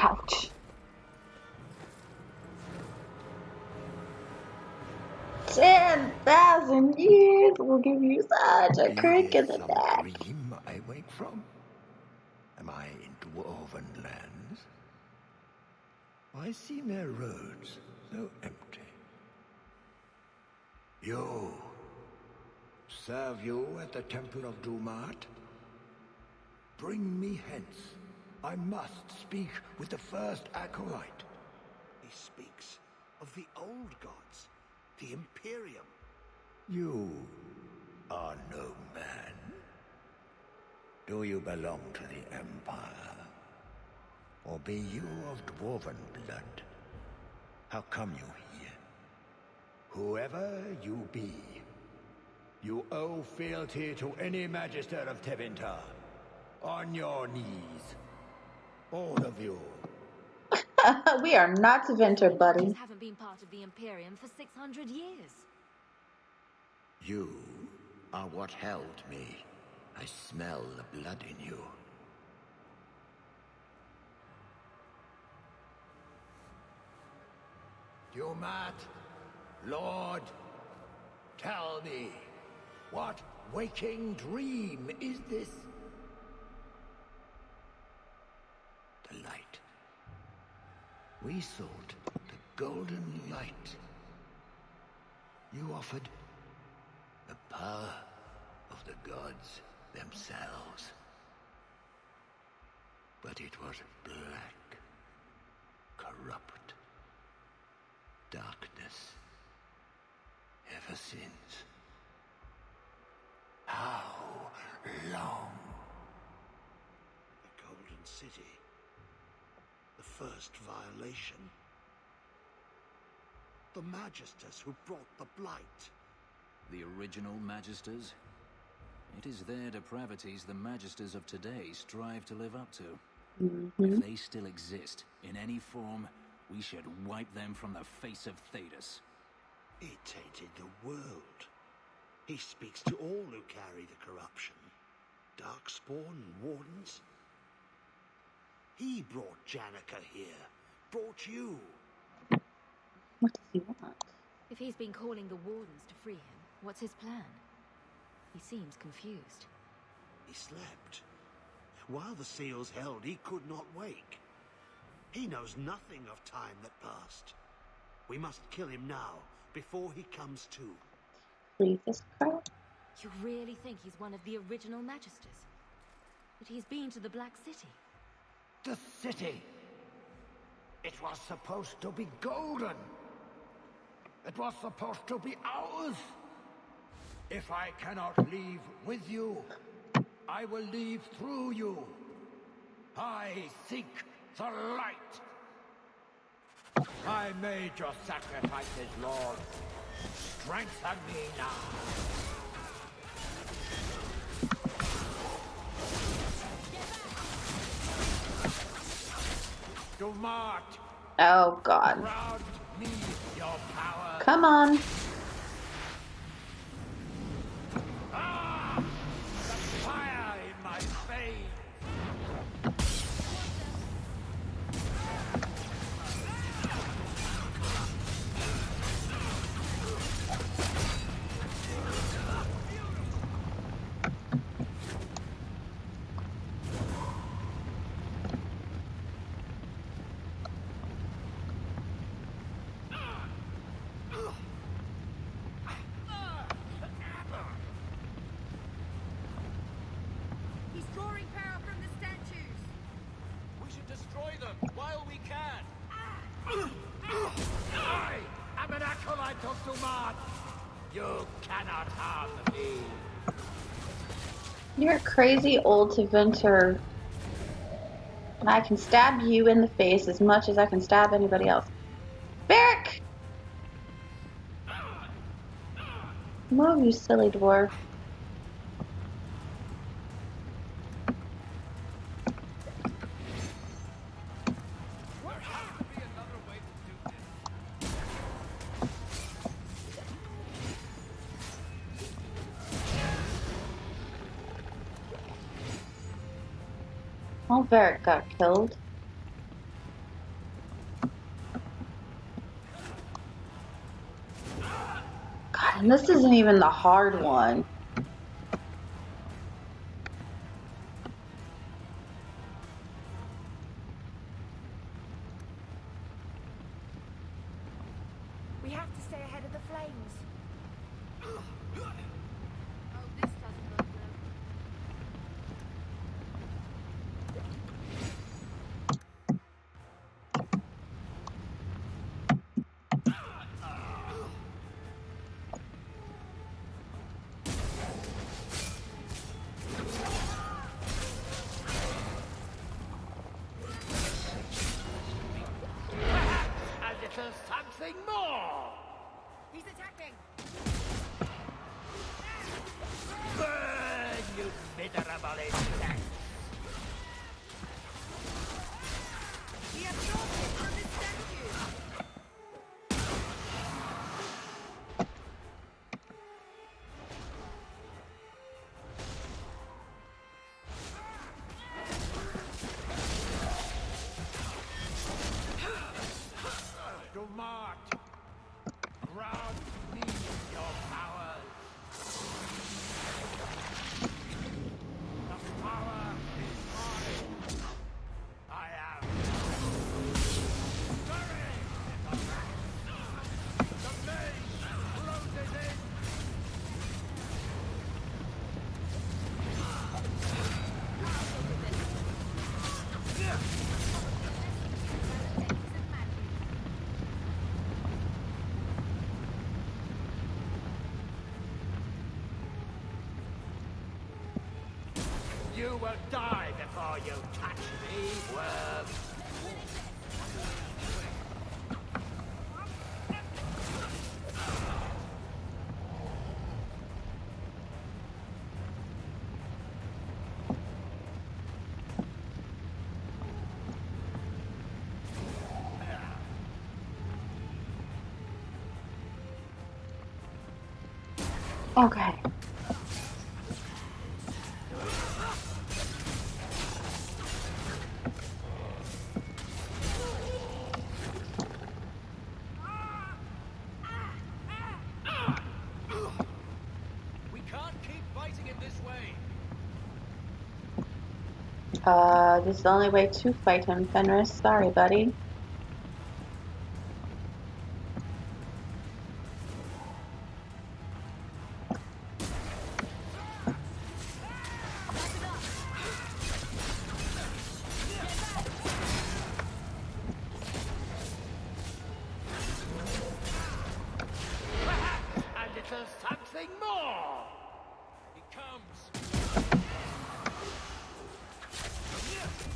A: Ouch. 10,000 years will give you such a crick in the neck.
H: Dream I wake from? Am I in dwarven lands? Why seem their roads so empty? You! Serve you at the Temple of Dumat? Bring me hence. I must speak with the first acolyte.
L: He speaks of the old gods, the Imperium.
H: You are no man. Do you belong to the Empire? Or be you of dwarven blood? How come you here? Whoever you be, you owe fealty to any Magister of Tevinter. On your knees. All of you.
A: We are not to venture, buddy.
E: You haven't been part of the Imperium for 600 years.
H: You are what held me. I smell the blood in you. Dumat, Lord, tell me, what waking dream is this? The light. We sought the golden light. You offered the power of the gods themselves. But it was black, corrupt, darkness, ever since. How long?
L: The Golden City. The first violation. The Magisters who brought the Blight.
F: The original Magisters? It is their depravities the Magisters of today strive to live up to. If they still exist, in any form, we should wipe them from the face of Thedas.
L: He tainted the world. He speaks to all who carry the corruption. Darkspawn and wardens. He brought Janica here. Brought you.
A: What does he want?
E: If he's been calling the wardens to free him, what's his plan? He seems confused.
L: He slept. While the seals held, he could not wake. He knows nothing of time that passed. We must kill him now, before he comes to.
A: Leave this crowd?
E: You really think he's one of the original Magisters? That he's been to the Black City?
L: The city! It was supposed to be golden! It was supposed to be ours! If I cannot leave with you, I will leave through you. I seek the light. I made your sacrifices, Lord. Strengthen me now. Do not.
A: Oh, God.
L: Grant me your power.
A: Come on.
L: Ah! The fire in my veins.
C: He's drawing power from the statues.
F: We should destroy them while we can.
L: I am an acolyte of Dumat. You cannot harm me.
A: You're a crazy old Tevinter. And I can stab you in the face as much as I can stab anybody else. Varric! Move, you silly dwarf. Oh, Varric got killed. God, and this isn't even the hard one.
D: We have to stay ahead of the flames.
C: Oh, this doesn't look good.
L: A little something more.
C: He's attacking.
L: Burn, you miserable insect.
C: He absorbed it from the statue.
L: Dumat, grant me your powers. The power is mine. I am. Bury the rat. The maze closes in. You will die before you touch me, worm.
A: Okay.
F: We can't keep fighting it this way.
A: This is the only way to fight him, Fenris. Sorry, buddy.
L: A little something more!
F: He comes.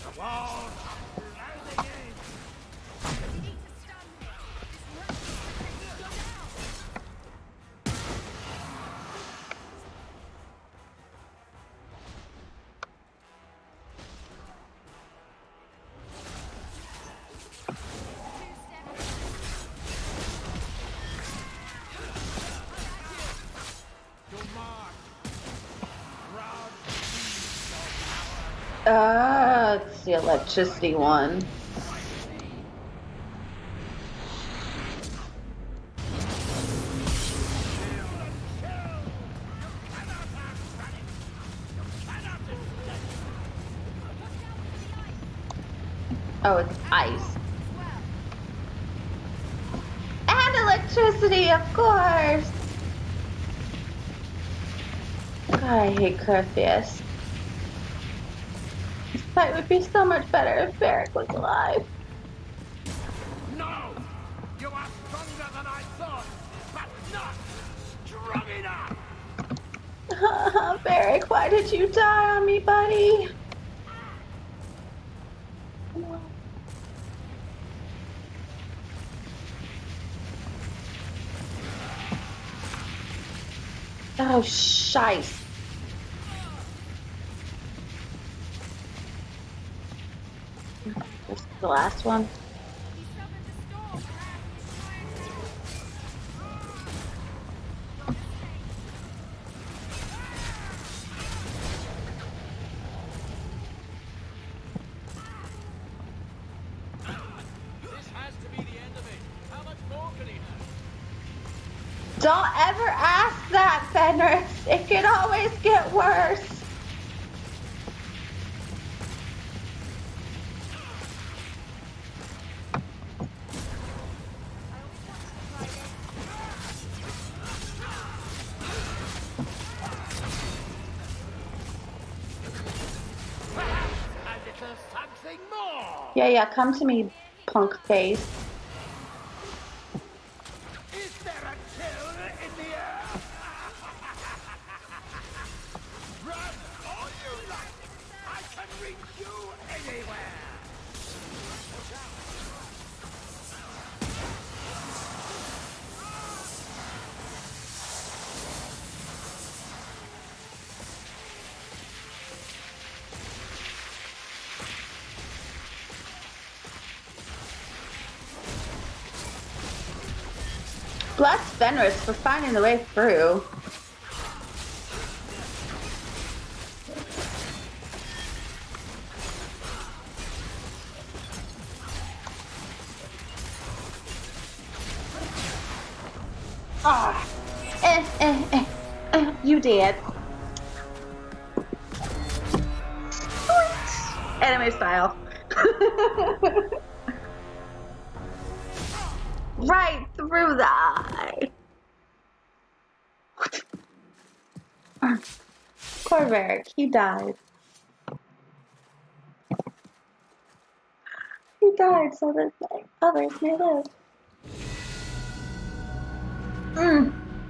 L: The walls are closing in!
A: It's the electricity one. Oh, it's ice. And electricity, of course! God, I hate Kirkwall. This fight would be so much better if Varric was alive.
L: No! You are stronger than I thought, but not strong enough!
A: Varric, why did you die on me, buddy? Oh, shite. This is the last one.
F: This has to be the end of it. How much more can he have?
A: Don't ever ask that, Fenris. It can always get worse.
L: A little something more!
A: Yeah, come to me, punk face.
L: Is there a chill in the air? Run all you like! I can reach you anywhere!
A: Bless Fenris for finding the way through. Ah, you did. Anime style. Right through the eye. Poor Varric, he died. He died so that others may live.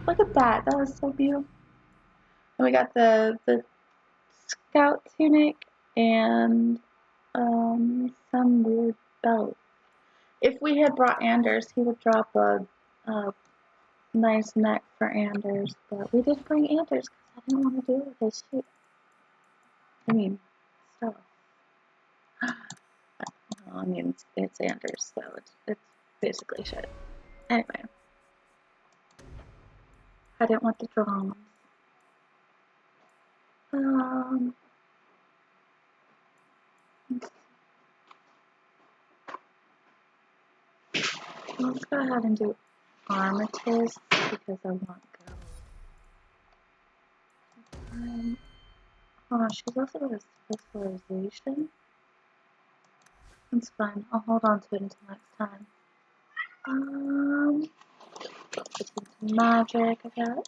A: Look at that. That was so beautiful. And we got the scout tunic and some weird belt. If we had brought Anders, he would drop a nice neck for Anders, but we did bring Anders because I didn't want to deal with his shit. I mean, stuff. Well, I mean, it's Anders, so it's basically shit. Anyway. I didn't want the drums. Let's go ahead and do Armistice because I want gold. She's also got a specialization. It's fine. I'll hold on to it until next time. Just into magic, I guess.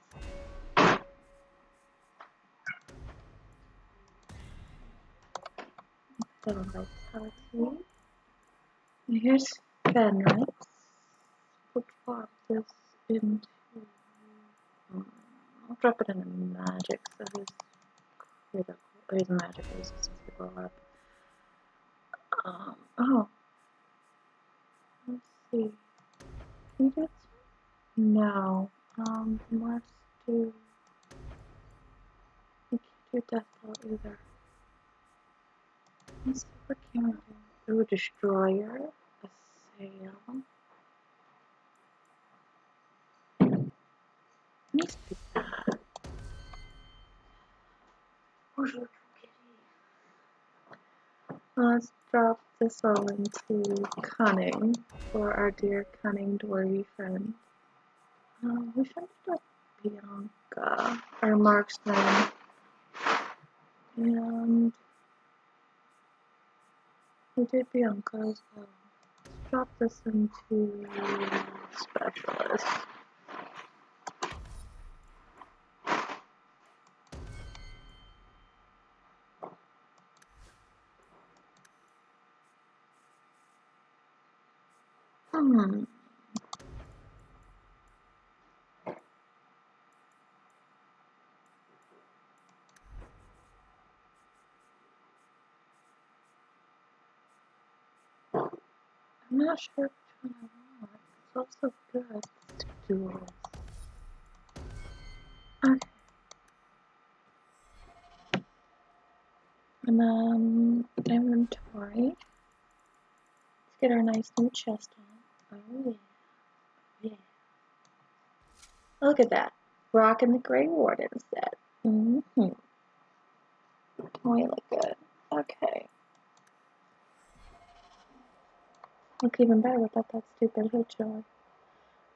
A: Go on vitality. And here's Fenris. We'll drop this into. I'll drop it into magic, so his critical. His magic resistance will go up. Oh. Let's see. Can you do it? No. Let's do. We can't do death blow either. Let's see what can we do. Ooh, destroyer. Assail. Needs to be bad. Let's drop this all into cunning for our dear cunning dwarvy friend. We should do Bianca, our marksman. And we did Bianca as well. Let's drop this into specialist. I'm not sure which one I want. It's also good to do this. Okay. And then inventory. Let's get our nice new chest on. Oh yeah. Look at that. Rocking the Grey Warden set. We look good. Okay. Look even better without that stupid hood showing.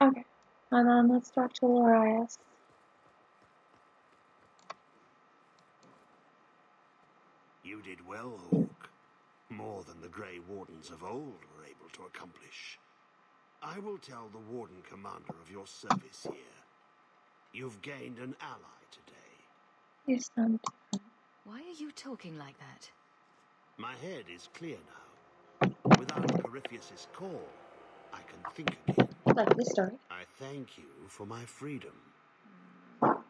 A: Okay. And then let's talk to Lorias.
H: You did well, Hawke. More than the Grey Wardens of old were able to accomplish. I will tell the Warden Commander of your service here. You've gained an ally today.
A: You sound different.
E: Why are you talking like that?
H: My head is clear now. Without Corypheus's call, I can think again.
A: Lovely story.
H: I thank you for my freedom.
A: I'm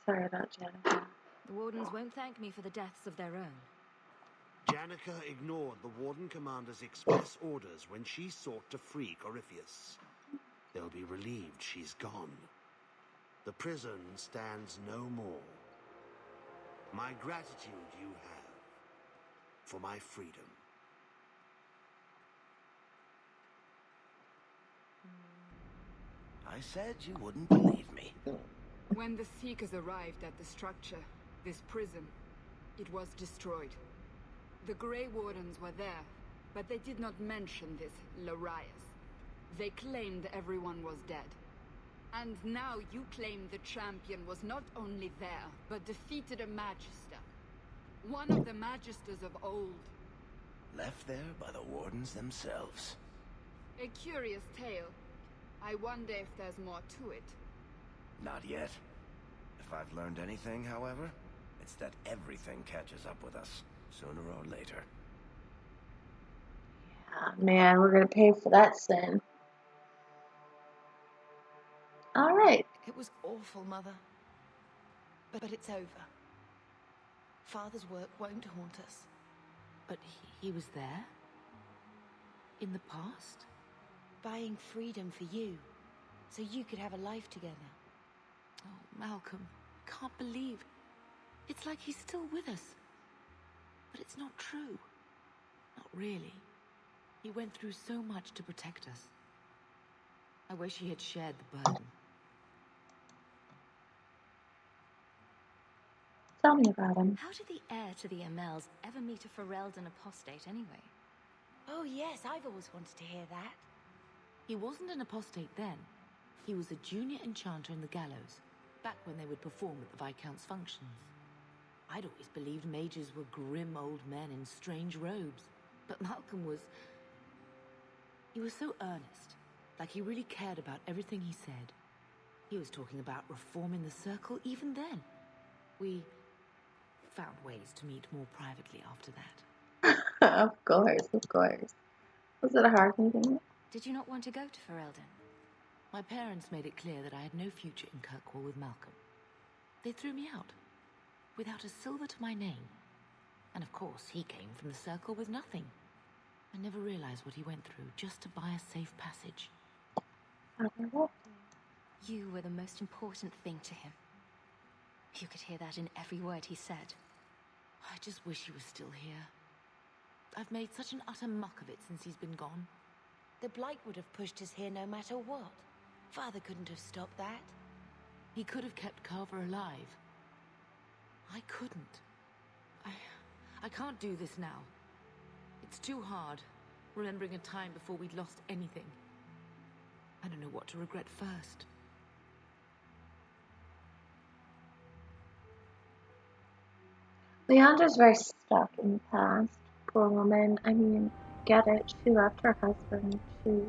A: sorry about Janica.
E: The Wardens won't thank me for the deaths of their own.
H: Janica ignored the Warden Commander's express orders when she sought to free Corypheus. They'll be relieved she's gone. The prison stands no more. My gratitude you have for my freedom.
B: I said you wouldn't believe me.
C: When the Seekers arrived at the structure, this prison, it was destroyed. The Grey Wardens were there, but they did not mention this Lorias. They claimed everyone was dead. And now you claim the champion was not only there, but defeated a Magister. One of the Magisters of old.
B: Left there by the Wardens themselves.
C: A curious tale. I wonder if there's more to it.
B: Not yet. If I've learned anything, however, it's that everything catches up with us, sooner or later.
A: Yeah, man, we're gonna pay for that sin. Alright.
D: It was awful, Mother. But it's over. Father's work won't haunt us. But he was there? In the past? Buying freedom for you, so you could have a life together. Oh, Malcolm, can't believe. It's like he's still with us. But it's not true. Not really. He went through so much to protect us. I wish he had shared the burden.
A: Tell me about him.
E: How did the heir to the Amels ever meet a Ferelden apostate anyway?
D: Oh yes, I've always wanted to hear that. He wasn't an apostate then. He was a junior enchanter in the gallows, back when they would perform at the Viscount's functions. I'd always believed mages were grim old men in strange robes, but Malcolm was... He was so earnest, like he really cared about everything he said. He was talking about reforming the circle even then. We found ways to meet more privately after that.
A: Of course, of course. Was it a hard meeting?
E: Did you not want to go to Ferelden?
D: My parents made it clear that I had no future in Kirkwall with Malcolm. They threw me out, without a silver to my name. And of course, he came from the circle with nothing. I never realized what he went through just to buy a safe passage.
E: You were the most important thing to him. You could hear that in every word he said.
D: I just wish he was still here. I've made such an utter muck of it since he's been gone.
I: The Blight would have pushed us here no matter what. Father couldn't have stopped that.
D: He could have kept Carver alive. I couldn't. I can't do this now. It's too hard, remembering a time before we'd lost anything. I don't know what to regret first.
A: Leandra's very stuck in the past. Poor woman. I mean, get it. She left her husband. She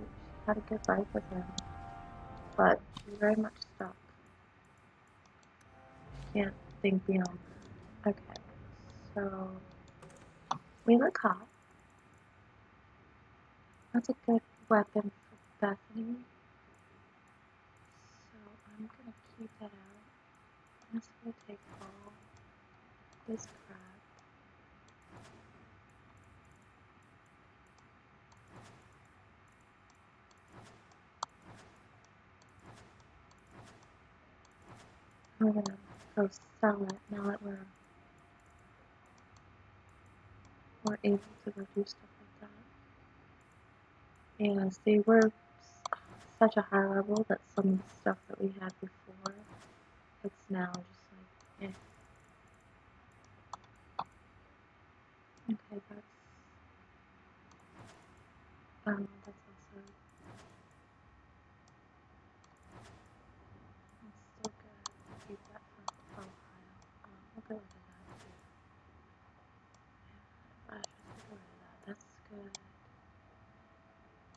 A: had a good life with him. But she's very much stuck. Can't think beyond that. Okay. So, we look hot. That's a good weapon for Bethany. So, I'm gonna keep that out. I'm just gonna take all this crap. We're gonna go sell it now that we're able to go do stuff like that. And see, we're such a high level that some of the stuff that we had before, it's now just like, eh. Okay, that's also, it's still good to keep that from the profile. We'll go rid of that too. Yeah, I'll just get rid of that. That's good.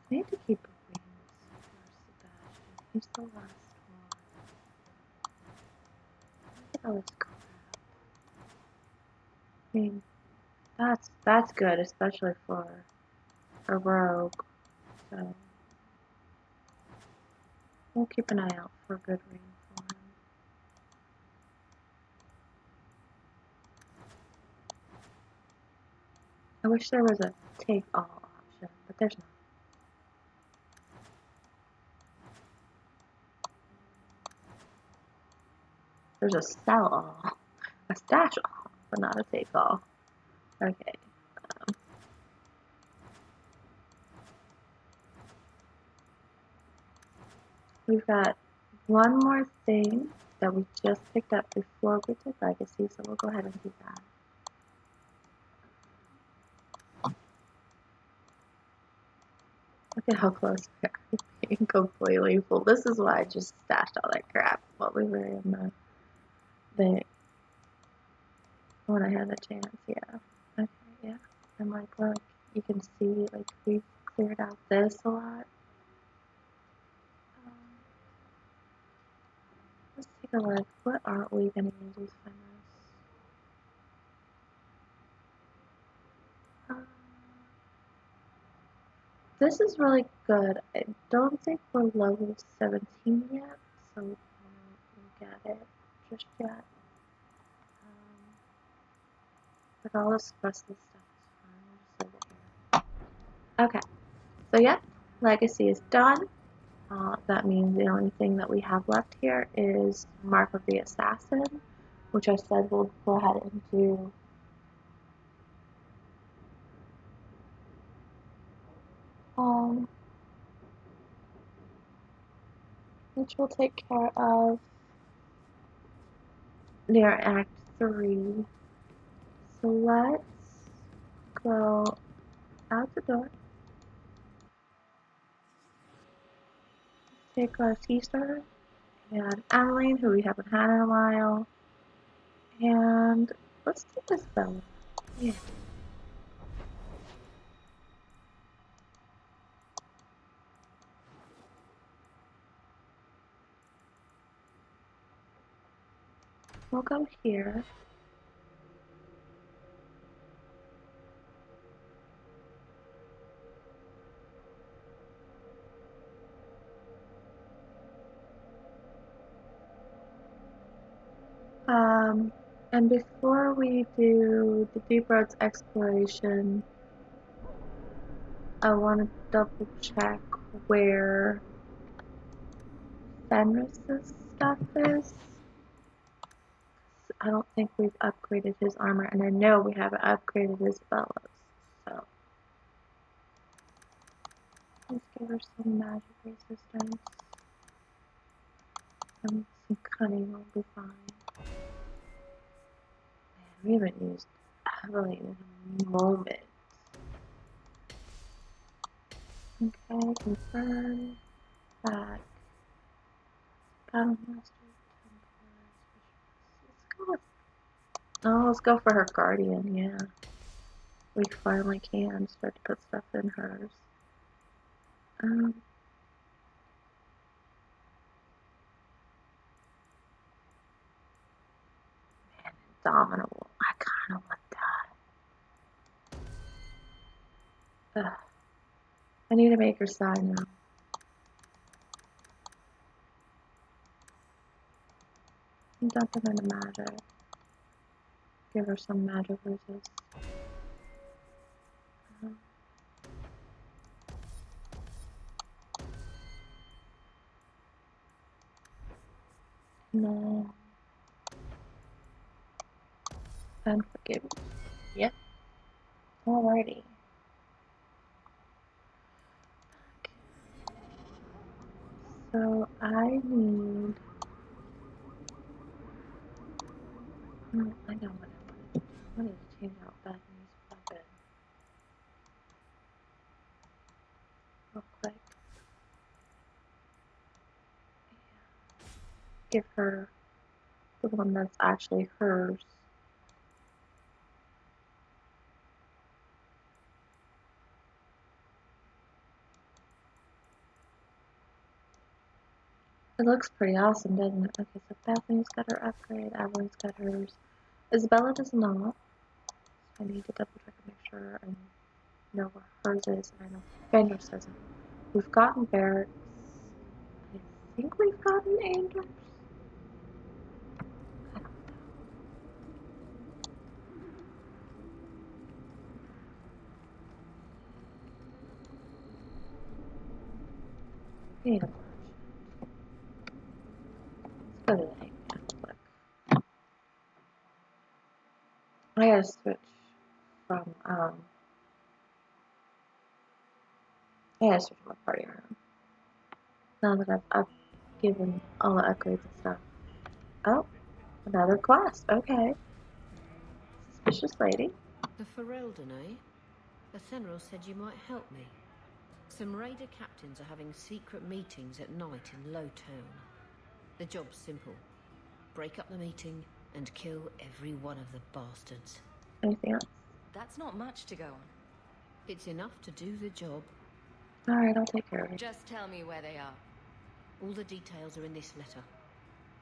A: I need to keep rings for Sebastian. He's the last one. Look at all this crap. I mean, that's good, especially for a rogue. So we'll keep an eye out for a good ring for him. I wish there was a take all option, but there's not. There's a sell all, a stash all, but not a take all. Okay. We've got one more thing that we just picked up before we did Legacy, so we'll go ahead and do that. Look at how close we are to being completely full. This is why I just stashed all that crap while we were in the thing. When I had the chance, yeah. Okay, yeah. And like, look, you can see, like, we've cleared out this a lot. Let's take a look. What aren't we going to use Fenris? This is really good. I don't think we're level 17 yet, so we won't get it just yet. But all this rest of the stuff is fine. We'll just leave it here. Okay. So yeah, Legacy is done. That means the only thing that we have left here is Mark of the Assassin, which I said we'll go ahead and do. Which will take care of near Act 3. So let's go out the door. Take our sister and Aveline, who we haven't had in a while. And let's take Isabela. Yeah. We'll go here. And before we do the Deep Roads exploration, I want to double check where Fenris' stuff is. I don't think we've upgraded his armor, and I know we haven't upgraded Isabella's, so let's give her some magic resistance. And some cunning will be fine. Man, we haven't used Aveline in a moment. Okay, confirm. Back. Battlemaster. Let's go for her guardian, yeah. We finally can start to put stuff in hers. Man, Indomitable. I kinda want that. Ugh. I need to make her sign now. Dump them into magic. Give her some magic resist. And then unforgiving. Yep. Alrighty. Okay. So I need. Oh, I know what I wanted to do. I wanted to change out Bethany's weapon. Real quick. Give her the one that's actually hers. It looks pretty awesome, doesn't it? Okay, so Bethany's got her upgrade, Aveline's got hers. Isabela does not. So I need to double check and make sure I know where hers is, and I know Fenris doesn't. We've gotten Varric. I think we've gotten Anders. I don't know. We need a merchant. Let's go to the name quick. I gotta switch from I gotta switch my party around. Now that I've given all the upgrades and stuff. Oh, another quest. Okay. Suspicious lady.
M: The Ferelden, eh? Fenris said you might help me. Some raider captains are having secret meetings at night in Lowtown. The job's simple. Break up the meeting and kill every one of the bastards.
A: Anything else?
E: That's not much to go on.
M: It's enough to do the job.
A: Alright, I'll take care of it.
E: Just tell me where they are.
M: All the details are in this letter.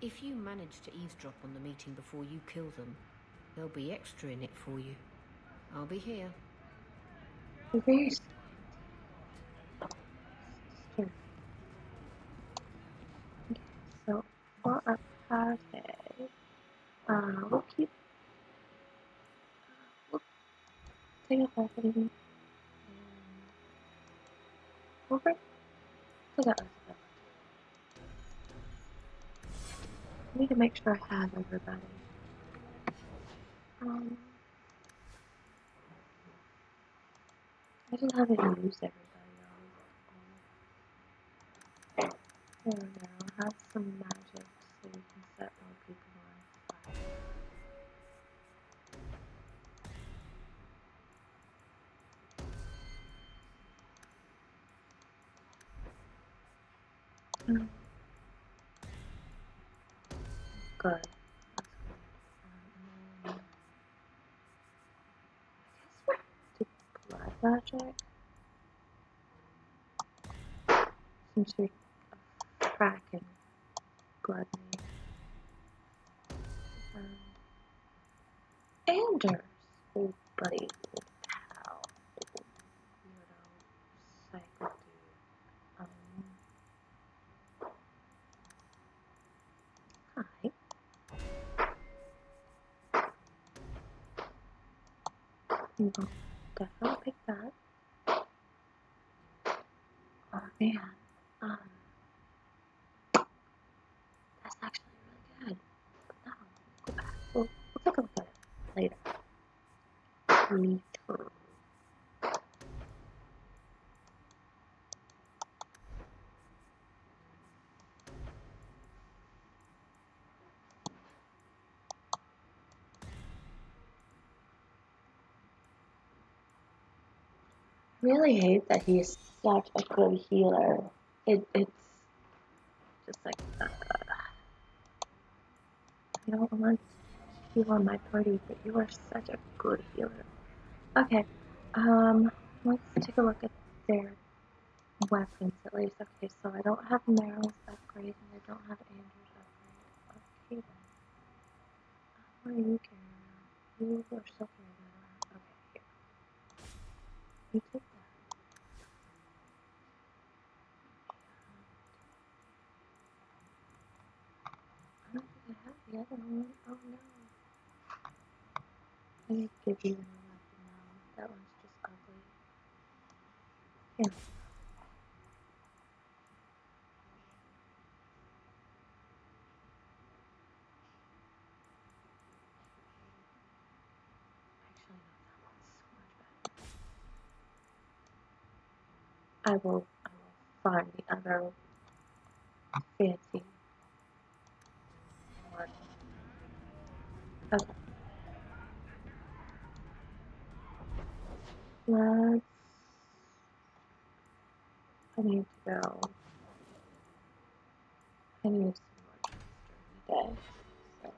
M: If you manage to eavesdrop on the meeting before you kill them, there'll be extra in it for you. I'll be here.
A: Okay. So for our party, we'll take a Bethany. We'll take a I need to make sure I have everybody. I just haven't used everybody else. There we go. Have some magic so you can set more people on fire. Mm. Good. That's good. I guess we're to blood magic. Some sort of cracking blood mage. Anders, old buddy, old pal, old weirdo, psycho dude. Hi. You will definitely pick that. Oh man, that's actually really good. No, go back. We'll take a look at it later. Later. I really hate that he's such a good healer. It's just like, I don't want you on my party, but you are such a good healer. Okay, let's take a look at their weapons at least. Okay, so I don't have Meryl's upgrade and I don't have Andrew's upgrade. Okay then. What are you carrying around? You are still carrying that around. Okay, here. You take that. I don't think I have the other one. Oh no. Let me give you another weapon now. That one's just ugly. Here. Actually, no, that one's so much better. I will find the other fancy one. Okay. Let's. I need to go. I need some more drinks during the day. So.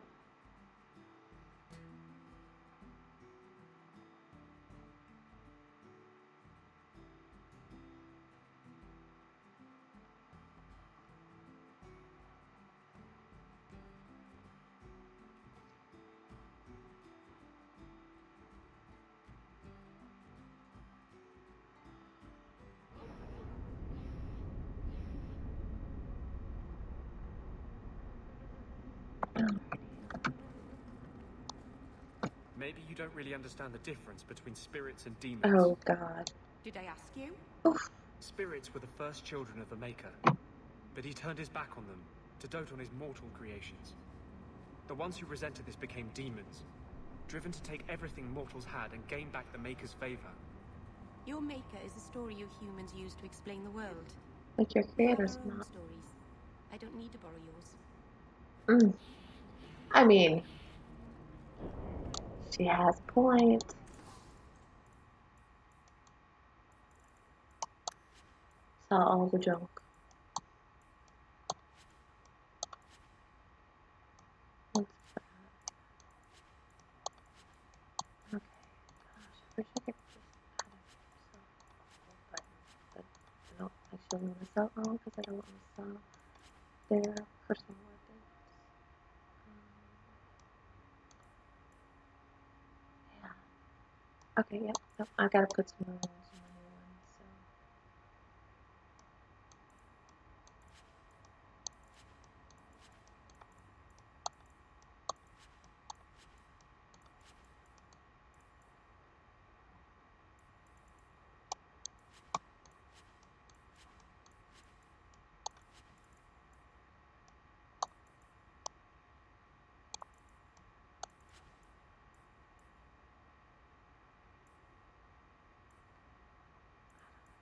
N: Maybe you don't really understand the difference between spirits and demons.
A: Oh God.
C: Did I ask you?
A: Oof.
N: Spirits were the first children of the Maker, but he turned his back on them to dote on his mortal creations. The ones who resented this became demons, driven to take everything mortals had and gain back the Maker's favor.
D: Your Maker is a story you humans use to explain the world.
A: Like your
D: We have
A: creator's
D: our own
A: not.
D: stories. I don't need to borrow yours.
A: I mean, she has a point. Saw all the junk. What's that? Okay. Gosh, I wish I could just kind of sell all, but I don't actually want to sell all because I don't want to sell their personal weapons. Yeah. Okay, yep. I gotta put some more ones in my new one, so.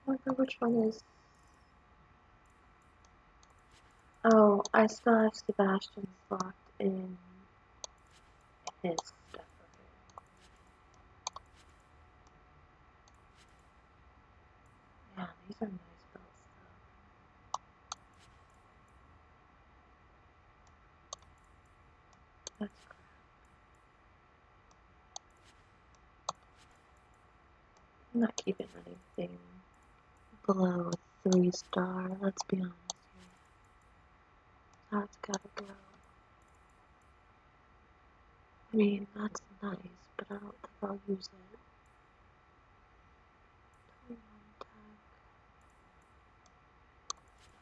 A: I wonder which one is. Oh, I still have Sebastian's locked in his stuff. Okay. Yeah, these are nice belts though. I'm not keeping anything below a 3-star, let's be honest here. That's gotta go. I mean, that's nice, but I don't think I'll use it. 21 tag.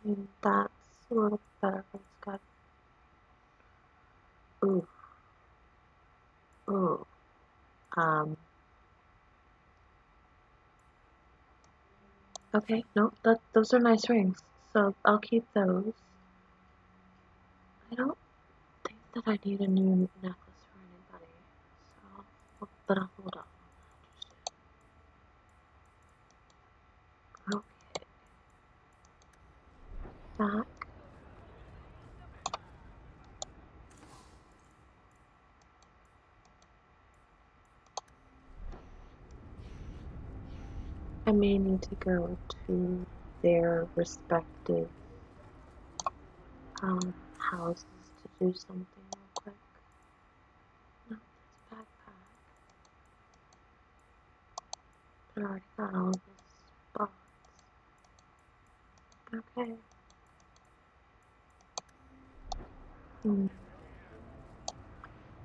A: I mean, that's a little better, but it's got... Ooh. Ooh. Okay, no, those are nice rings, so I'll keep those. I don't think that I need a new necklace for anybody, so, but I'll hold off on that. Okay. Back. I may need to go to their respective houses to do something real quick. Not this backpack. I already got all the spots. Okay.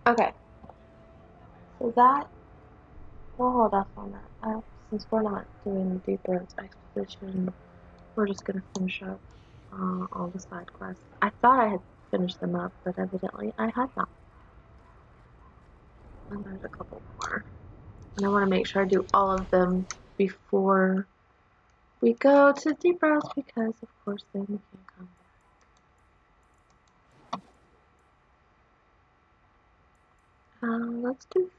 A: Okay. So that, we'll hold off on that. Since we're not doing the Deep expedition, we're just gonna finish up all the side quests. I thought I had finished them up, but evidently I had not. And there's a couple more. And I want to make sure I do all of them before we go to Deep Routes, because of course then we can come back. Let's do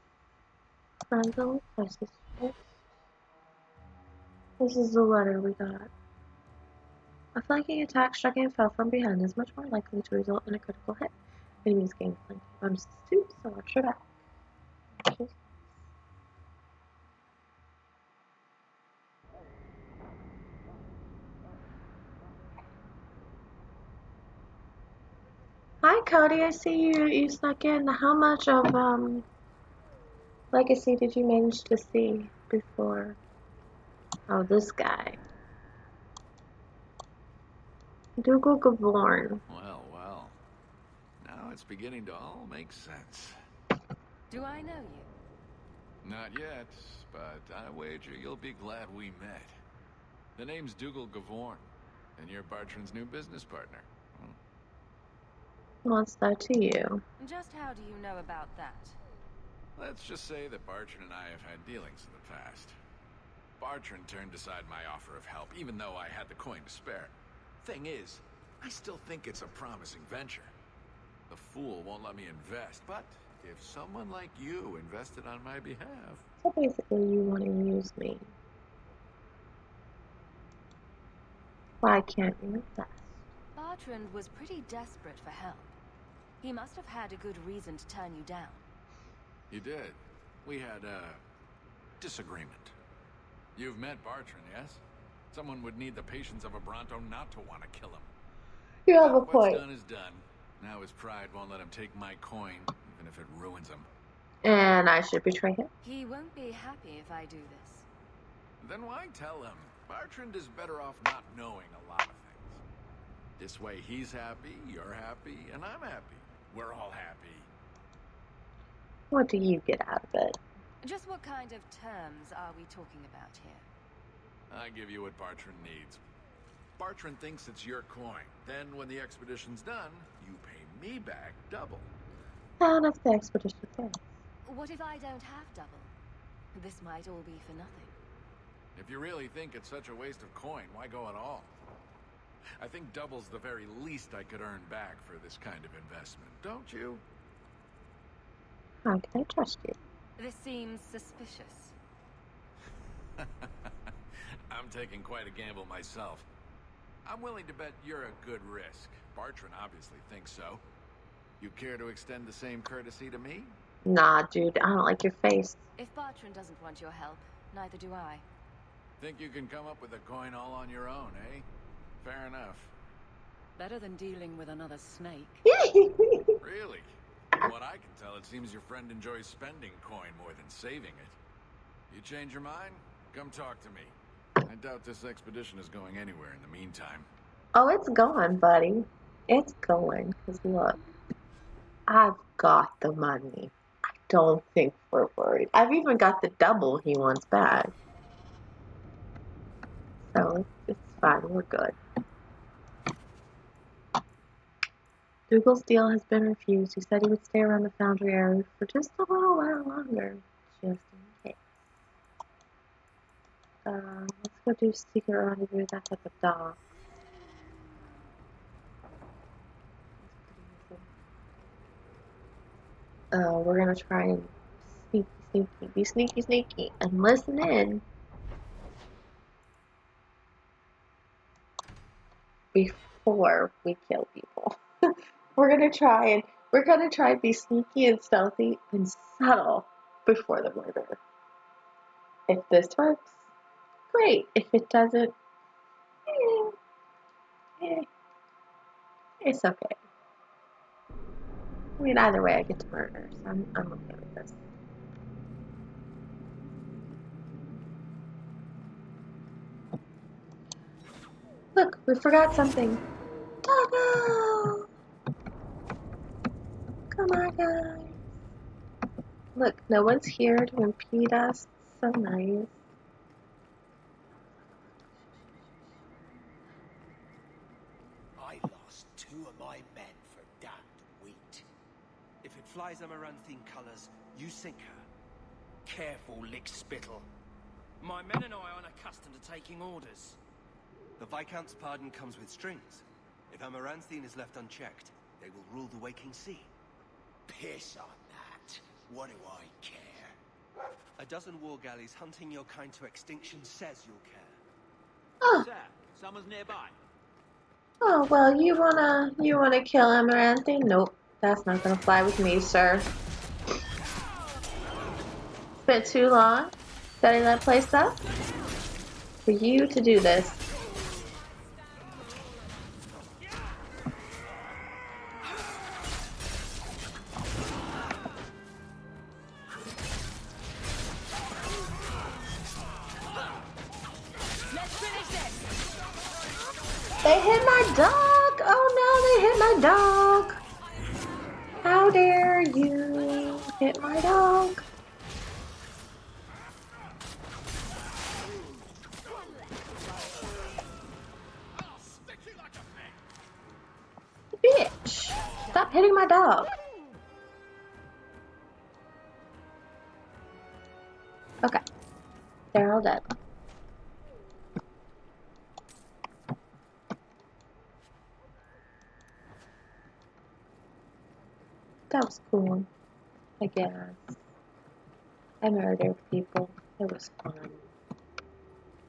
A: Friends and Places first. This is the letter we got. A flanking attack striking a foe from behind is much more likely to result in a critical hit. Enemies gain flanking bonuses too, so watch your back. Hi Cody, I see you snuck in. How much of Legacy did you manage to see before? Oh, this guy. Dougal Gavorn.
F: Well, well. Now it's beginning to all make sense.
D: Do I know you?
F: Not yet, but I wager you'll be glad we met. The name's Dougal Gavorn, and you're Bartrand's new business partner.
A: What's that to you?
D: Just how do you know about that?
F: Let's just say that Bartrand and I have had dealings in the past. Bartrand turned aside my offer of help, even though I had the coin to spare. Thing is, I still think it's a promising venture. The fool won't let me invest, but if someone like you invested on my behalf...
A: So basically you want to use me. Why can't you invest?
D: Bartrand was pretty desperate for help. He must have had a good reason to turn you down.
F: He did. We had a disagreement. You've met Bartrand, yes? Someone would need the patience of a Bronto not to want to kill him.
A: You have a point.
F: What's done is done. Now his pride won't let him take my coin, even if it ruins him.
A: And I should betray him?
D: He won't be happy if I do this.
F: Then why tell him? Bartrand is better off not knowing a lot of things. This way he's happy, you're happy, and I'm happy. We're all happy.
A: What do you get out of it?
D: Just what kind of terms are we talking about here?
F: I give you what Bartrand needs. Bartrand thinks it's your coin. Then when the expedition's done, you pay me back double.
A: And if the expedition fails?
D: What if I don't have double? This might all be for nothing.
F: If you really think it's such a waste of coin, why go at all? I think double's the very least I could earn back for this kind of investment, don't you?
A: How can I trust you?
D: This seems suspicious.
F: I'm taking quite a gamble myself. I'm willing to bet you're a good risk. Bartrand obviously thinks so. You care to extend the same courtesy to me?
A: Nah, dude, I don't like your face.
D: If Bartrand doesn't want your help, neither do I.
F: Think you can come up with a coin all on your own, eh? Fair enough.
I: Better than dealing with another snake.
F: Really? From what I can tell, it seems your friend enjoys spending coin more than saving it. You change your mind? Come talk to me. I doubt this expedition is going anywhere in the meantime.
A: Oh, it's going, buddy. It's going. Because look, I've got the money. I don't think we're worried. I've even got the double he wants back. So it's fine. We're good. Dougal's deal has been refused. He said he would stay around the foundry area for just a little while longer. Just in case. Let's go do secret rendezvous. That's at the dock. We're gonna try and be sneaky, and listen in before we kill people. we're gonna try and be sneaky and stealthy and subtle before the murder. If this works, great. If it doesn't, it's okay. I mean, either way, I get to murder, so I'm okay with this. Look, we forgot something. Doggo! Come on, guys. Look, no one's here to impede us. So nice.
O: I lost 2 of my men for damned wheat. If it flies amaranthine colours, you sink her. Careful, lick spittle. My men and I aren't accustomed to taking orders. The Viscount's pardon comes with strings. If amaranthine is left unchecked, they will rule the waking sea. Piss on that. What do I care? A dozen war galleys hunting your kind to extinction says you'll care.
A: Oh.
O: Sir, someone's nearby.
A: Oh, well, you wanna kill Amaranthine? Nope, that's not gonna fly with me, sir. Spent too long setting that place up for you to do this. They hit my dog! Oh no, they hit my dog! How dare you hit my dog? Bitch! Stop hitting my dog. Okay. They're all dead. That was cool, I guess. I murdered people. It was fun.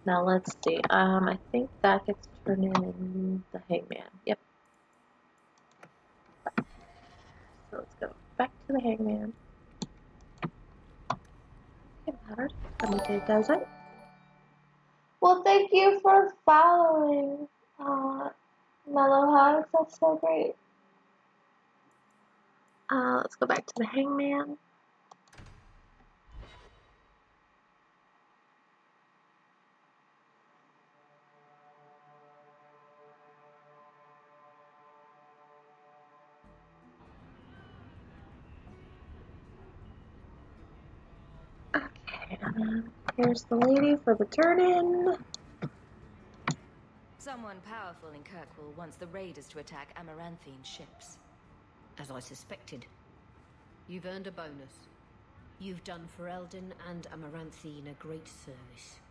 A: Now let's see. I think that gets turned in the hangman. Yep. So let's go back to the hangman. It mattered. Let me say it doesn't. Well, thank you for following, Mellow Hugs. That's so great. Let's go back to the hangman. Okay, here's the lady for the turn-in.
D: Someone powerful in Kirkwall wants the raiders to attack Amaranthine ships.
M: As I suspected. You've earned a bonus. You've done Ferelden and Amaranthine a great service.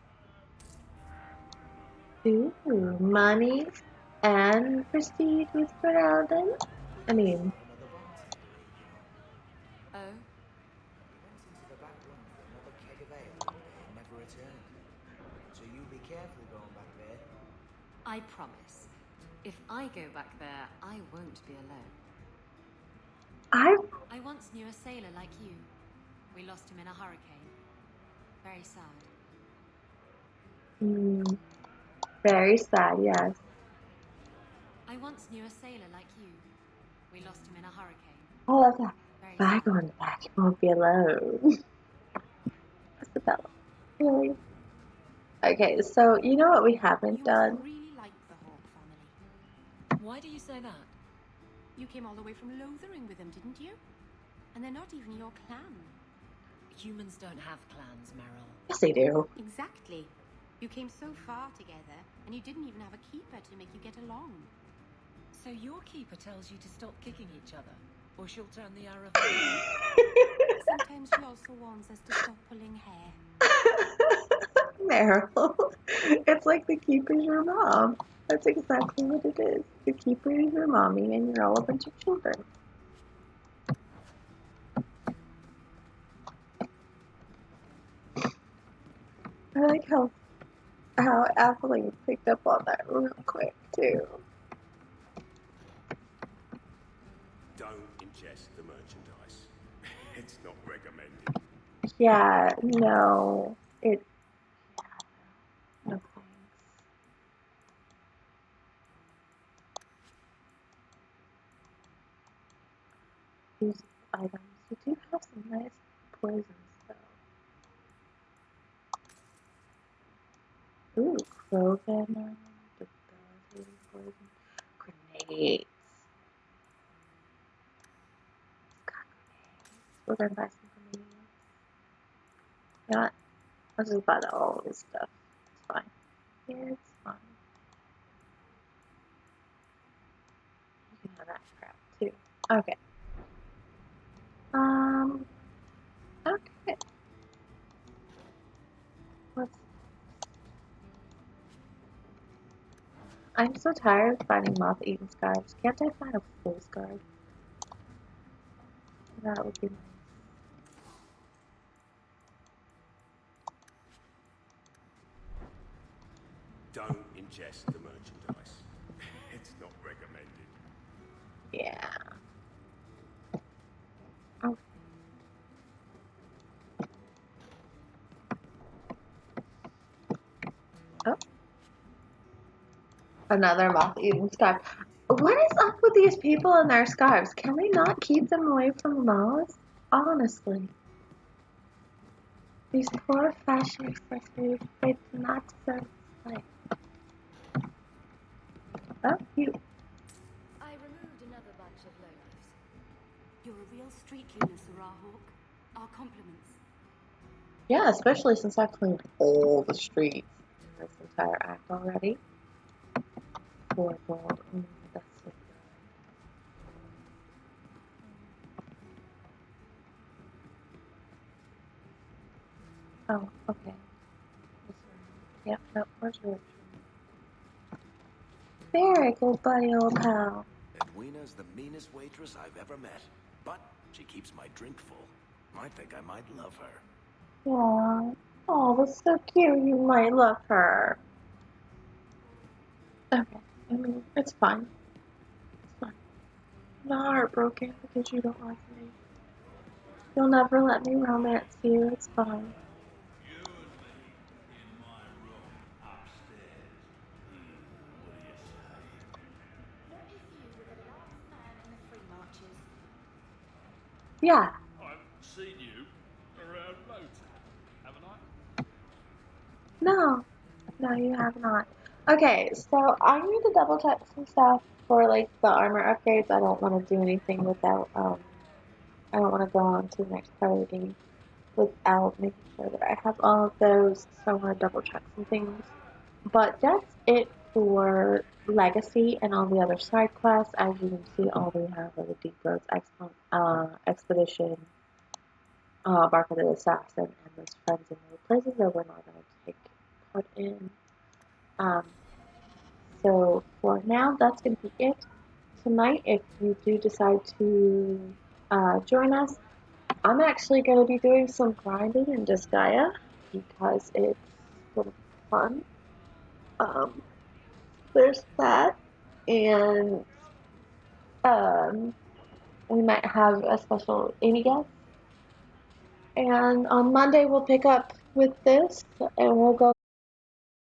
A: Ooh, money and prestige with Ferelden. I mean...
D: Oh?
P: He went into the back room for another keg of ale and never returned. So you be careful going back there.
I: I promise. If I go back there, I won't be alone. I once knew a sailor like you. We lost him in a hurricane. Very sad.
A: Very sad, yes.
I: I once knew a sailor like you. We lost him in a hurricane.
A: Oh, that's that. If I go in the back, you won't be alone. Isabela. Really? Okay, so you know what we haven't done?
D: Really like the Hawke family. Why do you say that? You came all the way from Lothering with them, didn't you? And they're not even your clan. Humans don't have clans, Meryl.
A: Yes, they do.
D: Exactly. You came so far together, and you didn't even have a keeper to make you get along. So your keeper tells you to stop kicking each other, or she'll turn the arrow. Sometimes she also warns us to stop pulling hair.
A: Meryl, it's like the keeper's your mom. That's exactly what it is. The keeper is your mommy, and you're all a bunch of children. I like how Aveline picked up on that real quick too.
K: Don't ingest the merchandise. It's not recommended.
A: Yeah, no, it. No thanks. These items, you do have some nice poisons though. Ooh, crow venom, debilitating poison, grenades. We're gonna buy some grenades. You know what? Let's just buy all this stuff. It's fine. It's fine. You can have that crap too. Okay. Okay. Let's. I'm so tired of finding moth-eaten scarves. Can't I find a full scarf? That would be nice.
K: Don't ingest the merchandise. It's not recommended.
A: Yeah. Oh. Oh. Another moth-eaten scarf. What is up with these people and their scarves? Can we not keep them away from the moths? Honestly. These poor fashion accessories, they do not deserve this life. Oh, you.
D: I removed another bunch of loafers. You're a real street cleaner, Sarah Hawke. Our compliments.
A: Yeah, especially since I've cleaned all the streets in this entire act already. Poor world. That's so good. Oh, okay. This room. Yep, nope, where's your room? Varric, old buddy, old pal.
B: Edwina's the meanest waitress I've ever met, but she keeps my drink full. I think I might love her.
A: Aww. Oh, that's so cute. You might love her. Okay. I mean, it's fine. It's fine. I'm not heartbroken because you don't like me. You'll never let me romance you. It's fine. Yeah.
Q: I've seen you around Lothar, haven't I?
A: No. No, you have not. Okay, so I need to double check some stuff for like the armor upgrades. I don't want to do anything without I don't want to go on to the next part of the game without making sure that I have all of those. So I'm gonna double check some things. But that's it for Legacy and all the other side quests. As you can see, all we have are the Deep Roads Expedition, Bark of the Assassin, and those friends in those places that we're not going to take part in. So for now, that's going to be it. Tonight, if you do decide to join us, I'm actually going to be doing some grinding in Disgaea because it's sort of fun. There's that, and we might have a special Amy guest. And on Monday, we'll pick up with this, and we'll go